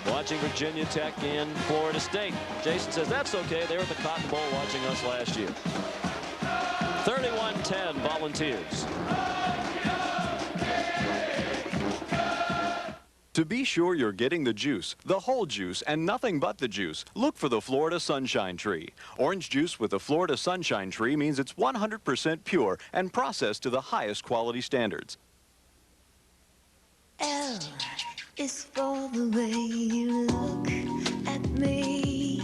watching Virginia Tech and Florida State. Jason says that's okay. They were at the Cotton Bowl watching us last year. 31-10 Volunteers. To be sure you're getting the juice, the whole juice, and nothing but the juice, look for the Florida Sunshine Tree. Orange juice with the Florida Sunshine Tree means it's 100% pure and processed to the highest quality standards. L is for the way you look at me.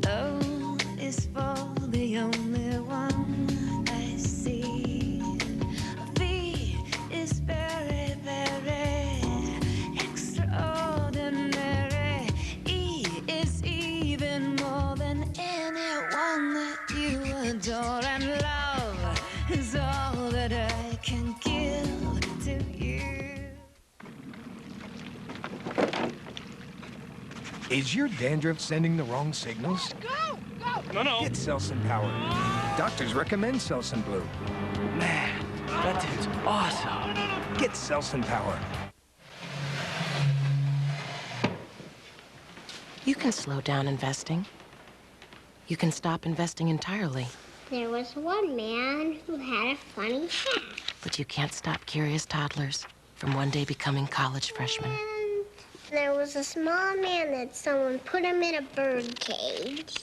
O is for the only one I see. Is your dandruff sending the wrong signals? Go! No. Get Selsun Power. Doctors recommend Selsun Blue. Man, that dude's awesome. Get Selsun Power. You can slow down investing. You can stop investing entirely. There was one man who had a funny hat. But you can't stop curious toddlers from one day becoming college freshmen. And there was a small man that someone put him in a bird cage.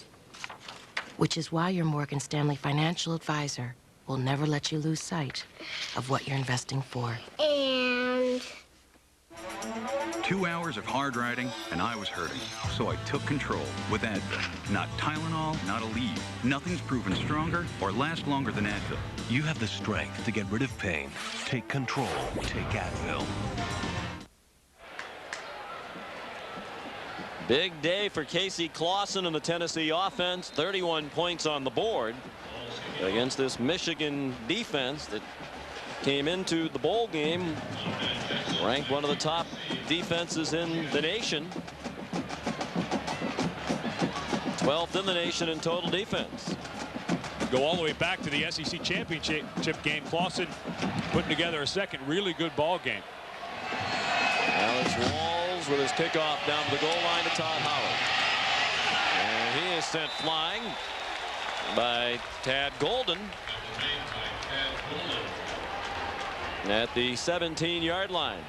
Which is why your Morgan Stanley financial advisor will never let you lose sight of what you're investing for. And 2 hours of hard riding, and I was hurting. So I took control with Advil. Not Tylenol, not Aleve. Nothing's proven stronger or last longer than Advil. You have the strength to get rid of pain. Take control. Take Advil. Big day for Casey Clausen and the Tennessee offense. 31 points on the board against this Michigan defense that came into the bowl game ranked one of the top defenses in the nation. 12th in the nation in total defense. Go all the way back to the SEC championship game. Clausen putting together a second really good ball game. Alex Walls with his kickoff down to the goal line to Todd Howard. And he is sent flying by Tad Golden at the 17-yard line.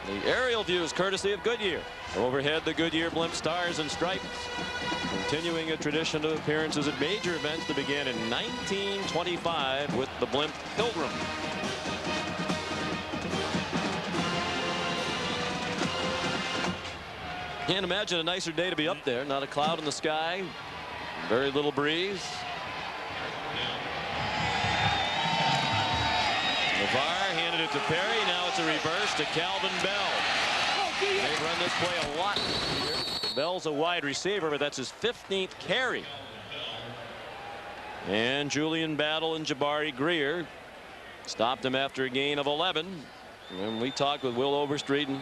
The aerial view is courtesy of Goodyear. Overhead, the Goodyear blimp stars and stripes, continuing a tradition of appearances at major events that began in 1925 with the blimp Pilgrim. Can't imagine a nicer day to be up there. Not a cloud in the sky. Very little breeze. LeVar handed it to Perry. Now it's a reverse to Calvin Bell. They run this play a lot here. Bell's a wide receiver, but that's his 15th carry. And Julian Battle and Jabari Greer stopped him after a gain of 11. And we talked with Will Overstreet and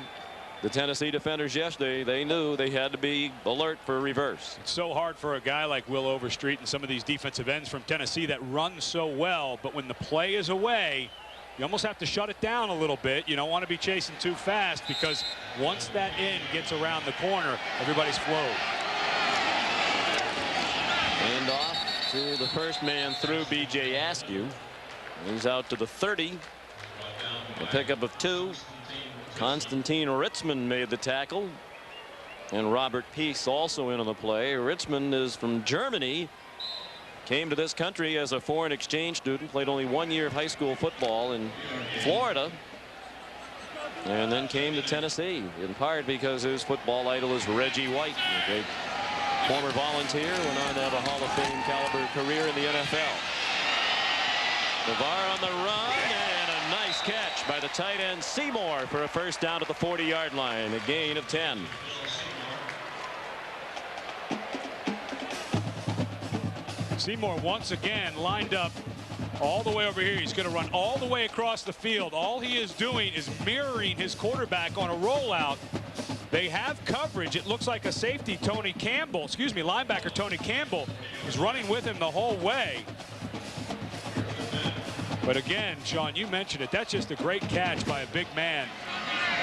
the Tennessee defenders yesterday. They knew they had to be alert for a reverse. It's so hard for a guy like Will Overstreet and some of these defensive ends from Tennessee that run so well, but when the play is away, you almost have to shut it down a little bit. You don't want to be chasing too fast, because once that end gets around the corner, everybody's flowed. And off to the first man through, B.J. Askew. He's out to the 30. A pickup of 2. Konstantin Ritzman made the tackle, and Robert Peace also in on the play. Ritzman is from Germany, came to this country as a foreign exchange student, played only 1 year of high school football in Florida, and then came to Tennessee, in part because his football idol is Reggie White, a great former Volunteer, went on to have a Hall of Fame caliber career in the NFL. LeVar on the run, and a nice catch by the tight end Seymour for a first down at the 40-yard line, a gain of 10. Seymour once again lined up all the way over here. He's going to run all the way across the field. All he is doing is mirroring his quarterback on a rollout. They have coverage. It looks like a safety, linebacker Tony Campbell is running with him the whole way. But again, Sean, you mentioned it. That's just a great catch by a big man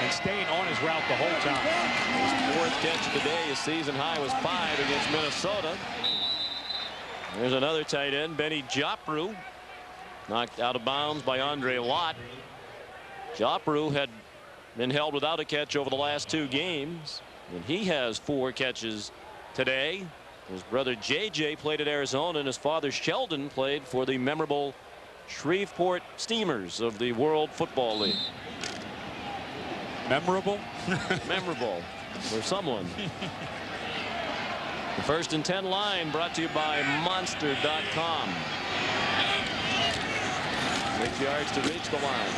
and staying on his route the whole time. His 4th catch of the day. His season high was 5 against Minnesota. There's another tight end, Benny Jopru, knocked out of bounds by Andre Lott. Jopru had been held without a catch over the last 2 games, and he has 4 catches today. His brother JJ played at Arizona, and his father Sheldon played for the memorable Shreveport Steamers of the World Football League. Memorable? Memorable for someone. The 1st and 10 line brought to you by Monster.com. 6 yards to reach the line.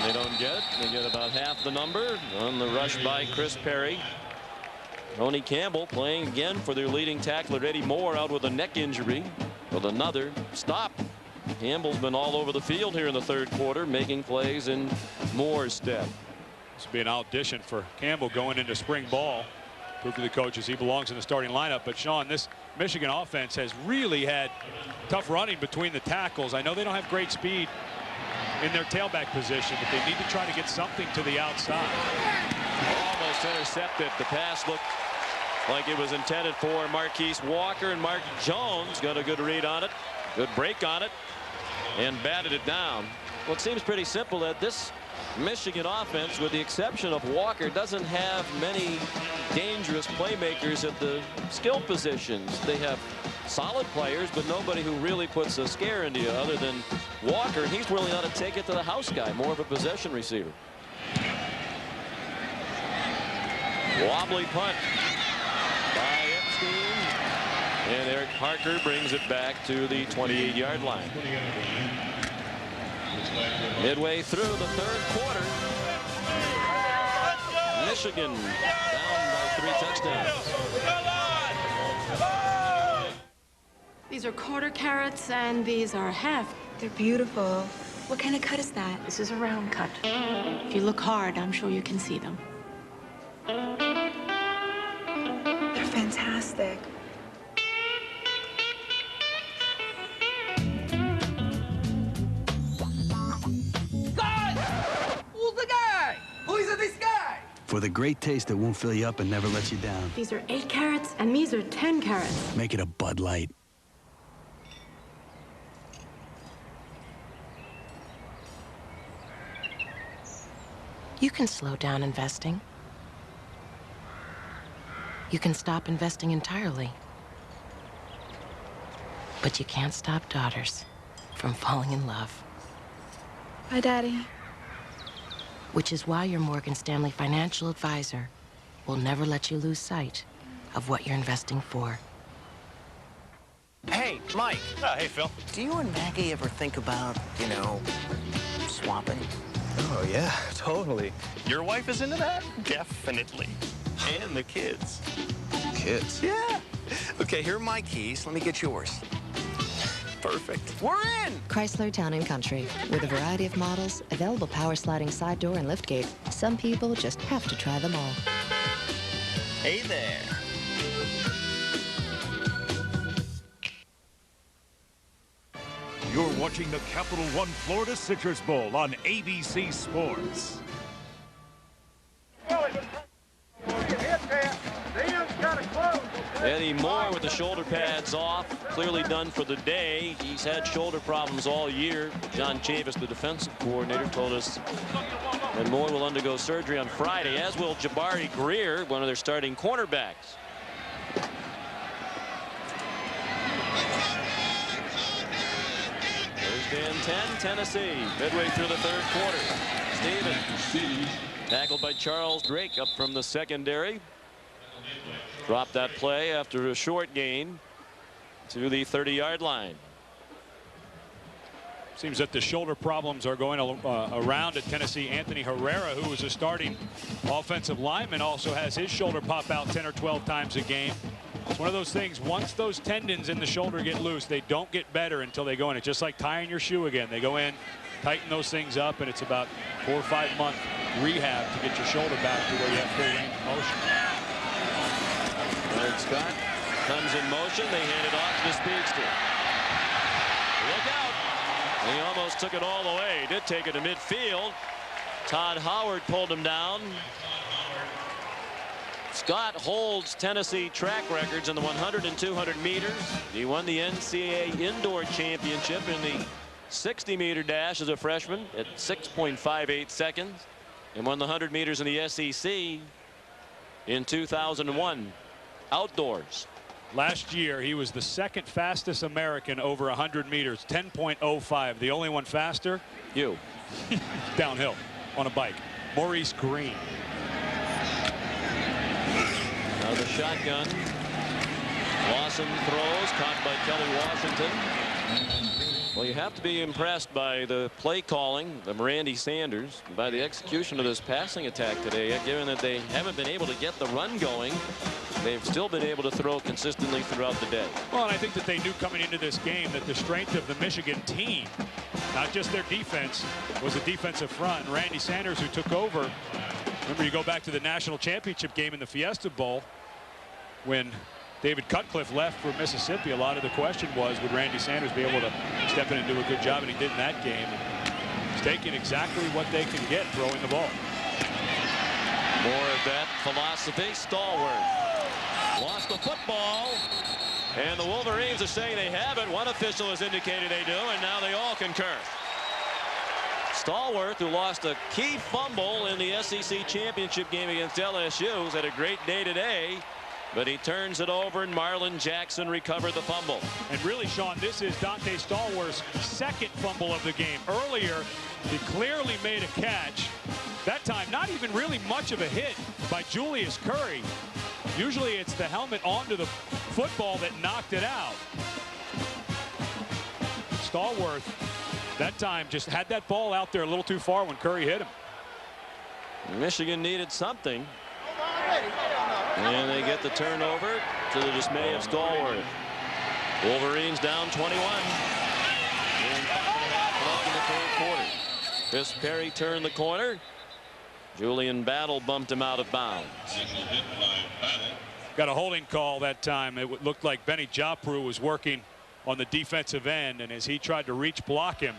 They don't get it. They get about half the number on the rush by Chris Perry. Tony Campbell playing again for their leading tackler Eddie Moore, out with a neck injury with another stop. Campbell's been all over the field here in the 3rd quarter, making plays in Moore's stead. This will be an audition for Campbell going into spring ball. Prove to the coaches he belongs in the starting lineup. But Sean, this Michigan offense has really had tough running between the tackles. I know they don't have great speed in their tailback position, but they need to try to get something to the outside. Almost intercepted. The pass looked like it was intended for Marquise Walker, and Mark Jones got a good read on it, good break on it, and batted it down. Well, it seems pretty simple that this Michigan offense, with the exception of Walker, doesn't have many dangerous playmakers at the skill positions. They have solid players, but nobody who really puts a scare into you other than Walker. He's really ought to take it to the house guy, more of a possession receiver. Wobbly punt by Epstein, and Eric Parker brings it back to the 28-yard line. Midway through the third quarter, Michigan down by 3 touchdowns. These are quarter carats and these are half. They're beautiful. What kind of cut is that? This is a round cut. If you look hard, I'm sure you can see them. They're fantastic. For the great taste that won't fill you up and never lets you down. These are 8 carats and these are 10 carats. Make it a Bud Light. You can slow down investing. You can stop investing entirely. But you can't stop daughters from falling in love. Hi, Daddy. Which is why your Morgan Stanley financial advisor will never let you lose sight of what you're investing for. Hey, Mike. Hey, Phil. Do you and Maggie ever think about, you know, swapping? Oh, yeah, totally. Your wife is into that? Definitely. And the kids. Kids? Yeah. Okay, here are my keys. Let me get yours. Perfect. We're in! Chrysler Town & Country. With a variety of models, available power sliding side door and liftgate, some people just have to try them all. Hey there. You're watching the Capital One Florida Citrus Bowl on ABC Sports. Eddie Moore with the shoulder pads off, clearly done for the day. He's had shoulder problems all year. John Chavis, the defensive coordinator, told us that Moore will undergo surgery on Friday, as will Jabari Greer, one of their starting cornerbacks. Thursday and 10, Tennessee, midway through the third quarter. Stevens, tackled by Charles Drake up from the secondary. Dropped that play after a short gain to the 30-yard line. Seems that the shoulder problems are going around at Tennessee. Anthony Herrera, who was a starting offensive lineman, also has his shoulder pop out 10 or 12 times a game. It's one of those things, once those tendons in the shoulder get loose, they don't get better until they go in. It's just like tying your shoe again. They go in, tighten those things up, and it's about 4 or 5 month rehab to get your shoulder back to where you have full range of motion. Leonard Scott comes in motion. They hand it off to the speedster. Look out. He almost took it all the way. He did take it to midfield. Todd Howard pulled him down. Scott holds Tennessee track records in the 100 and 200 meters. He won the NCAA indoor championship in the 60-meter dash as a freshman at 6.58 seconds, and won the 100 meters in the SEC in 2001 outdoors. Last year he was the second fastest American over 100 meters, 10.05. The only one faster, you, downhill on a bike, Maurice Green. Now the shotgun. Lawson throws, caught by Kelly Washington. Well, you have to be impressed by the play calling of Randy Sanders, by the execution of this passing attack today. Given that they haven't been able to get the run going, they've still been able to throw consistently throughout the day. Well, and I think that they knew coming into this game that the strength of the Michigan team, not just their defense, was a defensive front. And Randy Sanders, who took over, remember, you go back to the national championship game in the Fiesta Bowl, when David Cutcliffe left for Mississippi, a lot of the question was, would Randy Sanders be able to step in and do a good job? And he did in that game. He's taking exactly what they can get throwing the ball. More of that philosophy. Stallworth lost the football. And the Wolverines are saying they have it. One official has indicated they do, and now they all concur. Stallworth, who lost a key fumble in the SEC championship game against LSU, has had a great day today, but he turns it over, and Marlon Jackson recovered the fumble. And really, Sean, this is Dante Stallworth's second fumble of the game. Earlier, he clearly made a catch. That time, not even really much of a hit by Julius Curry. Usually it's the helmet onto the football that knocked it out. Stallworth, that time, just had that ball out there a little too far when Curry hit him. Michigan needed something. And they get the turnover to the dismay of Stallworth. Wolverines down 21. In the third quarter. Chris Perry turned the corner. Julian Battle bumped him out of bounds. Got a holding call that time. It looked like Benny Jopru was working on the defensive end, and as he tried to reach block him,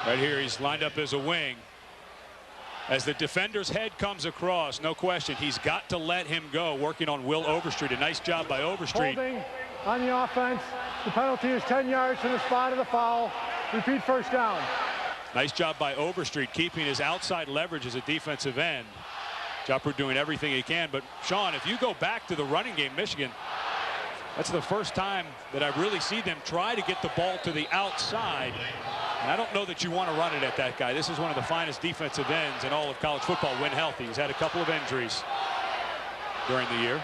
right here he's lined up as a wing. As the defender's head comes across, no question, he's got to let him go, working on Will Overstreet. A nice job by Overstreet. Holding on the offense. The penalty is 10 yards from the spot of the foul. Repeat, first down. Nice job by Overstreet, keeping his outside leverage as a defensive end. Jopru doing everything he can. But Sean, if you go back to the running game, Michigan, that's the first time that I really see them try to get the ball to the outside. And I don't know that you want to run it at that guy. This is one of the finest defensive ends in all of college football when healthy. He's had a couple of injuries during the year.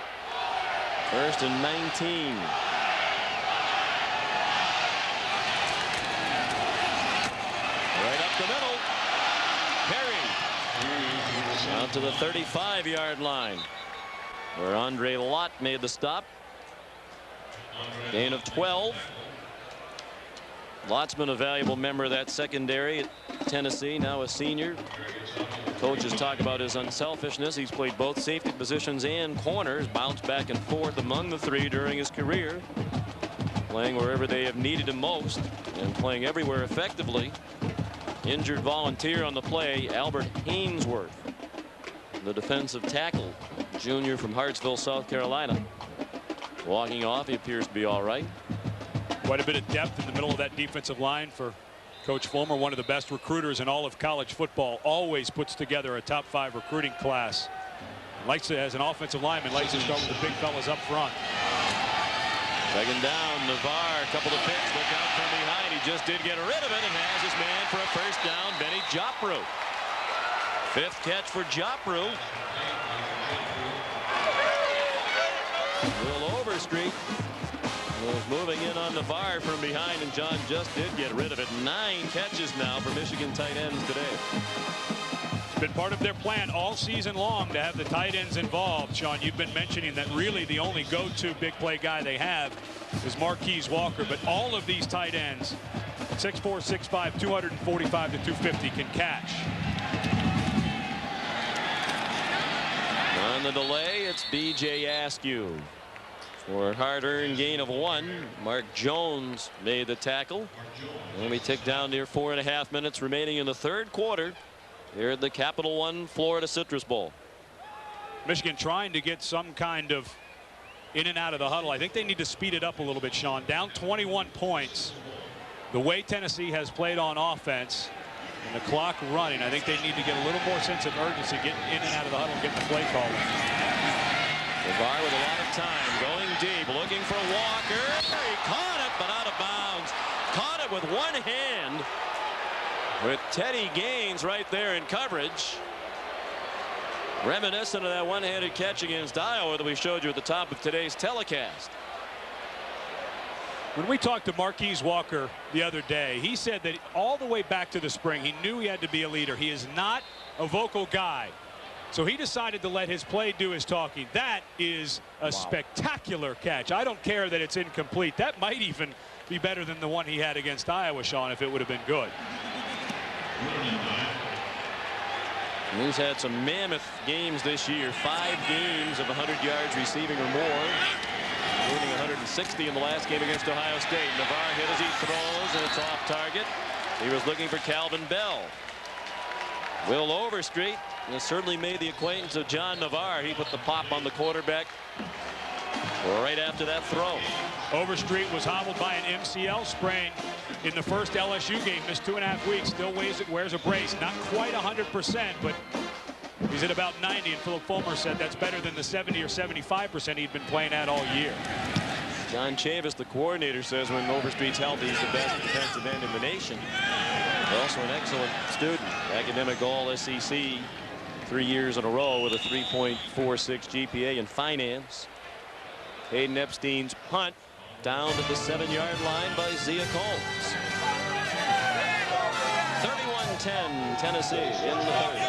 First and 19. Right up the middle. Perry out to the 35-yard line, where Andre Lott made the stop. Gain of 12. Lott's been a valuable member of that secondary at Tennessee, now a senior. Coaches talk about his unselfishness. He's played both safety positions and corners, bounced back and forth among the three during his career, playing wherever they have needed him most and playing everywhere effectively. Injured volunteer on the play, Albert Hainsworth, the defensive tackle, junior from Hartsville, South Carolina. Walking off, he appears to be all right. Quite a bit of depth in the middle of that defensive line for Coach Fulmer, one of the best recruiters in all of college football. Always puts together a top 5 recruiting class. Likes to, as an offensive lineman, likes to start with the big fellas up front. Second down, Navarre, a couple of picks, look out from behind. He just did get rid of it and has his man for a first down, Benny Jopru. 5th catch for Jopru. Will Overstreet was moving in on Navarre from behind, and John just did get rid of it. 9 catches now for Michigan tight ends today. It's been part of their plan all season long to have the tight ends involved. Sean, you've been mentioning that really the only go-to big play guy they have is Marquise Walker, but all of these tight ends, 6'4", 6'5", 245 to 250, can catch. On the delay, it's B.J. Askew. For a hard-earned gain of 1, Mark Jones made the tackle. And we tick down near 4.5 minutes remaining in the third quarter here at the Capital One Florida Citrus Bowl. Michigan trying to get some kind of in and out of the huddle. I think they need to speed it up a little bit, Sean. Down 21 points. The way Tennessee has played on offense and the clock running, I think they need to get a little more sense of urgency, getting in and out of the huddle and getting the play call in. Navarre with a lot of time, going deep, looking for Walker. He caught it, but out of bounds. Caught it with one hand, with Teddy Gaines right there in coverage. Reminiscent of that one-handed catch against Iowa that we showed you at the top of today's telecast. When we talked to Marquise Walker the other day, he said that all the way back to the spring, he knew he had to be a leader. He is not a vocal guy. So he decided to let his play do his talking. That is a spectacular catch. I don't care that it's incomplete. That might even be better than the one he had against Iowa, Sean, if it would have been good. He's had some mammoth games this year. 5 games of 100 yards receiving or more, including 160 in the last game against Ohio State. Navarre hit as he throws, and it's off target. He was looking for Calvin Bell. Will Overstreet has certainly made the acquaintance of John Navarre. He put the pop on the quarterback right after that throw. Overstreet was hobbled by an MCL sprain in the first LSU game. Missed 2.5 weeks. Still wears a brace. Not quite 100%, but he's at about 90. And Philip Fulmer said that's better than the 70 or 75% he'd been playing at all year. John Chavis, the coordinator, says when Overstreet's healthy, he's the best defensive end in the nation. Also an excellent student. Academic All-SEC 3 years in a row with a 3.46 GPA in finance. Hayden Epstein's punt down at the 7-yard line by Zia Combs. 31-10 Tennessee in the third.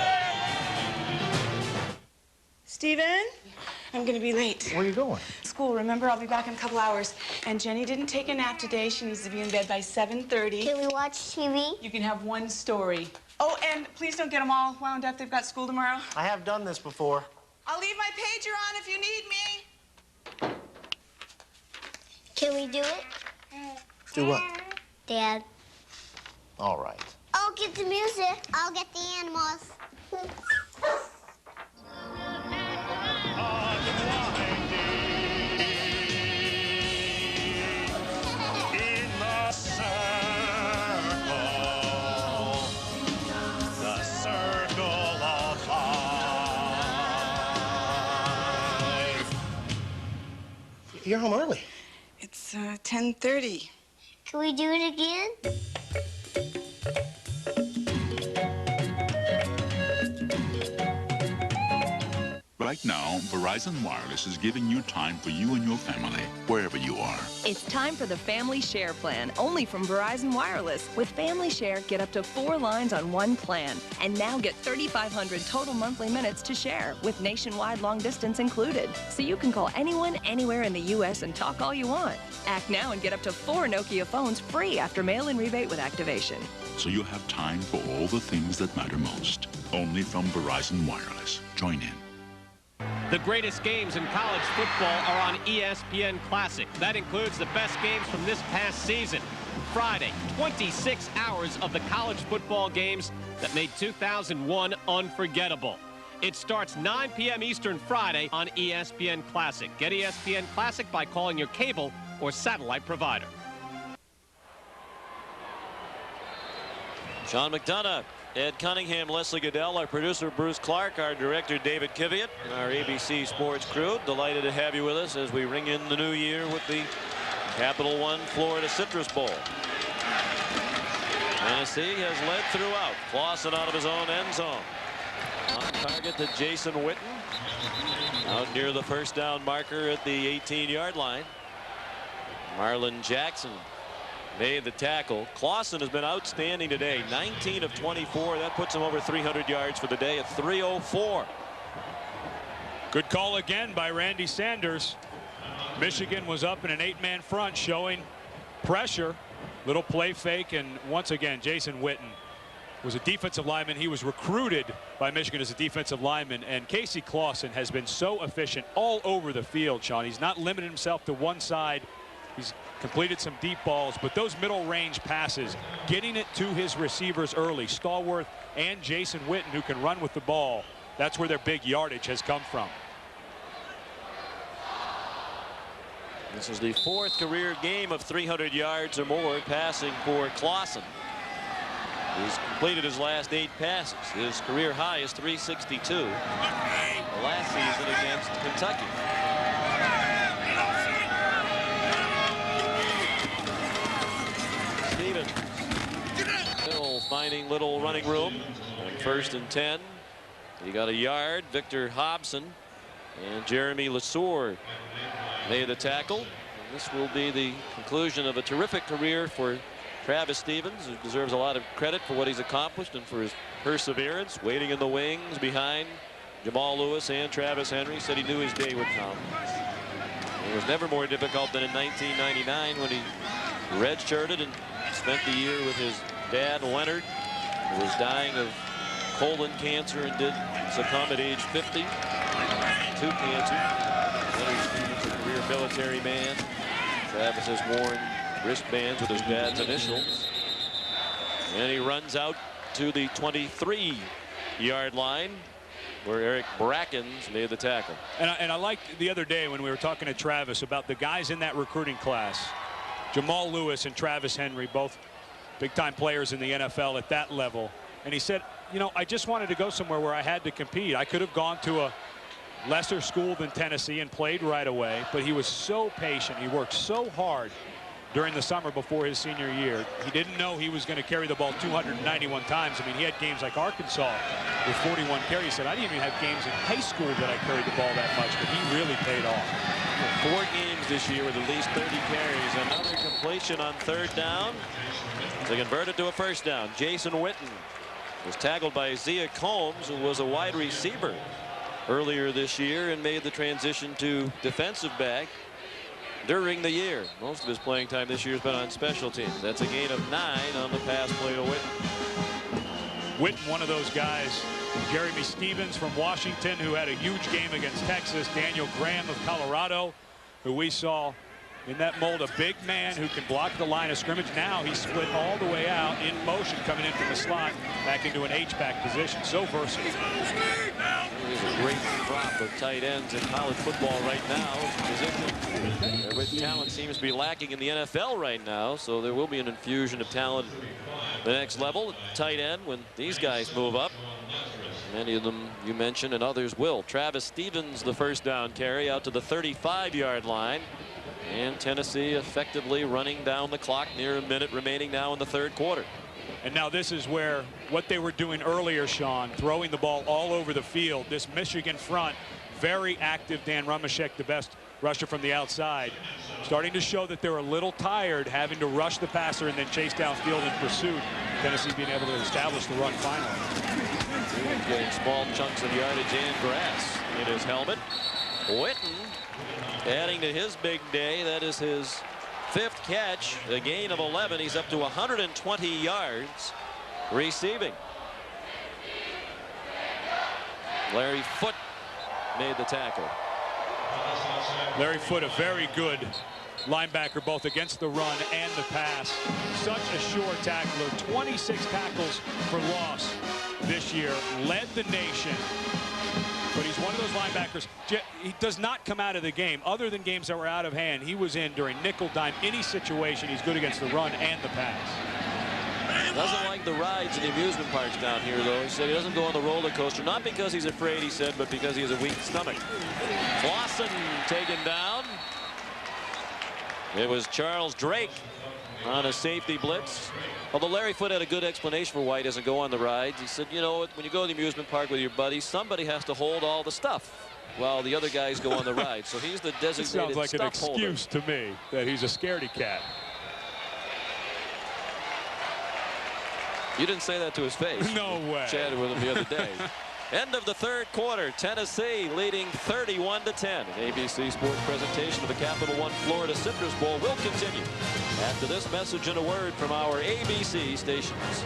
Steven, I'm gonna be late. Where are you going? School, remember? I'll be back in a couple hours. And Jenny didn't take a nap today. She needs to be in bed by 7:30. Can we watch TV? You can have one story. Oh, and please don't get them all wound up. They've got school tomorrow. I have done this before. I'll leave my pager on if you need me. Can we do it? Do what? Dad. All right. I'll get the music. I'll get the animals. You're home early. It's 10:30. Can we do it again? Right now, Verizon Wireless is giving you time for you and your family, wherever you are. It's time for the Family Share plan, only from Verizon Wireless. With Family Share, get up to 4 lines on one plan. And now get 3,500 total monthly minutes to share, with nationwide long distance included. So you can call anyone, anywhere in the U.S. and talk all you want. Act now and get up to 4 Nokia phones free after mail-in rebate with activation. So you have time for all the things that matter most. Only from Verizon Wireless. Join in. The greatest games in college football are on ESPN Classic. That includes the best games from this past season. Friday, 26 hours of the college football games that made 2001 unforgettable. It starts 9 p.m. Eastern Friday on ESPN Classic. Get ESPN Classic by calling your cable or satellite provider. Sean McDonough, Ed Cunningham, Leslie Goodell, our producer Bruce Clark, our director David Kiviat, and our ABC Sports crew. Delighted to have you with us as we ring in the new year with the Capital One Florida Citrus Bowl. Tennessee has led throughout. Clausen out of his own end zone. On target to Jason Witten. Out near the first down marker at the 18-yard line. Marlon Jackson made the tackle. Clausen has been outstanding today. 19 of 24. That puts him over 300 yards for the day at 304. Good call again by Randy Sanders. Michigan was up in an 8-man front, showing pressure. Little play fake, and once again, Jason Witten was a defensive lineman. He was recruited by Michigan as a defensive lineman, and Casey Clausen has been so efficient all over the field, Sean. He's not limited himself to one side. He's completed some deep balls, but those middle range passes, getting it to his receivers early, Stallworth and Jason Witten, who can run with the ball, that's where their big yardage has come from. This is the 4th career game of 300 yards or more passing for Clausen. He's completed his last 8 passes. His career high is 362 last season against Kentucky. Stevens still finding little running room. On 1st and 10. He got a yard. Victor Hobson and Jeremy Lesueur made the tackle. And this will be the conclusion of a terrific career for Travis Stevens, who deserves a lot of credit for what he's accomplished and for his perseverance, waiting in the wings behind Jamal Lewis and Travis Henry. Said he knew his day would come. It was never more difficult than in 1999 when he redshirted and spent the year with his dad, Leonard, who was dying of colon cancer and did succumb at age 50 to cancer. Leonard Stevens, a career military man. Travis has worn wristbands with his dad's initials. And he runs out to the 23-yard line, where Eric Brackens made the tackle. And I liked the other day when we were talking to Travis about the guys in that recruiting class. Jamal Lewis and Travis Henry, both big-time players in the NFL at that level. And he said, you know, I just wanted to go somewhere where I had to compete. I could have gone to a lesser school than Tennessee and played right away, but he was so patient. He worked so hard during the summer before his senior year. He didn't know he was going to carry the ball 291 times. I mean, he had games like Arkansas with 41 carries. He said, I didn't even have games in high school that I carried the ball that much, but he really paid off. 4 games this year with at least 30 carries. Another completion on 3rd down. They converted to a 1st down. Jason Witten was tackled by Isaiah Combs, who was a wide receiver earlier this year and made the transition to defensive back during the year. Most of his playing time this year has been on special teams. That's a gain of 9 on the pass play to Witten. Witten, one of those guys. Jeremy Stevens from Washington, who had a huge game against Texas. Daniel Graham of Colorado, who we saw in that mold, a big man who can block the line of scrimmage. Now he's split all the way out in motion, coming in from the slot back into an H-back position. So versatile. There's a great crop of tight ends in college football right now. Position with talent seems to be lacking in the NFL right now, so there will be an infusion of talent at the next level. Tight end when these guys move up. Many of them you mentioned, and others will. Travis Stevens, the 1st down carry out to the 35-yard line. And Tennessee effectively running down the clock, near a minute remaining now in the 3rd quarter. And now this is where what they were doing earlier, Sean, throwing the ball all over the field. This Michigan front, very active. Dan Rumashek, the best rusher from the outside, starting to show that they're a little tired having to rush the passer and then chase downfield in pursuit. Tennessee being able to establish the run finally. He's getting small chunks of yardage and grass in his helmet. Witten adding to his big day. That is his 5th catch, a gain of 11. He's up to 120 yards receiving. Larry Foote made the tackle. Larry Foote, a very good linebacker, both against the run and the pass. Such a sure tackler. 26 tackles for loss this year. Led the nation. But he's one of those linebackers. He does not come out of the game. Other than games that were out of hand, he was in during nickel, dime, any situation. He's good against the run and the pass. Doesn't like the rides in the amusement parks down here, though. He said he doesn't go on the roller coaster, not because he's afraid, he said, but because he has a weak stomach. Clausen taken down. It was Charles Drake on a safety blitz. Although Larry Foote had a good explanation for why he doesn't go on the rides. He said, you know, when you go to the amusement park with your buddies, somebody has to hold all the stuff while the other guys go on the ride. So he's the designated stuff holder. Sounds like an excuse to me that he's a scaredy cat. You didn't say that to his face. No way. Chatted with him the other day. End of the 3rd quarter. Tennessee leading 31-10. An ABC Sports presentation of the Capital One Florida Citrus Bowl will continue after this message and a word from our ABC stations.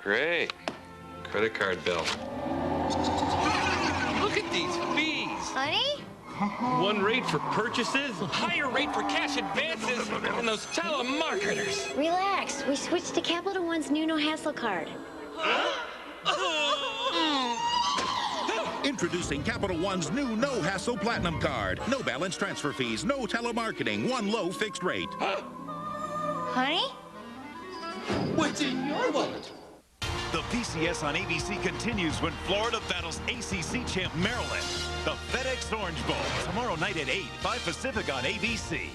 Great. Credit card bill. Look at these fees. Honey? One rate for purchases, higher rate for cash advances, and those telemarketers. Relax. We switched to Capital One's new No Hassle card. Introducing Capital One's new No Hassle Platinum Card. No balance transfer fees, no telemarketing, one low fixed rate. Honey? What's in your wallet? The BCS on ABC continues when Florida battles ACC champ Maryland. The FedEx Orange Bowl, tomorrow night at 8, 5 Pacific on ABC.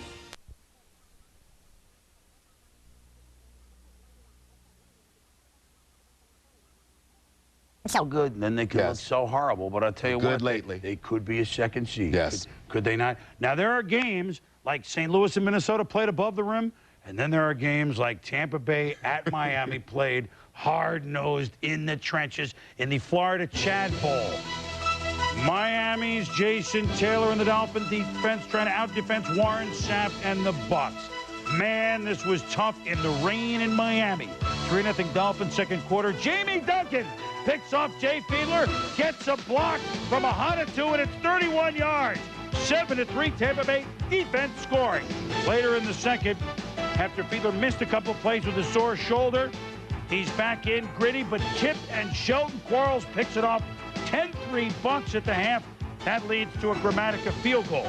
so good, and then they could look so horrible. But I'll tell you what, Good lately. they could be a second seed. Yes. Could they not? Now, there are games like St. Louis and Minnesota played above the rim, and then there are games like Tampa Bay at Miami played hard-nosed in the trenches in the Florida Chad Bowl. Miami's Jason Taylor and the Dolphin defense trying to out-defense Warren Sapp and the Bucks. Man, this was tough in the rain in Miami. 3-0 Dolphins second quarter. Jamie Duncan picks off Jay Fiedler, gets a block from 102, and it's 31 yards. 7-3 Tampa Bay defense scoring. Later in the second, after Fiedler missed a couple of plays with a sore shoulder, he's back in, gritty, but tipped, and Sheldon Quarles picks it off. 10-3 Bucks at the half. That leads to a Gramatica field goal.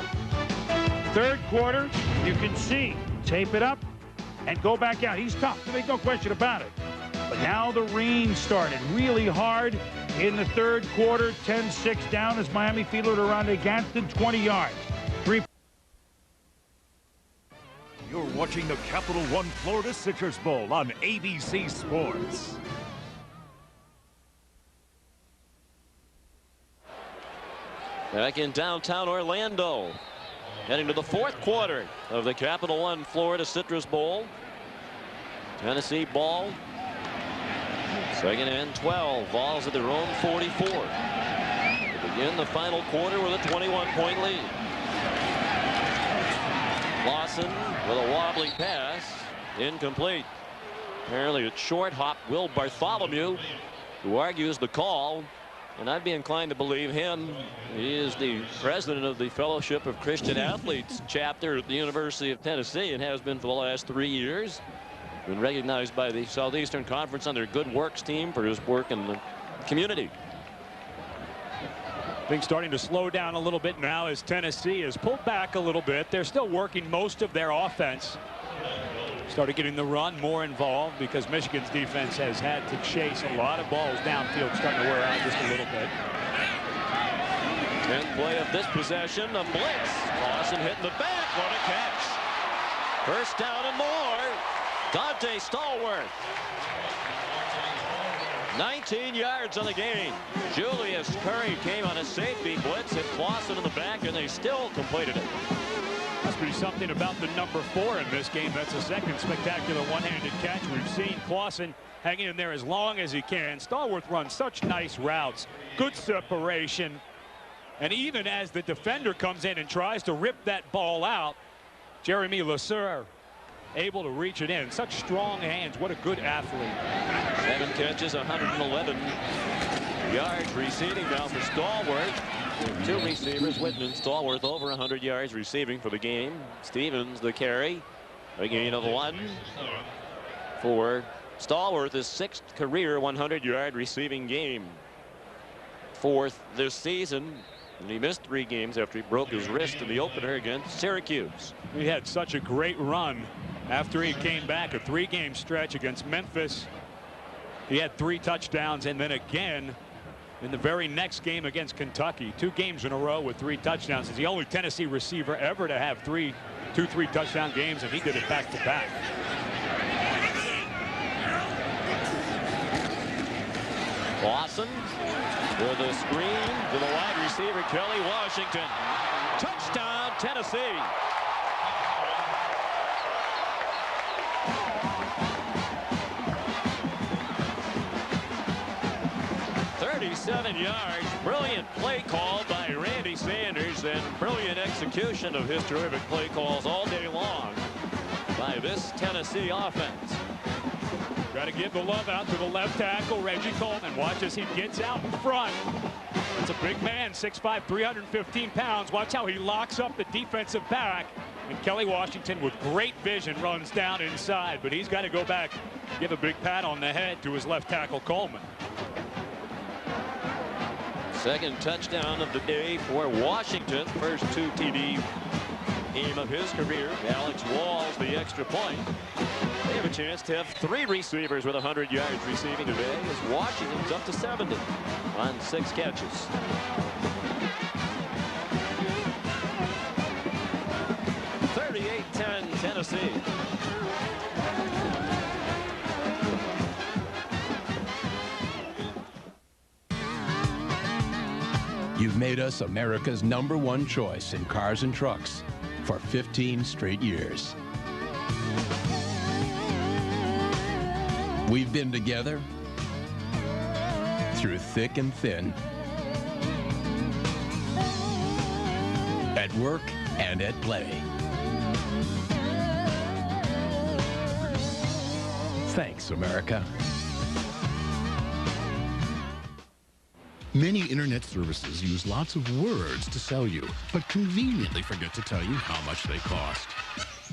Third quarter, you can see, tape it up and go back out. He's tough, there's no question about it. But now the rain started really hard in the third quarter. 10-6 down as Miami Fiedler to Rondé Gadsden, 20 yards. You're watching the Capital One Florida Citrus Bowl on ABC Sports. Back in downtown Orlando, heading to the fourth quarter of the Capital One Florida Citrus Bowl. Tennessee ball. Second and 12. Vols at their own 44. They begin the final quarter with a 21-point lead. Lawson with a wobbly pass. Incomplete. Apparently it's short hop. Will Bartholomew, who argues the call. And I'd be inclined to believe him. He is the president of the Fellowship of Christian Athletes chapter at the University of Tennessee and has been for the last 3 years. Been recognized by the Southeastern Conference on their Good Works team for his work in the community. Things starting to slow down a little bit now as Tennessee has pulled back a little bit. They're still working most of their offense. Started getting the run more involved because Michigan's defense has had to chase a lot of balls downfield, starting to wear out just a little bit. 10th play of this possession, a blitz. Lawson hitting the back. What a catch. First down and more. Dante Stallworth. 19 yards on the game. Julius Curry came on a safety blitz, hit Clausen in the back, and they still completed it. Must be something about the number 4 in this game. That's the second spectacular one-handed catch we've seen. Clausen hanging in there as long as he can. Stallworth runs such nice routes. Good separation. And even as the defender comes in and tries to rip that ball out, Jeremy Lasser able to reach it in. Such strong hands. What a good athlete. 7 catches, 111 yards receiving now for Stallworth. 2 receivers, Whitman and Stallworth over 100 yards receiving for the game. Stevens the carry. A gain of 1 for Stallworth, his 6th career 100-yard receiving game. 4th this season. And he missed 3 games after he broke his wrist in the opener against Syracuse. He had such a great run after he came back, a 3-game stretch against Memphis. He had 3 touchdowns, and then again in the very next game against Kentucky. 2 games in a row with 3 touchdowns. He's the only Tennessee receiver ever to have 2 3-touchdown games, and he did it back-to-back. Lawson with a screen to the wide receiver, Kelly Washington. Touchdown, Tennessee. yards. Brilliant play call by Randy Sanders and brilliant execution of his terrific play calls all day long by this Tennessee offense. Got to give the love out to the left tackle, Reggie Coleman. Watch as he gets out in front. It's a big man, 6'5", 315 pounds. Watch how he locks up the defensive back. And Kelly Washington with great vision runs down inside, but he's got to go back, give a big pat on the head to his left tackle, Coleman. Second touchdown of the day for Washington. First 2 TD game of his career. Alex Walls the extra point. They have a chance to have 3 receivers with 100 yards receiving today as Washington's up to 70 on 6 catches. Tennessee. You've made us America's #1 choice in cars and trucks for 15 straight years. We've been together through thick and thin, at work and at play. Thanks, America. Many internet services use lots of words to sell you, but conveniently forget to tell you how much they cost.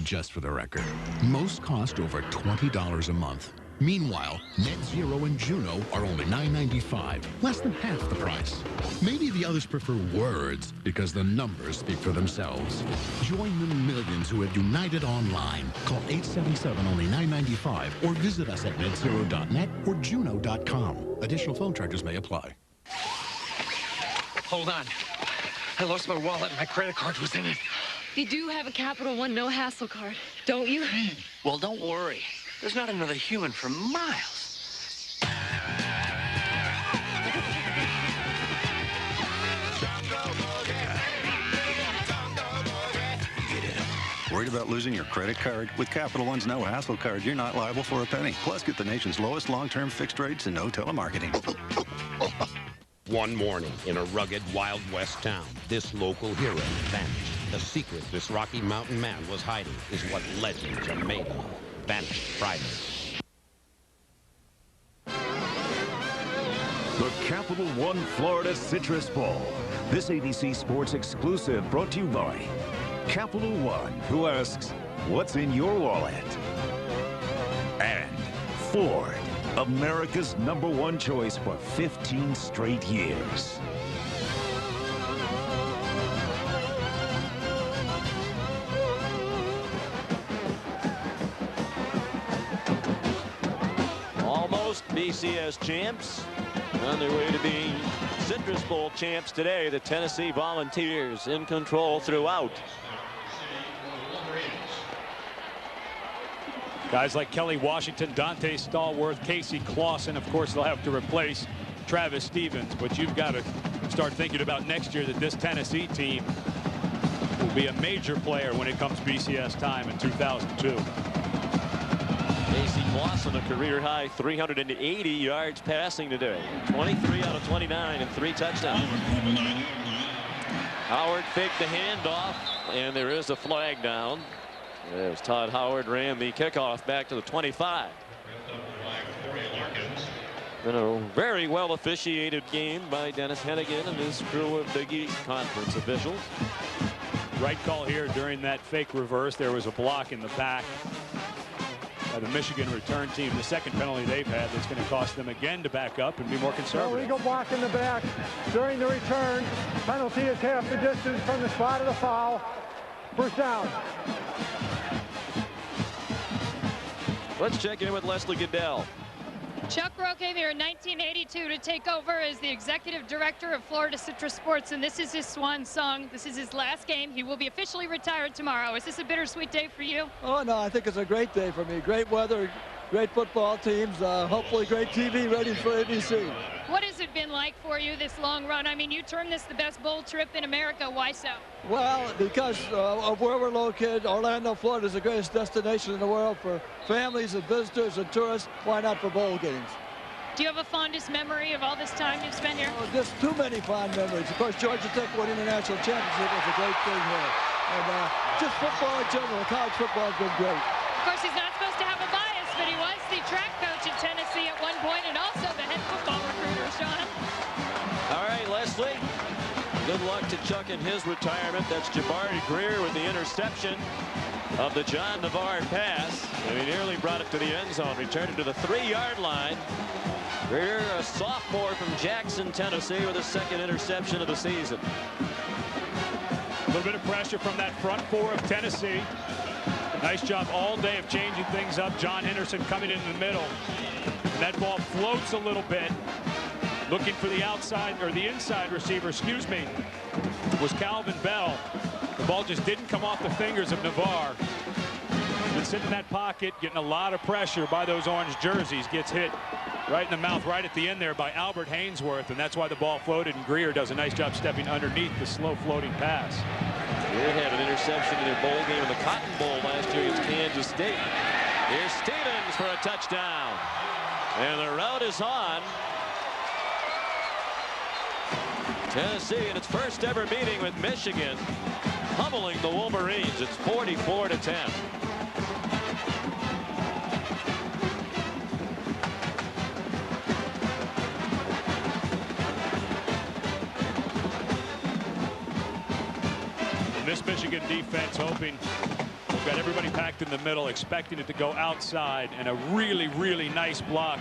Just for the record, most cost over $20 a month. Meanwhile, NetZero and Juno are only $9.95, less than half the price. Maybe the others prefer words because the numbers speak for themselves. Join the millions who have united online. Call 877 only $9.95 or visit us at netzero.net or juno.com. Additional phone charges may apply. Hold on. I lost my wallet and my credit card was in it. You do have a Capital One no-hassle card, don't you? Well, don't worry. There's not another human for miles. Worried about losing your credit card? With Capital One's No Hassle Card, you're not liable for a penny. Plus, get the nation's lowest long-term fixed rates and no telemarketing. One morning in a rugged Wild West town, this local hero vanished. The secret this Rocky Mountain man was hiding is what legends are made of. Vanished Friday. The Capital One Florida Citrus Bowl. This ABC Sports exclusive brought to you by Capital One, who asks, what's in your wallet? And Ford, America's #1 choice for 15 straight years. BCS champs on their way to being Citrus Bowl champs today. The Tennessee Volunteers in control throughout. Guys like Kelly Washington, Dante Stallworth, Casey Clausen. Of course, they'll have to replace Travis Stevens. But you've got to start thinking about next year that this Tennessee team will be a major player when it comes BCS time in 2002. Casey Clausen, a career-high 380 yards passing today. 23 out of 29 and 3 touchdowns. Howard faked the handoff, and there is a flag down. As Todd Howard ran the kickoff back to the 25. Been a very well officiated game by Dennis Hennigan and his crew of Big East Conference officials. Right call here during that fake reverse. There was a block in the back by the Michigan return team. The second penalty they've had that's going to cost them again to back up and be more conservative. Illegal block in the back during the return. Penalty is half the distance from the spot of the foul. First down. Let's check in with Leslie Goodell. Chuck Rowe came here in 1982 to take over as the executive director of Florida Citrus Sports, and this is his swan song. This is his last game. He will be officially retired tomorrow. Is this a bittersweet day for you? Oh, no, I think it's a great day for me. Great weather, great football teams, hopefully great TV ratings for ABC. What has it been like for you this long run? I mean, you termed this the best bowl trip in America. Why so? Well, because of where we're located, Orlando, Florida is the greatest destination in the world for families and visitors and tourists. Why not for bowl games? Do you have a fondest memory of all this time you've spent here? Oh, just too many fond memories. Of course, Georgia Tech winning the national championship was a great thing here. And just football in general, college football has been great. Of course, he's not supposed to have a bias, but he was the track coach at Tennessee at one point and also the head football recruiter, Sean. All right, Leslie. Good luck to Chuck in his retirement. That's Jabari Greer with the interception of the John Navarre pass. And he nearly brought it to the end zone. Returned it to the 3-yard line. Greer, a sophomore from Jackson, Tennessee, with his second interception of the season. A little bit of pressure from that front four of Tennessee. Nice job all day of changing things up. John Henderson coming in the middle. And that ball floats a little bit. Looking for the outside, or the inside receiver, excuse me, was Calvin Bell. The ball just didn't come off the fingers of Navarre. Been sitting in that pocket, getting a lot of pressure by those orange jerseys. Gets hit right in the mouth, right at the end there by Albert Hainsworth, and that's why the ball floated, and Greer does a nice job stepping underneath the slow floating pass. Greer had an interception in their bowl game in the Cotton Bowl last year against Kansas State. Here's Stevens for a touchdown. And the route is on. Tennessee in its first ever meeting with Michigan, pummeling the Wolverines. It's 44-10. This Michigan defense hoping, got everybody packed in the middle, expecting it to go outside, and a really, really nice block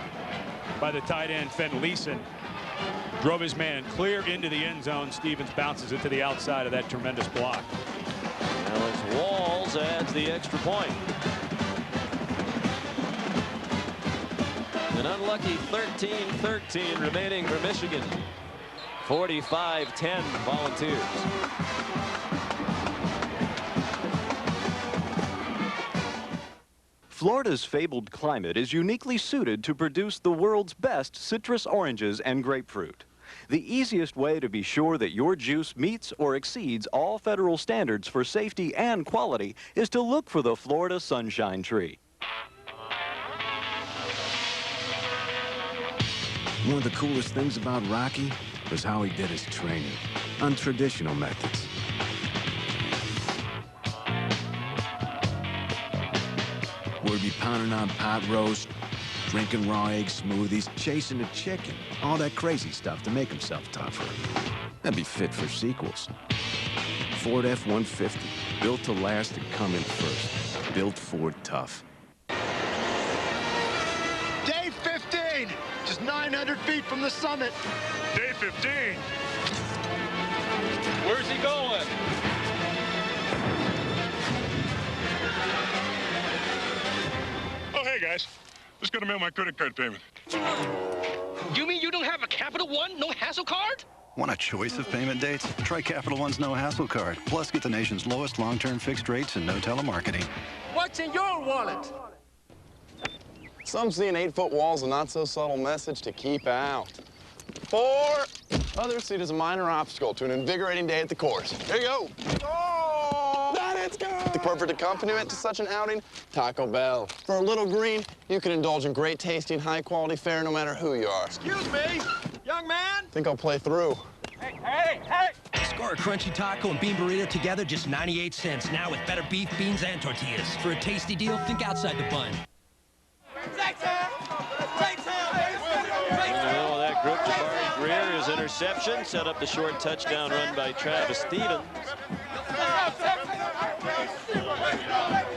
by the tight end, Fenn Leeson. Drove his man clear into the end zone. Stevens bounces it to the outside of that tremendous block. Alex Walls adds the extra point. An unlucky 13-13 remaining for Michigan. 45-10 Volunteers. Florida's fabled climate is uniquely suited to produce the world's best citrus oranges and grapefruit. The easiest way to be sure that your juice meets or exceeds all federal standards for safety and quality is to look for the Florida Sunshine Tree. One of the coolest things about Rocky was how he did his training, untraditional methods. We'd be pounding on pot roast, drinking raw egg smoothies, chasing a chicken, all that crazy stuff to make himself tougher. That'd be fit for sequels. Ford F-150, built to last and come in first. Built Ford tough. Day 15, just 900 feet from the summit. Day 15. Where's he going? Oh, hey, guys. Just gonna mail my credit card payment. You mean you don't have a Capital One no-hassle card? Want a choice of payment dates? Try Capital One's no-hassle card. Plus, get the nation's lowest long-term fixed rates and no telemarketing. What's in your wallet? Some see an 8-foot wall as a not-so-subtle message to keep out. 4. Others see it as a minor obstacle to an invigorating day at the course. Here you go. Oh! Let's go! The perfect accompaniment to such an outing, Taco Bell. For a little green, you can indulge in great tasting, high-quality fare no matter who you are. Excuse me, young man. Think I'll play through. Hey! Score a crunchy taco and bean burrito together, just 98 cents. Now with better beef, beans, and tortillas. For a tasty deal, think outside the bun. In the middle of that group, Jabari Greer, his interception set up the short touchdown run by Travis Stevens.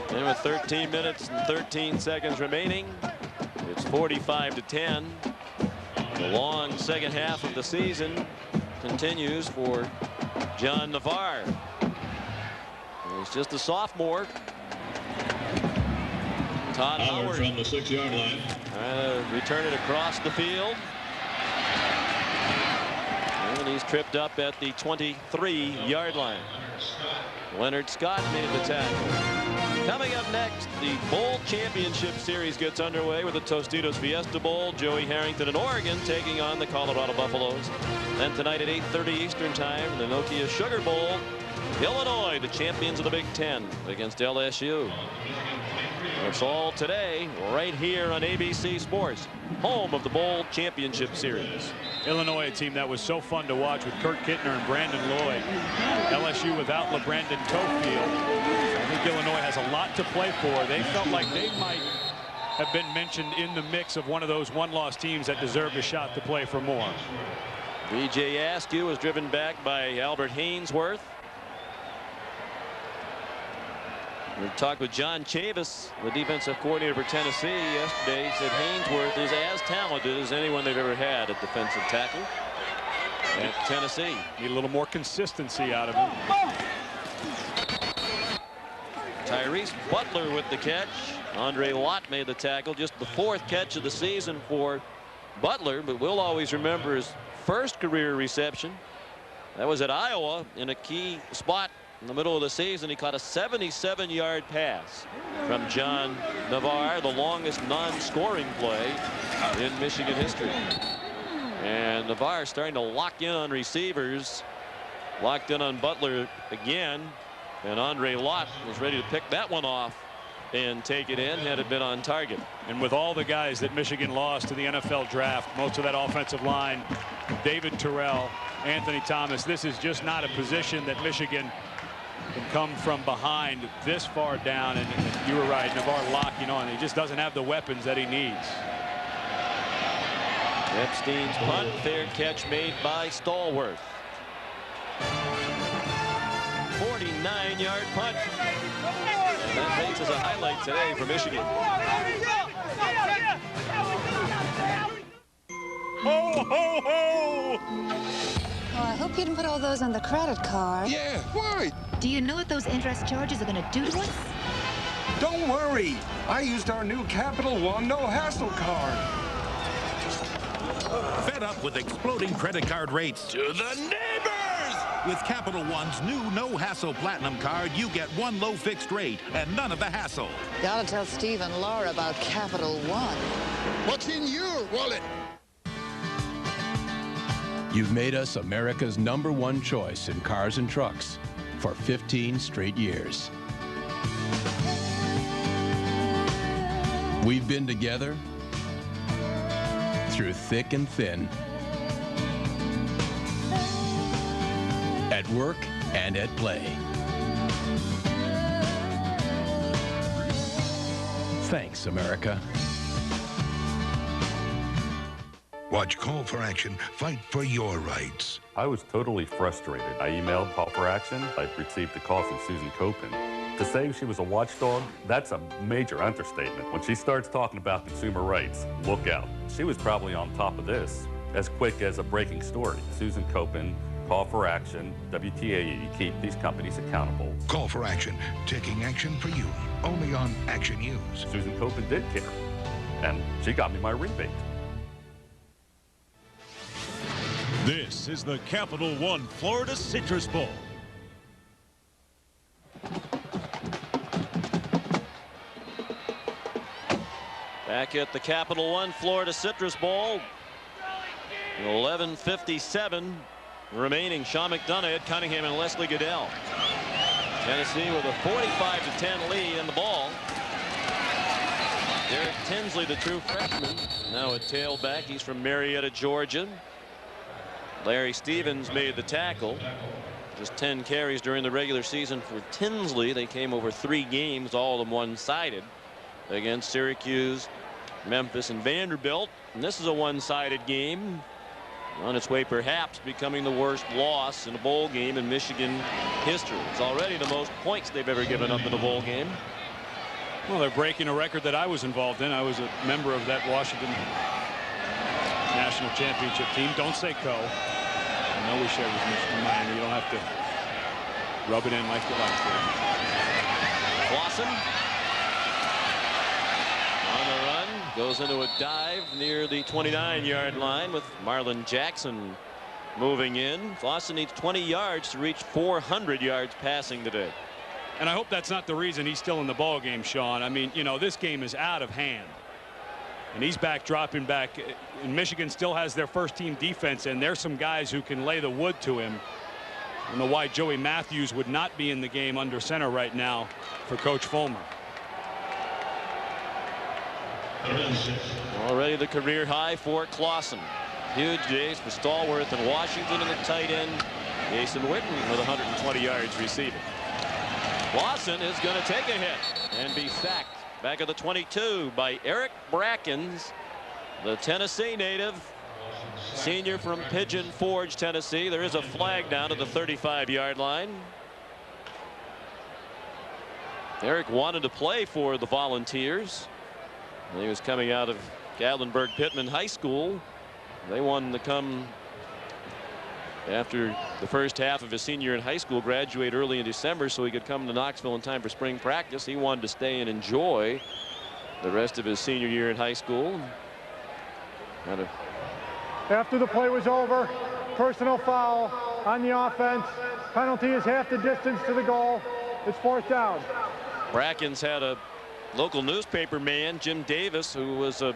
And with 13 minutes and 13 seconds remaining, it's 45-10. The long second half of the season continues for John Navarre. He's just a sophomore. Todd Howard from the 6-yard line. Return it across the field. And he's tripped up at the 23-yard line. Leonard Scott made the tackle. Coming up next, the Bowl Championship Series gets underway with the Tostitos Fiesta Bowl. Joey Harrington and Oregon taking on the Colorado Buffaloes. Then tonight at 8:30 Eastern Time, the Nokia Sugar Bowl. Illinois, the champions of the Big Ten, against LSU. It's all today, right here on ABC Sports, home of the Bowl Championship Series. Illinois, a team that was so fun to watch with Kurt Kittner and Brandon Lloyd. LSU without LeBrandon Tofield. I think Illinois has a lot to play for. They felt like they might have been mentioned in the mix of one of those one-loss teams that deserved a shot to play for more. B.J. Askew was driven back by Albert Hainsworth. We talked with John Chavis, the defensive coordinator for Tennessee, yesterday. He said Hainsworth is as talented as anyone they've ever had at defensive tackle at Tennessee. Need a little more consistency out of him. Tyrese Butler with the catch. Andre Lott made the tackle. Just the 4th catch of the season for Butler, but we'll always remember his first career reception. That was at Iowa in a key spot In the middle of the season, he caught a 77-yard pass from John Navarre, the longest non-scoring play in Michigan history. And Navarre starting to lock in on receivers. Locked in on Butler again. And Andre Lott was ready to pick that one off and take it in had it been on target. And with all the guys that Michigan lost to the NFL draft, most of that offensive line, David Terrell, Anthony Thomas, this is just not a position that Michigan can come from behind this far down. And you were right, Navarre locking on. He just doesn't have the weapons that he needs. Epstein's punt, fair catch made by Stallworth. 49-yard punt. And that makes us a highlight today for Michigan. Ho, ho, ho! Oh, I hope you didn't put all those on the credit card. Yeah, why? Do you know what those interest charges are going to do to us? Don't worry. I used our new Capital One No Hassle card. Fed up with exploding credit card rates? To the neighbors! With Capital One's new No Hassle Platinum card, you get one low fixed rate and none of the hassle. Gotta tell Steve and Laura about Capital One. What's in your wallet? You've made us America's #1 choice in cars and trucks for 15 straight years. We've been together through thick and thin, at work and at play. Thanks, America. Watch Call for Action fight for your rights. I was totally frustrated. I emailed Call for Action. I received a call from Susan Copen. To say she was a watchdog, that's a major understatement. When she starts talking about consumer rights, look out. She was probably on top of this as quick as a breaking story. Susan Copen, Call for Action, WTAE, keep these companies accountable. Call for Action, taking action for you, only on Action News. Susan Copen did care, and she got me my rebate. This is the Capital One Florida Citrus Bowl. Back at the Capital One Florida Citrus Bowl. 11:57 remaining. Sean McDonough, Ed Cunningham, and Leslie Goodell. Tennessee with a 45-10 lead in the ball. Derek Tinsley, the true freshman, now at tailback. He's from Marietta, Georgia. Larry Stevens made the tackle. Just 10 carries during the regular season for Tinsley. They came over 3 games, all of them one-sided, against Syracuse, Memphis, and Vanderbilt. And this is a one-sided game, on its way perhaps becoming the worst loss in a bowl game in Michigan history. It's already the most points they've ever given up in a bowl game. Well, they're breaking a record that I was involved in. I was a member of that Washington National Championship team. Don't say co. I know we shared with Michigan, Miami. You don't have to rub it in like you like to. Clausen on the run, goes into a dive near the 29-yard line with Marlon Jackson moving in. Clausen needs 20 yards to reach 400 yards passing today. And I hope that's not the reason he's still in the ball game, Sean. I mean, you know, this game is out of hand. And he's back, dropping back. And Michigan still has their first-team defense, and there's some guys who can lay the wood to him. I don't know why Joey Matthews would not be in the game under center right now for Coach Fulmer. Already the career high for Clausen. Huge days for Stallworth and Washington, and the tight end Jason Witten with 120 yards receiving. Clausen is going to take a hit and be sacked back at the 22 by Eric Brackens, the Tennessee native, senior from Pigeon Forge, Tennessee. There is a flag down at the 35-yard line. Eric wanted to play for the Volunteers. He was coming out of Gatlinburg Pittman High School. They wanted to come after the first half of his senior year in high school, graduate early in December so he could come to Knoxville in time for spring practice. He wanted to stay and enjoy the rest of his senior year in high school. After the play was over, personal foul on the offense. Penalty is half the distance to the goal. It's 4th down. Brackens had a local newspaper man, Jim Davis, who was a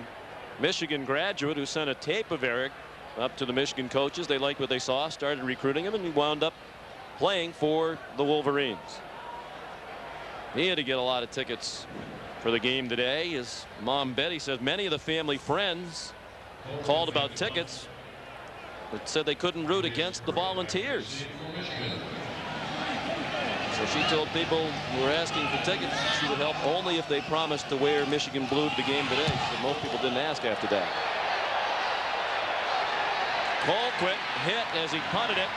Michigan graduate, who sent a tape of Eric up to the Michigan coaches. They liked what they saw, started recruiting him, and he wound up playing for the Wolverines. He had to get a lot of tickets for the game today. His mom Betty says many of the family friends called about tickets, but said they couldn't root against the Volunteers. So she told people who were asking for tickets she would help only if they promised to wear Michigan blue to the game today. So most people didn't ask after that. Colquitt hit as he punted it.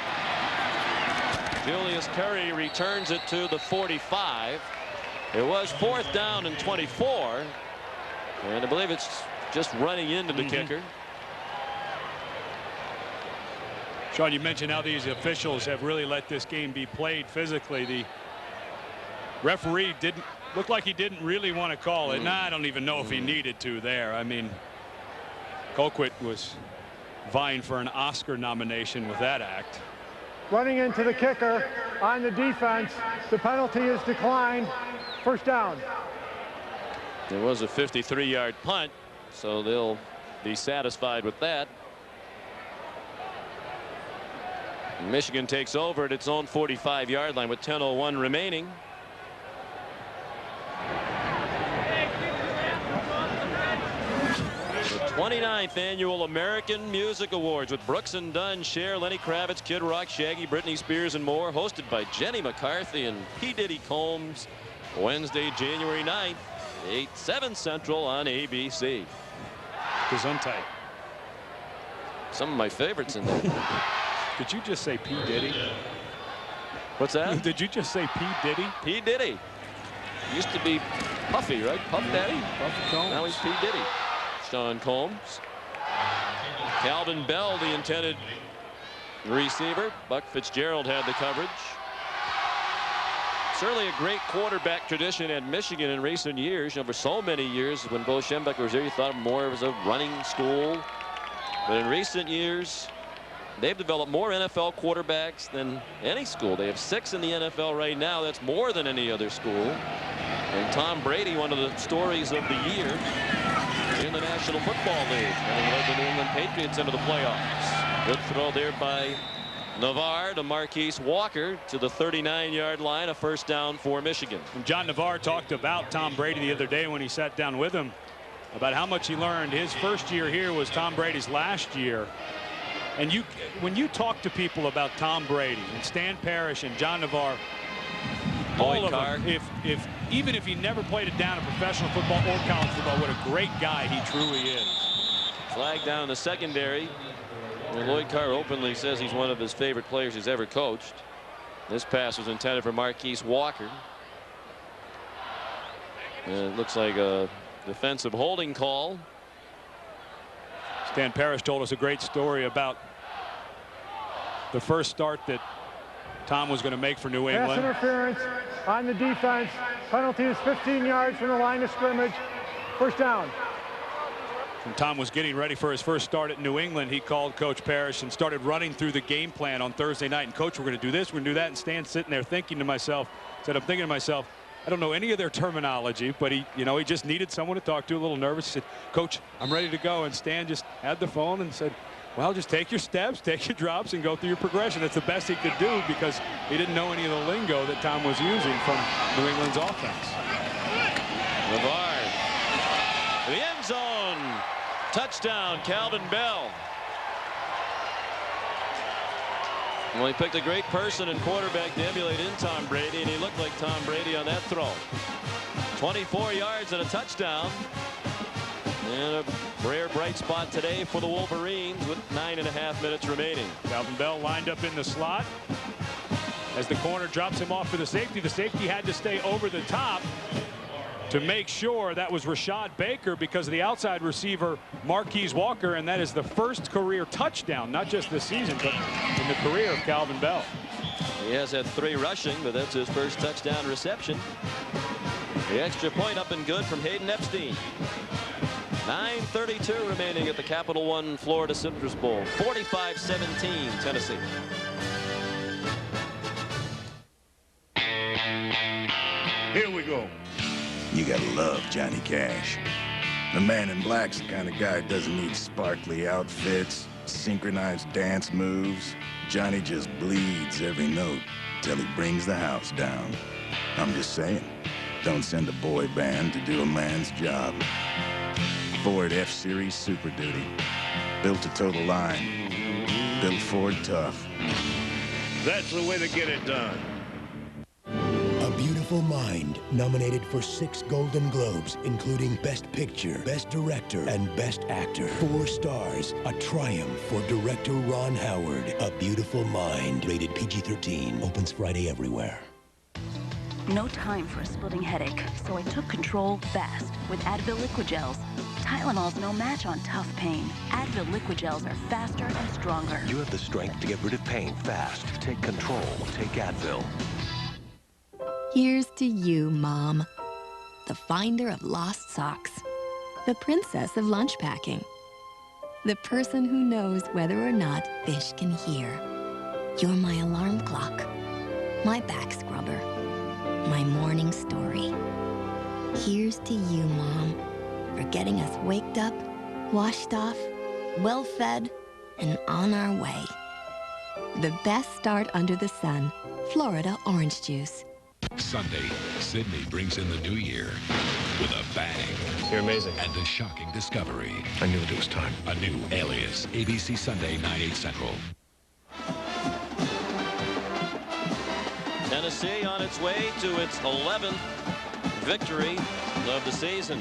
Julius Curry returns it to the 45. It was 4th down and 24. And I believe it's just running into the kicker. Sean, you mentioned how these officials have really let this game be played physically. The referee didn't look like he didn't really want to call it. Nah, I don't even know if he needed to there. I mean, Colquitt was vying for an Oscar nomination with that act. Running into the kicker on the defense. The penalty is declined. 1st down. There was a 53-yard punt, so they'll be satisfied with that. Michigan takes over at its own 45-yard line with 10:01 remaining. The 29th annual American Music Awards with Brooks and Dunn, Cher, Lenny Kravitz, Kid Rock, Shaggy, Britney Spears, and more, hosted by Jenny McCarthy and P. Diddy Combs. Wednesday, January 9th, 8/7 Central on ABC. Gesundheit. Some of my favorites in there. Did you just say P. Diddy? What's that? Did you just say P. Diddy? P. Diddy. Used to be Puffy, right? Puff Daddy? Puffy Combs. Now he's P. Diddy. Sean Combs. Calvin Bell, the intended receiver. Buck Fitzgerald had the coverage. Certainly a great quarterback tradition at Michigan in recent years. You know, for so many years, when Bo Schembechler was there, you thought of more as a running school. But in recent years, they've developed more NFL quarterbacks than any school. They have 6 in the NFL right now. That's more than any other school. And Tom Brady, one of the stories of the year in the National Football League, and led the New England Patriots into the playoffs. Good throw there by Navarre to Marquise Walker to the 39-yard line. A 1st down for Michigan. And John Navarre talked about Tom Brady the other day when he sat down with him about how much he learned. His first year here was Tom Brady's last year. And when you talk to people about Tom Brady and Stan Parrish and John Navarre, all of them, even if he never played it down in professional football or college football, what a great guy he truly is. Flag down in the secondary. And Lloyd Carr openly says he's one of his favorite players he's ever coached. This pass was intended for Marquise Walker. And it looks like a defensive holding call. Stan Parrish told us a great story about the first start that Tom was going to make for New England. Pass interference on the defense. Penalty is 15 yards from the line of scrimmage. 1st down. When Tom was getting ready for his first start at New England, he called Coach Parrish and started running through the game plan on Thursday night. And Coach, we're going to do this, we're going to do that. And Stan's sitting there thinking to myself, I'm thinking to myself, I don't know any of their terminology, but he just needed someone to talk to. A little nervous. He said, Coach, I'm ready to go. And Stan just had the phone and said, well, just take your steps, take your drops, and go through your progression. That's the best he could do because he didn't know any of the lingo that Tom was using from New England's offense. Navarre. The end zone. Touchdown, Calvin Bell. Well, he picked a great person and quarterback to emulate in Tom Brady, and he looked like Tom Brady on that throw. 24 yards and a touchdown. And a rare bright spot today for the Wolverines with 9.5 minutes remaining. Calvin Bell lined up in the slot. As the corner drops him off for the safety had to stay over the top to make sure that was Rashad Baker because of the outside receiver Marquise Walker, and that is the first career touchdown, not just this season, but in the career of Calvin Bell. He has had 3 rushing, but that's his first touchdown reception. The extra point up and good from Hayden Epstein. 9:32 remaining at the Capital One Florida Citrus Bowl. 45-17 Tennessee. Here we go. You gotta love Johnny Cash. The man in black's the kind of guy who doesn't need sparkly outfits, synchronized dance moves. Johnny just bleeds every note till he brings the house down. I'm just saying, don't send a boy band to do a man's job. Ford F-Series Super Duty. Built to total line. Built Ford tough. That's the way to get it done. A Beautiful Mind, nominated for 6 Golden Globes, including Best Picture, Best Director, and Best Actor. 4 stars, a triumph for director Ron Howard. A Beautiful Mind, rated PG-13, opens Friday everywhere. No time for a splitting headache, so I took control fast with Advil Liquigels. Tylenol's no match on tough pain. Advil Liquigels are faster and stronger. You have the strength to get rid of pain fast. Take control. Take Advil. Here's to you, Mom. The finder of lost socks. The princess of lunch packing. The person who knows whether or not fish can hear. You're my alarm clock. My back scrubber. My morning story. Here's to you, Mom, for getting us waked up, washed off, well-fed, and on our way. The best start under the sun. Florida orange juice. Sunday, Sydney brings in the new year with a bang. You're amazing. And a shocking discovery. I knew it was time. A new Alias. ABC Sunday, 9/8 Central. Tennessee on its way to its 11th victory of the season.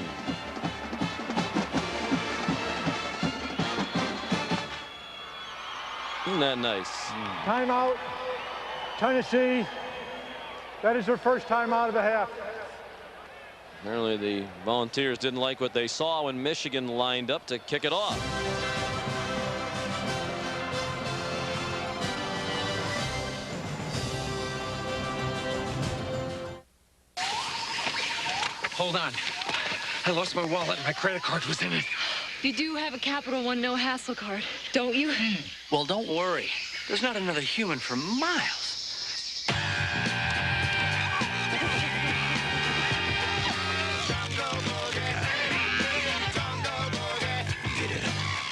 Isn't that nice? Timeout. Tennessee. That is their first timeout of the half. Apparently the Volunteers didn't like what they saw when Michigan lined up to kick it off. Hold on. I lost my wallet. My credit card was in it. You do have a Capital One no hassle card, don't you? Well, don't worry. There's not another human for miles.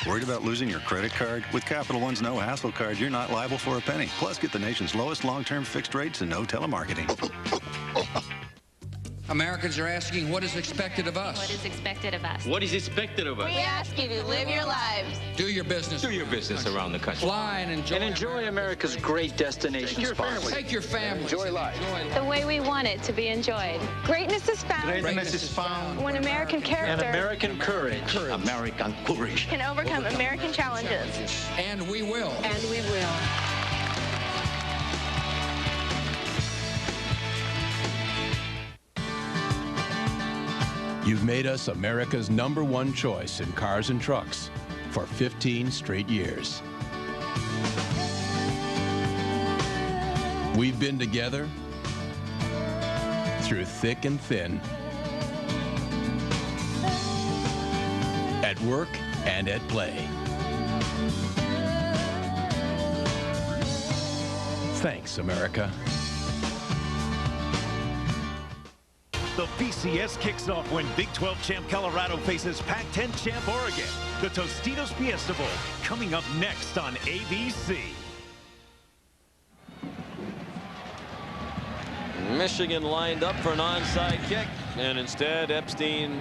Worried about losing your credit card? With Capital One's no hassle card, you're not liable for a penny. Plus, get the nation's lowest long-term fixed rates and no telemarketing. Americans are asking what is expected of us. What is expected of us? What is expected of us? We ask you to live your lives. Do your business. Do your business around the country. Fly and enjoy America's great destination spots. Take your family. Enjoy life. The way we want it to be enjoyed. Greatness is found. Greatness is found. When American character. And American courage. American courage. Can overcome American challenges. And we will. And we will. You've made us America's #1 choice in cars and trucks for 15 straight years. We've been together through thick and thin, at work and at play. Thanks, America. The BCS kicks off when Big 12 champ Colorado faces Pac-10 champ Oregon. The Tostitos Fiesta Bowl coming up next on ABC. Michigan lined up for an onside kick, and instead Epstein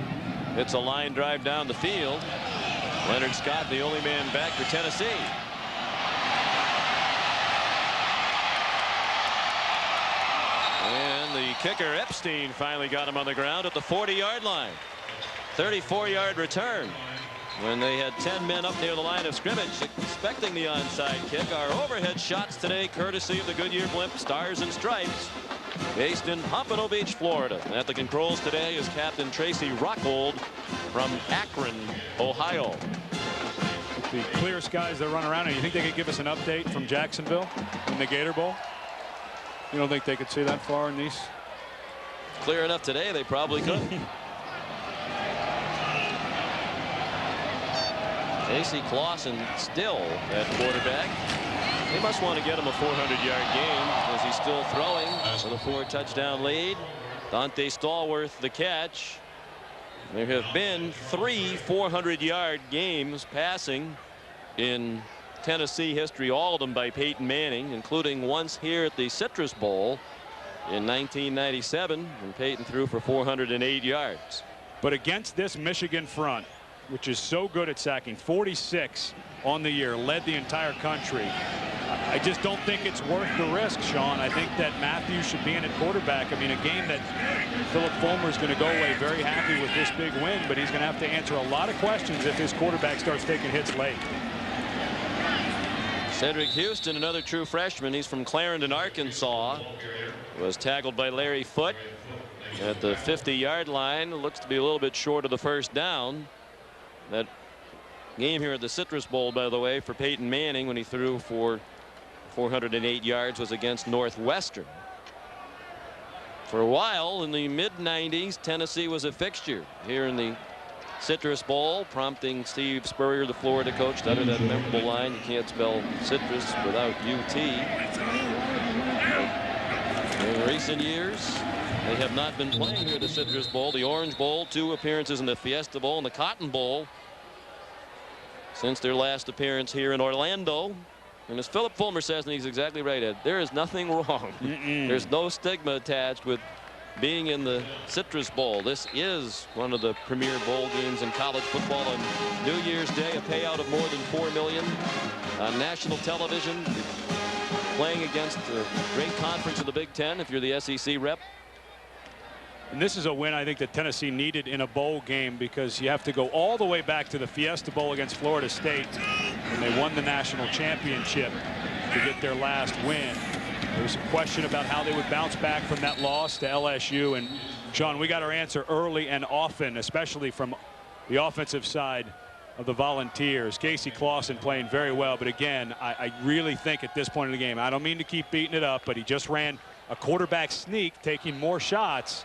hits a line drive down the field. Leonard Scott, the only man back for Tennessee. And the kicker Epstein finally got him on the ground at the 40-yard line. 34-yard return when they had 10 men up near the line of scrimmage expecting the onside kick. Our overhead shots today courtesy of the Goodyear Blimp Stars and Stripes, based in Pompano Beach, Florida. At the controls today is Captain Tracy Rockhold from Akron, Ohio. The clear skies that run around, and you think they could give us an update from Jacksonville in the Gator Bowl? You don't think they could see that far in these? Clear enough today, they probably could. Casey Clausen still at quarterback. They must want to get him a 400-yard game as he's still throwing with a 4-touchdown lead. Dante Stallworth the catch. There have been 3 400-yard games passing in Tennessee history, all of them by Peyton Manning, including once here at the Citrus Bowl in 1997 when Peyton threw for 408 yards. But against this Michigan front, which is so good at sacking, 46 on the year, led the entire country. I just don't think it's worth the risk, Sean. I think that Matthews should be in at quarterback. I mean, a game that Philip Fulmer is going to go away very happy with this big win, but he's going to have to answer a lot of questions if his quarterback starts taking hits late. Cedric Houston, another true freshman. He's from Clarendon, Arkansas. Was tackled by Larry Foote at the 50-yard line. Looks to be a little bit short of the first down. That game here at the Citrus Bowl, by the way, for Peyton Manning when he threw for 408 yards was against Northwestern. For a while in the mid-90s, Tennessee was a fixture here in the Citrus Bowl, prompting Steve Spurrier, the Florida coach, to utter that memorable line, "You can't spell citrus without UT." In recent years, they have not been playing here at the Citrus Bowl. The Orange Bowl, 2 appearances in the Fiesta Bowl, and the Cotton Bowl since their last appearance here in Orlando. And as Philip Fulmer says, and he's exactly right, Ed, there is nothing wrong. There's no stigma attached with being in the Citrus Bowl. This is one of the premier bowl games in college football on New Year's Day, a payout of more than $4 million on national television. Playing against a great conference in the Big Ten if you're the SEC rep. And this is a win I think that Tennessee needed in a bowl game, because you have to go all the way back to the Fiesta Bowl against Florida State when they won the national championship to get their last win. There was a question about how they would bounce back from that loss to LSU. And Sean, we got our answer early and often, especially from the offensive side of the Volunteers. Casey Clausen playing very well. But again, I really think at this point in the game, I don't mean to keep beating it up, but he just ran a quarterback sneak, taking more shots.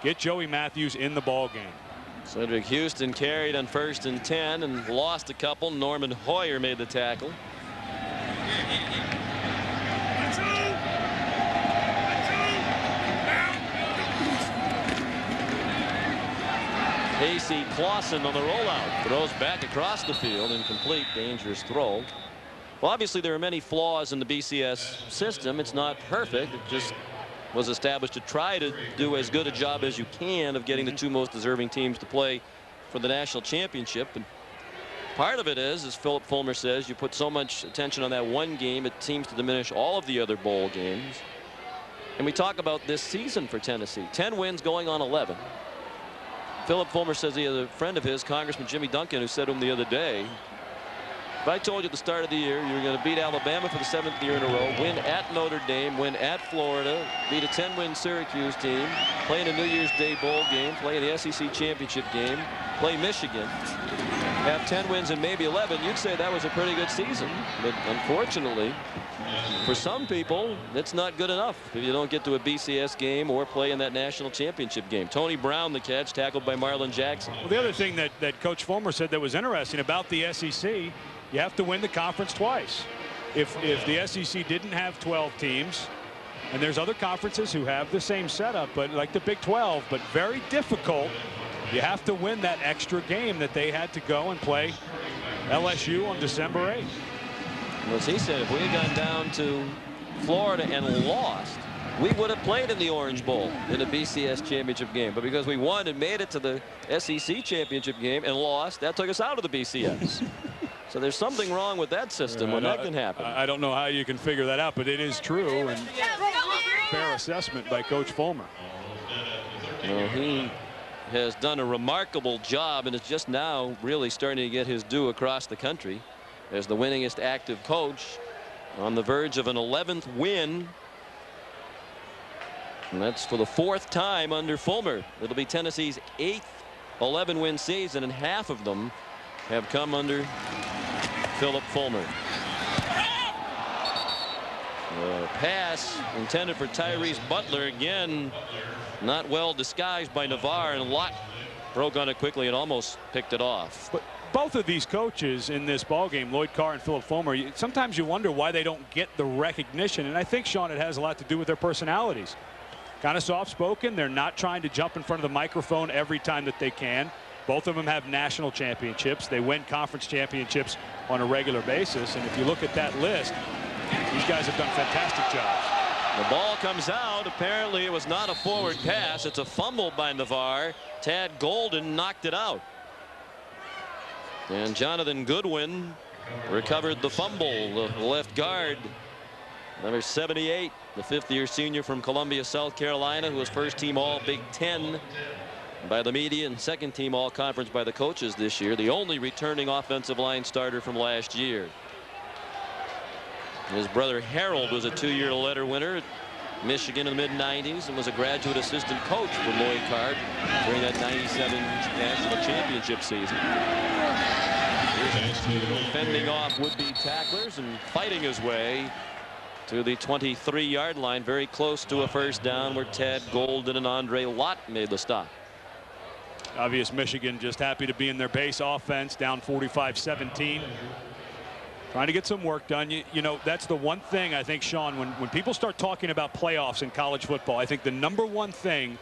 Get Joey Matthews in the ball game. Cedric Houston carried on 1st and 10 and lost a couple. Norman Hoyer made the tackle. Casey Clausen on the rollout, throws back across the field, incomplete, dangerous throw. Well, obviously there are many flaws in the BCS system. It's not perfect. It just was established to try to do as good a job as you can of getting the 2 most deserving teams to play for the national championship. And part of it is, as Philip Fulmer says, you put so much attention on that one game, it seems to diminish all of the other bowl games. And we talk about this season for Tennessee, 10 wins going on 11. Philip Fulmer says he has a friend of his, Congressman Jimmy Duncan, who said to him the other day, if I told you at the start of the year you were going to beat Alabama for the 7th year in a row, win at Notre Dame, win at Florida, beat a 10-win Syracuse team, play in a New Year's Day bowl game, play in the SEC championship game, play Michigan, have 10 wins and maybe 11, you'd say that was a pretty good season. But unfortunately, for some people, it's not good enough if you don't get to a BCS game or play in that national championship game. Tony Brown, the catch, tackled by Marlon Jackson. Well, the other thing that Coach Fulmer said that was interesting about the SEC, you have to win the conference twice. If the SEC didn't have 12 teams, and there's other conferences who have the same setup, but like the Big 12, but very difficult, you have to win that extra game that they had to go and play LSU on December 8th. Well, as he said, if we had gone down to Florida and lost, we would have played in the Orange Bowl in a BCS championship game. But because we won and made it to the SEC championship game and lost, that took us out of the BCS. So there's something wrong with that system when that can happen. I don't know how you can figure that out, but it is true, and fair assessment by Coach Fulmer. Well, he has done a remarkable job and is just now really starting to get his due across the country as the winningest active coach, on the verge of an 11th win. And that's for the 4th time under Fulmer. It'll be Tennessee's 8th 11-win season, and half of them have come under Philip Fulmer. A pass intended for Tyrese Butler, again not well disguised by Navarre, and Lott broke on it quickly and almost picked it off. But both of these coaches in this ballgame, Lloyd Carr and Philip Fulmer, sometimes you wonder why they don't get the recognition, and I think, Sean, it has a lot to do with their personalities. kind of soft-spoken. They're not trying to jump in front of the microphone every time that they can. Both of them have national championships. They win conference championships on a regular basis. And if you look at that list, these guys have done fantastic jobs. The ball comes out. Apparently it was not a forward pass. It's a fumble by Navarre. Tad Golden knocked it out. And Jonathan Goodwin recovered the fumble. The left guard, number 78, the fifth-year senior from Columbia, South Carolina, who was first-team All-Big Ten by the media and second-team All-Conference by the coaches this year. The only returning offensive line starter from last year. His brother Harold was a two-year letter winner at Michigan in the mid-90s and was a graduate assistant coach for Lloyd Carr during that 97 national championship season. Fending off would-be tacklers and fighting his way to the 23-yard line, very close to a first down, where Tad Golden and Andre Lott made the stop. Obvious Michigan just happy to be in their base offense, down 45-17. Trying to get some work done. You know, that's the one thing I think, Sean, when people start talking about playoffs in college football, I think the number one thing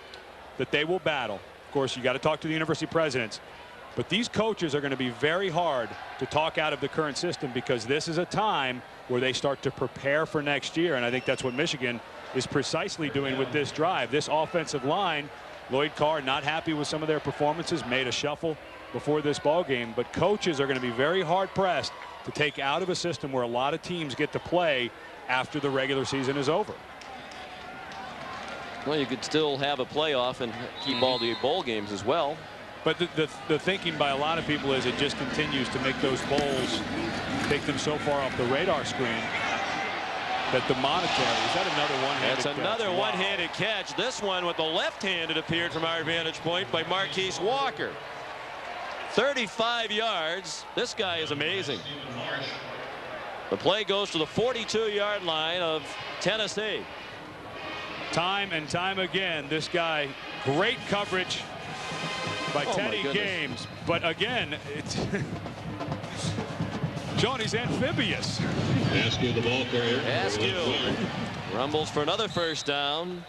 that they will battle, of course, you got to talk to the university presidents, but these coaches are going to be very hard to talk out of the current system, because this is a time where they start to prepare for next year. And I think that's what Michigan is precisely doing with this drive. This offensive line, Lloyd Carr not happy with some of their performances, made a shuffle before this ball game, but coaches are going to be very hard pressed to take out of a system where a lot of teams get to play after the regular season is over. Well, you could still have a playoff and keep all the bowl games as well. But the thinking by a lot of people is it just continues to make those bowls, take them so far off the radar screen that the monetary, is that another one-handed catch? That's another one-handed catch. This one with the left hand, it appeared from our vantage point, by Marquise Walker. 35 yards. This guy is amazing. The play goes to the 42-yard line of Tennessee. Time and time again, this guy, great coverage by Teddy Games. But again, it's Sean, he's amphibious. Askew, the ball carrier. Askew rumbles for another first down.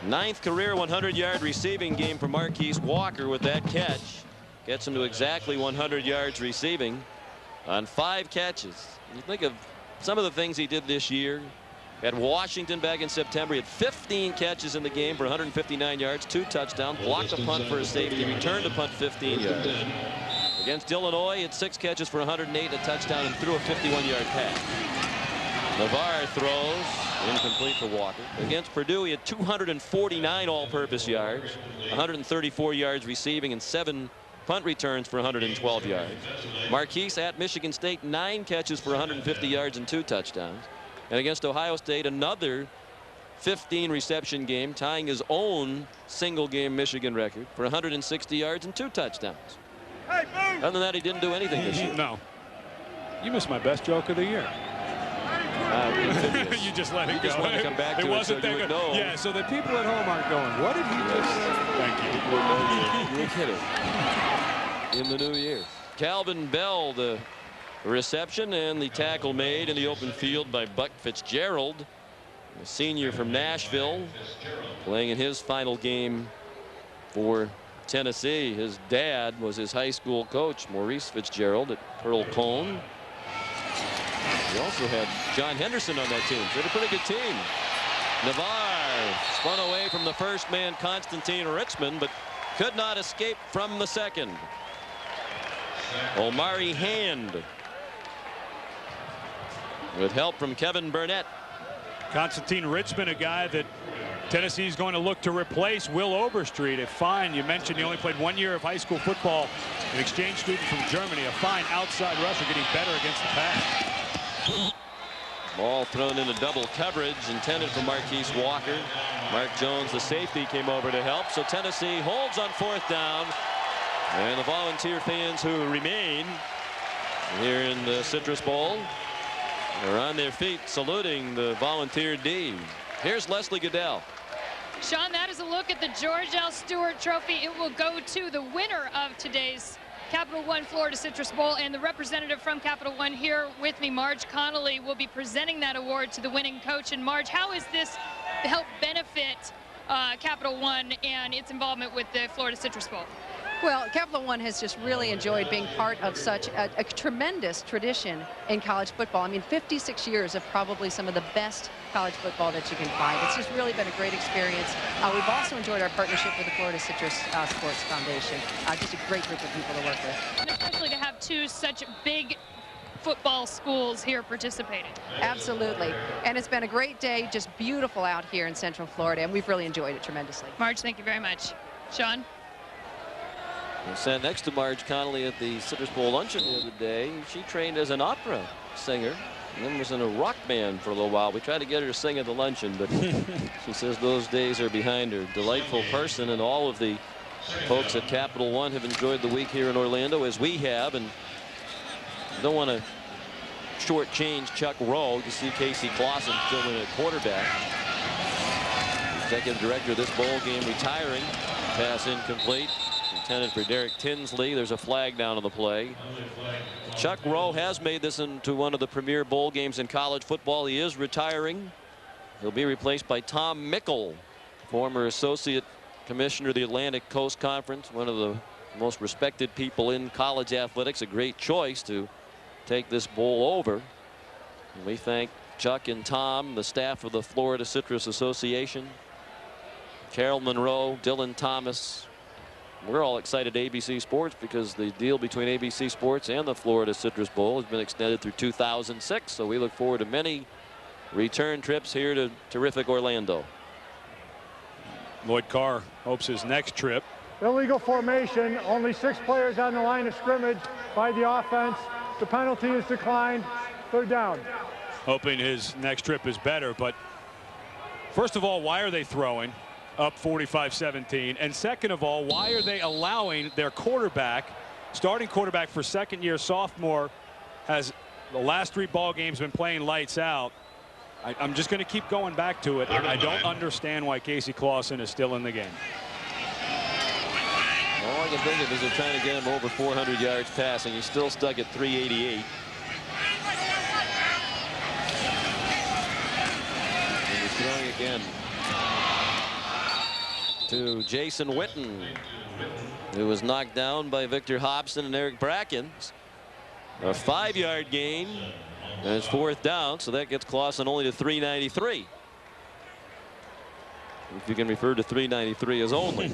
9th career 100-yard receiving game for Marquise Walker with that catch. Gets him to exactly 100 yards receiving on 5 catches. You think of some of the things he did this year. At Washington back in September, he had 15 catches in the game for 159 yards, 2 touchdowns, blocked a punt for a safety, returned a punt 15 yards. Against Illinois, he had 6 catches for 108, a touchdown, and threw a 51-yard pass. Navarre throws, incomplete for Walker. Against Purdue, he had 249 all-purpose yards, 134 yards receiving, and 7 punt returns for 112 yards. Marquise at Michigan State, 9 catches for 150 yards and 2 touchdowns. And against Ohio State, another 15 reception game, tying his own single game Michigan record for 160 yards and 2 touchdowns. Other than that, he didn't do anything this year. No. You missed my best joke of the year. You just let it go. Just wanted to come back to it wasn't so you would know. Yeah, so that people at home aren't going, what did he just say? Thank you. You were kidding. In the new year. Calvin Bell, the reception, and the tackle made in the open field by Buck Fitzgerald, a senior from Nashville, playing in his final game for Tennessee. His dad was his high school coach, Maurice Fitzgerald, at Pearl Cone. He also had John Henderson on that team. They had a pretty good team. Navarre spun away from the first man, Constantine Richmond, but could not escape from the second. Omari Hand with help from Kevin Burnett. Constantine Richmond, a guy that Tennessee's going to look to replace Will Overstreet. A fine, you mentioned he only played 1 year of high school football, an exchange student from Germany. A fine outside rusher, getting better against the pass. Ball thrown into double coverage, intended for Marquise Walker. Mark Jones, the safety, came over to help. So Tennessee holds on 4th down. And the Volunteer fans who remain here in the Citrus Bowl are on their feet saluting the Volunteer D. Here's Leslie Goodell. Sean, that is a look at the George L. Stewart Trophy. It will go to the winner of today's Capital One Florida Citrus Bowl, and the representative from Capital One here with me, Marge Connolly, will be presenting that award to the winning coach. And Marge, how has this help benefit Capital One and its involvement with the Florida Citrus Bowl? Well, Capital One has just really enjoyed being part of such a tremendous tradition in college football. I mean, 56 years of probably some of the best college football that you can find. It's just really been a great experience. We've also enjoyed our partnership with the Florida Citrus Sports Foundation. Just a great group of people to work with. And especially to have two such big football schools here participating. Absolutely. And it's been a great day, just beautiful out here in Central Florida, and we've really enjoyed it tremendously. Marge, thank you very much. Sean? I sat next to Marge Connolly at the Citrus Bowl luncheon the other day. She trained as an opera singer and then was in a rock band for a little while. We tried to get her to sing at the luncheon, but she says those days are behind her. Delightful person, and all of the folks at Capital One have enjoyed the week here in Orlando, as we have, and don't want to shortchange Chuck Rowe. You see Casey Clausen still in at quarterback. Executive director of this bowl game retiring. Pass incomplete. Intended for Derek Tinsley. There's a flag down on the play. Chuck Rowe has made this into one of the premier bowl games in college football. He is retiring. He'll be replaced by Tom Mickle, former associate commissioner of the Atlantic Coast Conference, one of the most respected people in college athletics. A great choice to take this bowl over. And we thank Chuck and Tom, the staff of the Florida Citrus Association, Carol Monroe, Dylan Thomas. We're all excited at ABC Sports because the deal between ABC Sports and the Florida Citrus Bowl has been extended through 2006. So we look forward to many return trips here to terrific Orlando. Lloyd Carr hopes his next trip. Illegal formation. Only 6 players on the line of scrimmage by the offense. The penalty is declined. 3rd down. Hoping his next trip is better. But first of all, why are they throwing? Up 45-17, and second of all, why are they allowing their quarterback, starting quarterback for second-year sophomore, has the last 3 ball games been playing lights out? I'm just going to keep going back to it. I don't understand why Casey Clausen is still in the game. All I can think of is they're trying to get him over 400 yards passing. He's still stuck at 388. And he's throwing again to Jason Witten, who was knocked down by Victor Hobson and Eric Brackens. A 5-yard gain, and it's 4th down, so that gets Clausen only to 393. If you can refer to 393 as only.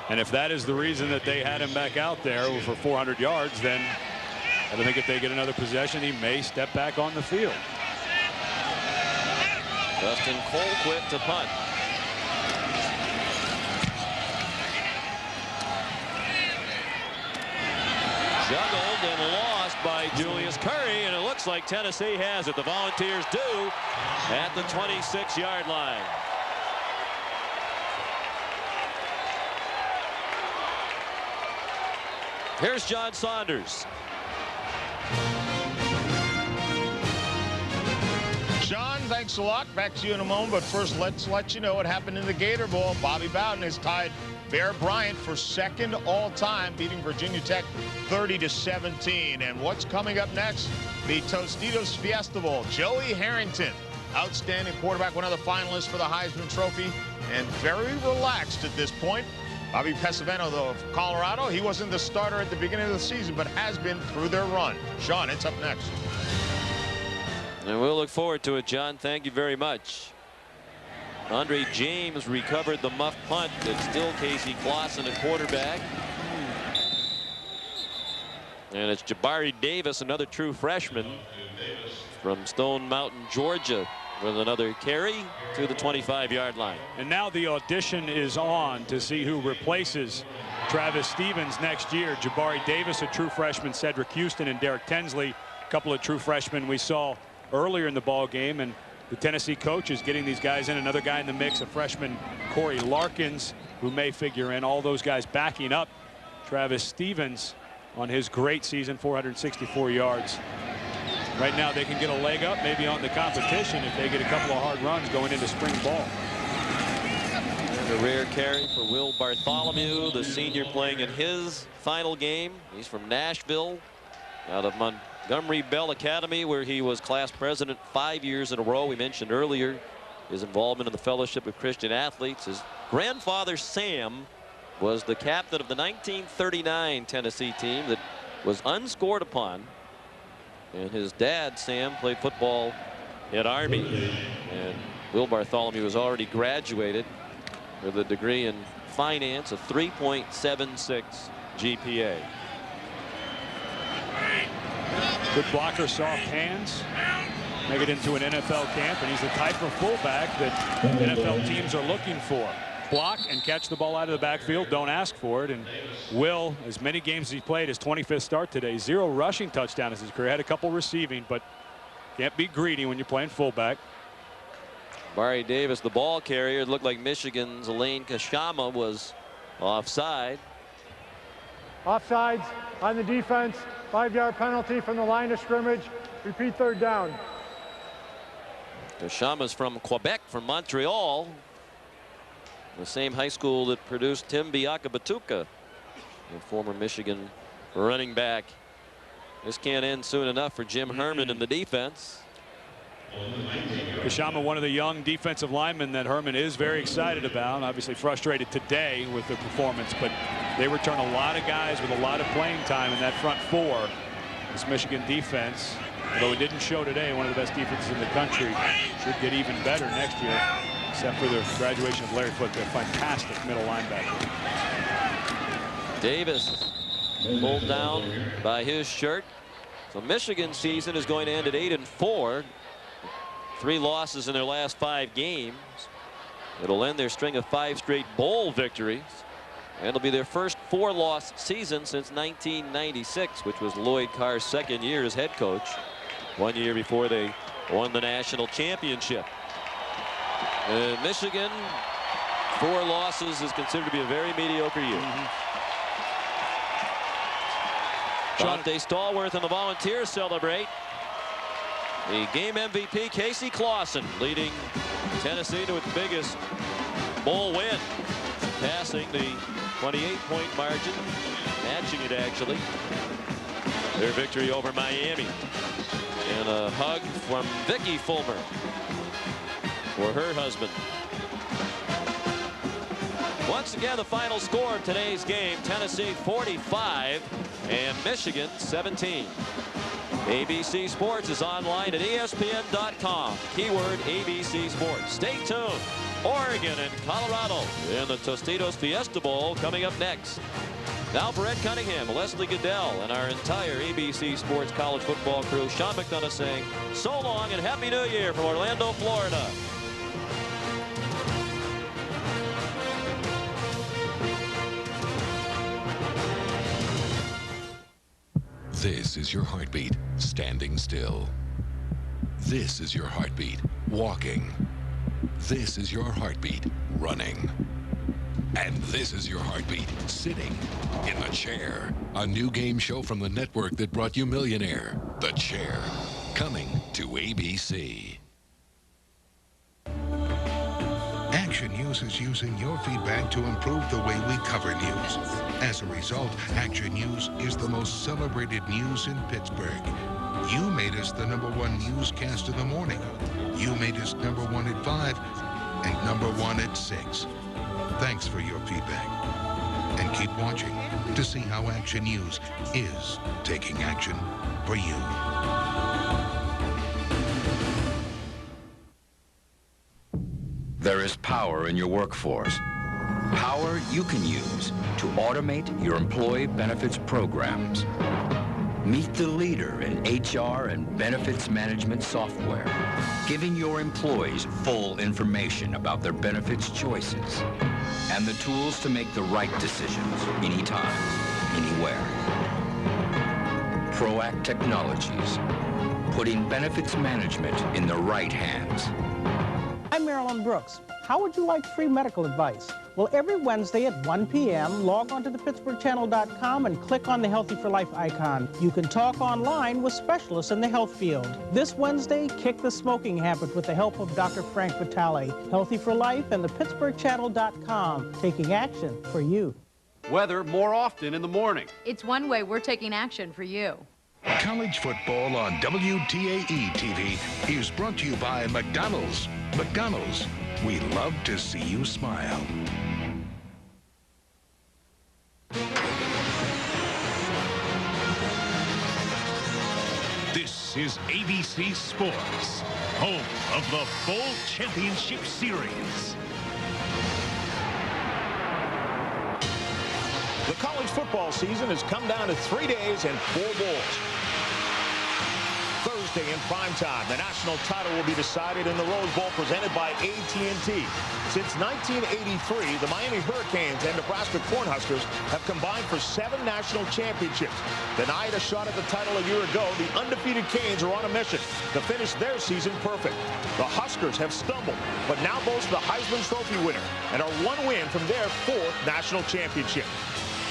And if that is the reason that they had him back out there for 400 yards, then I think if they get another possession, he may step back on the field. Dustin Colquitt to punt. Juggled and lost by Julius Curry, and it looks like Tennessee has it. The Volunteers do at the 26-yard line. Here's John Saunders. Sean, thanks a lot. Back to you in a moment, but first let's let you know what happened in the Gator Bowl. Bobby Bowden has tied Bear Bryant for 2nd all-time, beating Virginia Tech 30-17. And what's coming up next? The Tostitos Fiesta Bowl. Joey Harrington, outstanding quarterback, one of the finalists for the Heisman Trophy, and very relaxed at this point. Bobby Pesavento, though, of Colorado, he wasn't the starter at the beginning of the season, but has been through their run. Sean, it's up next. And we'll look forward to it, John. Thank you very much. Andre James recovered the muff punt. It's still Casey Clausen, a quarterback. And it's Jabari Davis, another true freshman from Stone Mountain, Georgia, with another carry to the 25-yard line. And now the audition is on to see who replaces Travis Stevens next year. Jabari Davis, a true freshman, Cedric Houston, and Derek Tinsley, a couple of true freshmen we saw earlier in the ball game. And the Tennessee coach is getting these guys in. Another guy in the mix, a freshman, Corey Larkins, who may figure in. All those guys backing up Travis Stevens on his great season, 464 yards. Right now they can get a leg up maybe on the competition if they get a couple of hard runs going into spring ball. And a rare carry for Will Bartholomew, the senior, playing in his final game. He's from Nashville, out of Montgomery Bell Academy, where he was class president 5 years in a row. We mentioned earlier his involvement in the Fellowship of Christian Athletes. His grandfather, Sam, was the captain of the 1939 Tennessee team that was unscored upon. And his dad, Sam, played football at Army. And Will Bartholomew was already graduated with a degree in finance, a 3.76 GPA. Good blocker, soft hands. Make it into an NFL camp, and he's the type of fullback that NFL teams are looking for. Block and catch the ball out of the backfield. Don't ask for it. And Will, as many games as he played, his 25th start today, 0 rushing touchdowns in his career. Had a couple receiving, but can't be greedy when you're playing fullback. Barry Davis, the ball carrier. It looked like Michigan's Elaine Kashama was offside. Offsides on the defense. 5-yard penalty from the line of scrimmage. Repeat 3rd down. Kashama's from Quebec, from Montreal. The same high school that produced Tim Biakabatuka, the former Michigan running back. This can't end soon enough for Jim Herman in the defense. Kashama, one of the young defensive linemen that Herman is very excited about. Obviously frustrated today with the performance, but they return a lot of guys with a lot of playing time in that front 4. This Michigan defense, although it didn't show today, one of the best defenses in the country, should get even better next year, except for the graduation of Larry Foote, a fantastic middle linebacker. Davis pulled down by his shirt. So Michigan's season is going to end at 8-4. 3 losses in their last 5 games. It'll end their string of 5 straight bowl victories. And it'll be their first 4-loss season since 1996, which was Lloyd Carr's 2nd year as head coach. 1 year before they won the national championship. Michigan, 4 losses is considered to be a very mediocre year. Dante Stallworth and the Volunteers celebrate. The game MVP, Casey Clausen, leading Tennessee to its biggest bowl win, passing the 28-point margin, matching it actually. Their victory over Miami. And a hug from Vicky Fulmer for her husband. Once again, the final score of today's game, Tennessee 45 and Michigan 17. ABC Sports is online at ESPN.com. Keyword ABC Sports. Stay tuned. Oregon and Colorado in the Tostitos Fiesta Bowl coming up next. Now for Ed Cunningham, Leslie Goodell, and our entire ABC Sports college football crew, Sean McDonough saying so long and Happy New Year from Orlando, Florida. This is your heartbeat, standing still. This is your heartbeat, walking. This is your heartbeat, running. And this is your heartbeat, sitting in the chair. A new game show from the network that brought you Millionaire, The Chair, coming to ABC. Action News is using your feedback to improve the way we cover news. As a result, Action News is the most celebrated news in Pittsburgh. You made us the #1 newscast in the morning. You made us #1 at 5 and #1 at 6. Thanks for your feedback. And keep watching to see how Action News is taking action for you. There is power in your workforce. Power you can use to automate your employee benefits programs. Meet the leader in HR and benefits management software, giving your employees full information about their benefits choices and the tools to make the right decisions anytime, anywhere. Proact Technologies, putting benefits management in the right hands. I'm Marilyn Brooks. How would you like free medical advice? Well, every Wednesday at 1 p.m., log on to thepittsburghchannel.com and click on the Healthy for Life icon. You can talk online with specialists in the health field. This Wednesday, kick the smoking habit with the help of Dr. Frank Vitale. Healthy for Life and thepittsburghchannel.com, taking action for you. Weather more often in the morning. It's one way we're taking action for you. College football on WTAE TV is brought to you by McDonald's. McDonald's, we love to see you smile. This is ABC Sports, home of the Bowl Championship Series. The college football season has come down to 3 days and 4 bowls. Thursday in prime time, the national title will be decided in the Rose Bowl presented by AT&T. Since 1983, the Miami Hurricanes and Nebraska Cornhuskers have combined for 7 national championships. Denied a shot at the title a year ago, the undefeated Canes are on a mission to finish their season perfect. The Huskers have stumbled, but now boast the Heisman Trophy winner and are 1 win from their 4th national championship.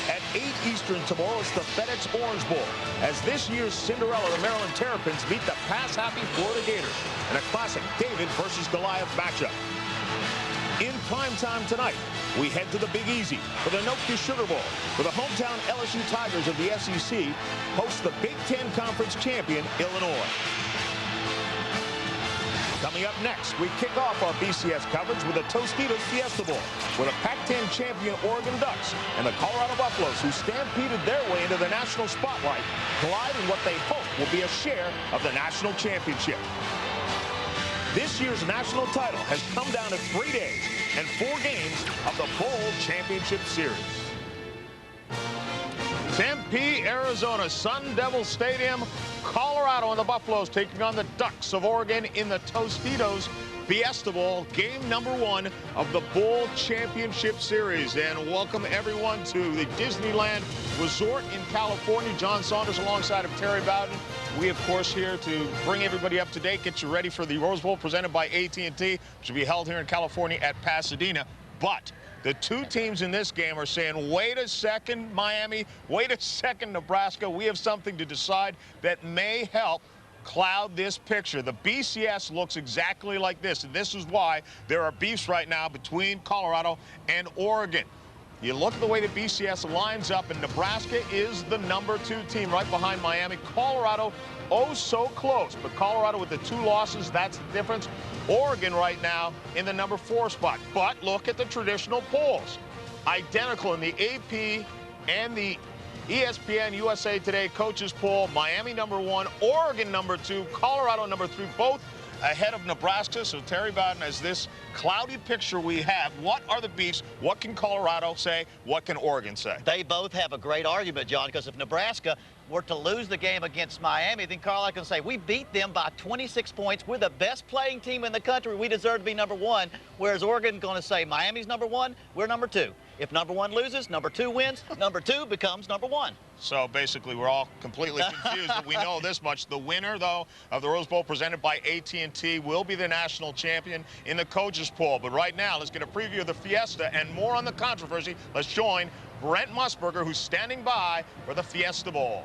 At 8 Eastern tomorrow, it's the FedEx Orange Bowl, as this year's Cinderella, the Maryland Terrapins, meet the pass-happy Florida Gators in a classic David versus Goliath matchup. In primetime tonight, we head to the Big Easy for the Nokia Sugar Bowl, where the hometown LSU Tigers of the SEC host the Big Ten Conference champion, Illinois. Coming up next, we kick off our BCS coverage with the Tostitos Fiesta Bowl, where the Pac-10 champion Oregon Ducks and the Colorado Buffaloes, who stampeded their way into the national spotlight, collide in what they hope will be a share of the national championship. This year's national title has come down to 3 days and 4 games of the Bowl Championship Series. Tempe, Arizona, Sun Devil Stadium, Colorado and the Buffaloes taking on the Ducks of Oregon in the Tostitos Fiesta Bowl, game number 1 of the Bowl Championship Series. And welcome everyone to the Disneyland Resort in California. John Saunders alongside of Terry Bowden. We, of course, here to bring everybody up to date, get you ready for the Rose Bowl presented by AT&T, which will be held here in California at Pasadena. But the 2 teams in this game are saying, wait a second, Miami, wait a second, Nebraska. We have something to decide that may help cloud this picture. The BCS looks exactly like this, and this is why there are beefs right now between Colorado and Oregon. You look at the way the BCS lines up, and Nebraska is the number 2 team right behind Miami. Colorado, oh so close, but Colorado with the 2 losses, that's the difference. Oregon right now in the number 4 spot. But look at the traditional polls. Identical in the AP and the ESPN USA Today coaches poll. Miami number 1, Oregon number 2, Colorado number 3, both ahead of Nebraska. So Terry Bowden, as this cloudy picture we have, what are the beefs? What can Colorado say? What can Oregon say? They both have a great argument, John, because if Nebraska were to lose the game against Miami, then Colorado can say, we beat them by 26 points. We're the best playing team in the country. We deserve to be number 1. Whereas Oregon's going to say, Miami's number 1, we're number 2. If number 1 loses, number 2 wins. Number 2 becomes number 1. So basically, we're all completely confused. But we know this much. The winner, though, of the Rose Bowl presented by AT&T will be the national champion in the coaches poll. But right now, let's get a preview of the Fiesta and more on the controversy. Let's join Brent Musburger, who's standing by for the Fiesta Bowl.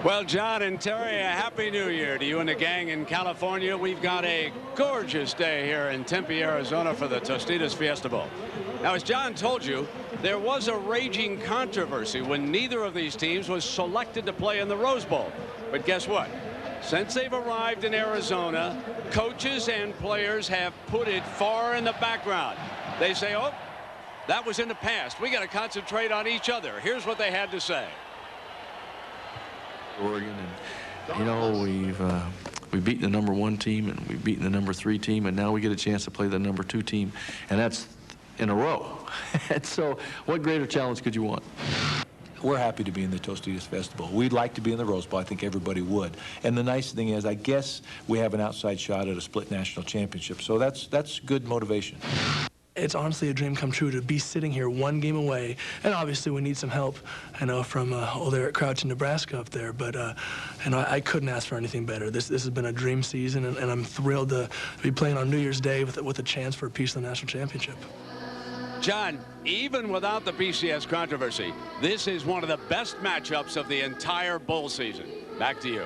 Well, John and Terry, a happy new year to you and the gang in California. We've got a gorgeous day here in Tempe, Arizona for the Tostitos Fiesta Bowl. Now, as John told you, there was a raging controversy when neither of these teams was selected to play in the Rose Bowl. But guess what? Since they've arrived in Arizona, coaches and players have put it far in the background. They say, oh, that was in the past. We got to concentrate on each other. Here's what they had to say. Oregon, and you know, we've beaten the number 1 team and we've beaten the number 3 team, and now we get a chance to play the number 2 team, and that's in a row. And so what greater challenge could you want? We're happy to be in the Tostitos Fiesta Bowl. We'd like to be in the Rose Bowl. I think everybody would. And the nice thing is, I guess we have an outside shot at a split national championship, so that's good motivation. It's honestly a dream come true to be sitting here 1 game away, and obviously we need some help, I know, from old Eric Crouch in Nebraska up there, but and I couldn't ask for anything better. This has been a dream season, and I'm thrilled to be playing on New Year's Day with a chance for a piece of the national championship. John, even without the BCS controversy, this is one of the best matchups of the entire bowl season. Back to you.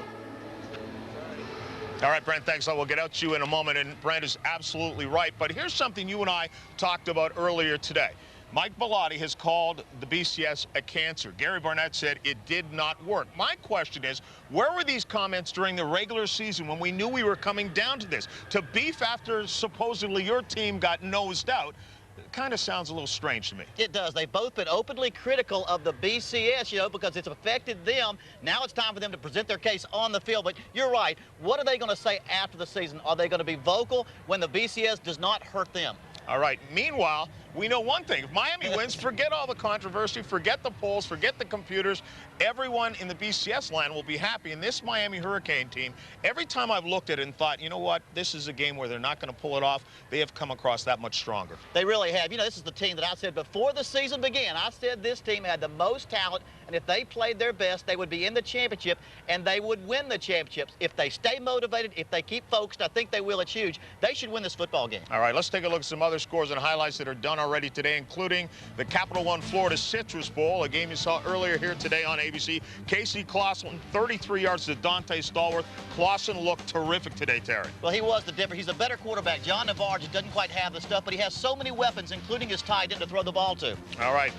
All right, Brent, thanks. We'll get out to you in a moment, and Brent is absolutely right. But here's something you and I talked about earlier today. Mike Bellotti has called the BCS a cancer. Gary Barnett said it did not work. My question is, where were these comments during the regular season when we knew we were coming down to this? To beef after supposedly your team got nosed out, it kind of sounds a little strange to me. It does. They've both been openly critical of the BCS, you know, because it's affected them. Now it's time for them to present their case on the field. But you're right. What are they going to say after the season? Are they going to be vocal when the BCS does not hurt them? All right. Meanwhile, we know one thing. If Miami wins, forget all the controversy, forget the polls, forget the computers. Everyone in the BCS land will be happy. And this Miami Hurricane team, every time I've looked at it and thought, you know what, this is a game where they're not going to pull it off, they have come across that much stronger. They really have. You know, this is the team that I said before the season began. I said this team had the most talent, and if they played their best, they would be in the championship, and they would win the championships. If they stay motivated, if they keep focused, I think they will. It's huge. They should win this football game. All right, let's take a look at some other scores and highlights that are done already today, including the Capital One Florida Citrus Bowl, a game you saw earlier here today on ABC. Casey Clausen, 33 yards to Dante Stallworth. Clausen looked terrific today, Terry. Well, he was the difference. He's a better quarterback. John Navarre just doesn't quite have the stuff, but he has so many weapons, including his tight end to throw the ball to. All right.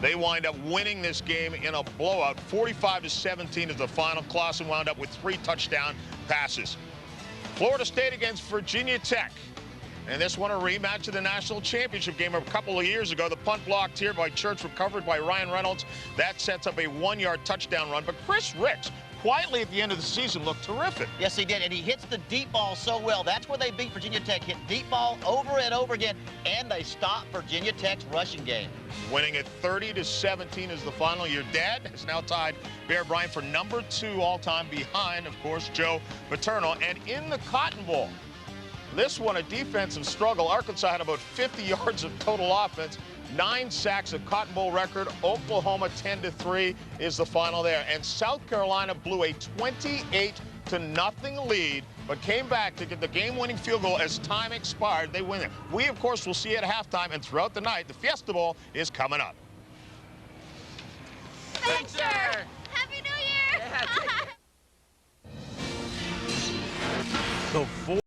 They wind up winning this game in a blowout. 45-17 is the final. Clausen wound up with 3 touchdown passes. Florida State against Virginia Tech. And this one a rematch of the national championship game a couple of years ago. The punt blocked here by Church, recovered by Ryan Reynolds. That sets up a 1-yard touchdown run. But Chris Ricks, quietly at the end of the season, looked terrific. Yes, he did, and he hits the deep ball so well. That's where they beat Virginia Tech. Hit deep ball over and over again, and they stopped Virginia Tech's rushing game. Winning at 30-17 is the final. Your dad has now tied Bear Bryant for number 2 all-time, behind, of course, Joe Paterno. And in the Cotton Bowl, this one a defensive struggle. Arkansas had about 50 yards of total offense, 9 sacks, a Cotton Bowl record. Oklahoma 10-3 is the final there. And South Carolina blew a 28-0 lead, but came back to get the game-winning field goal as time expired. They win it. We, of course, will see at halftime and throughout the night. The Fiesta Bowl is coming up. Thanks, sir. Happy New Year. The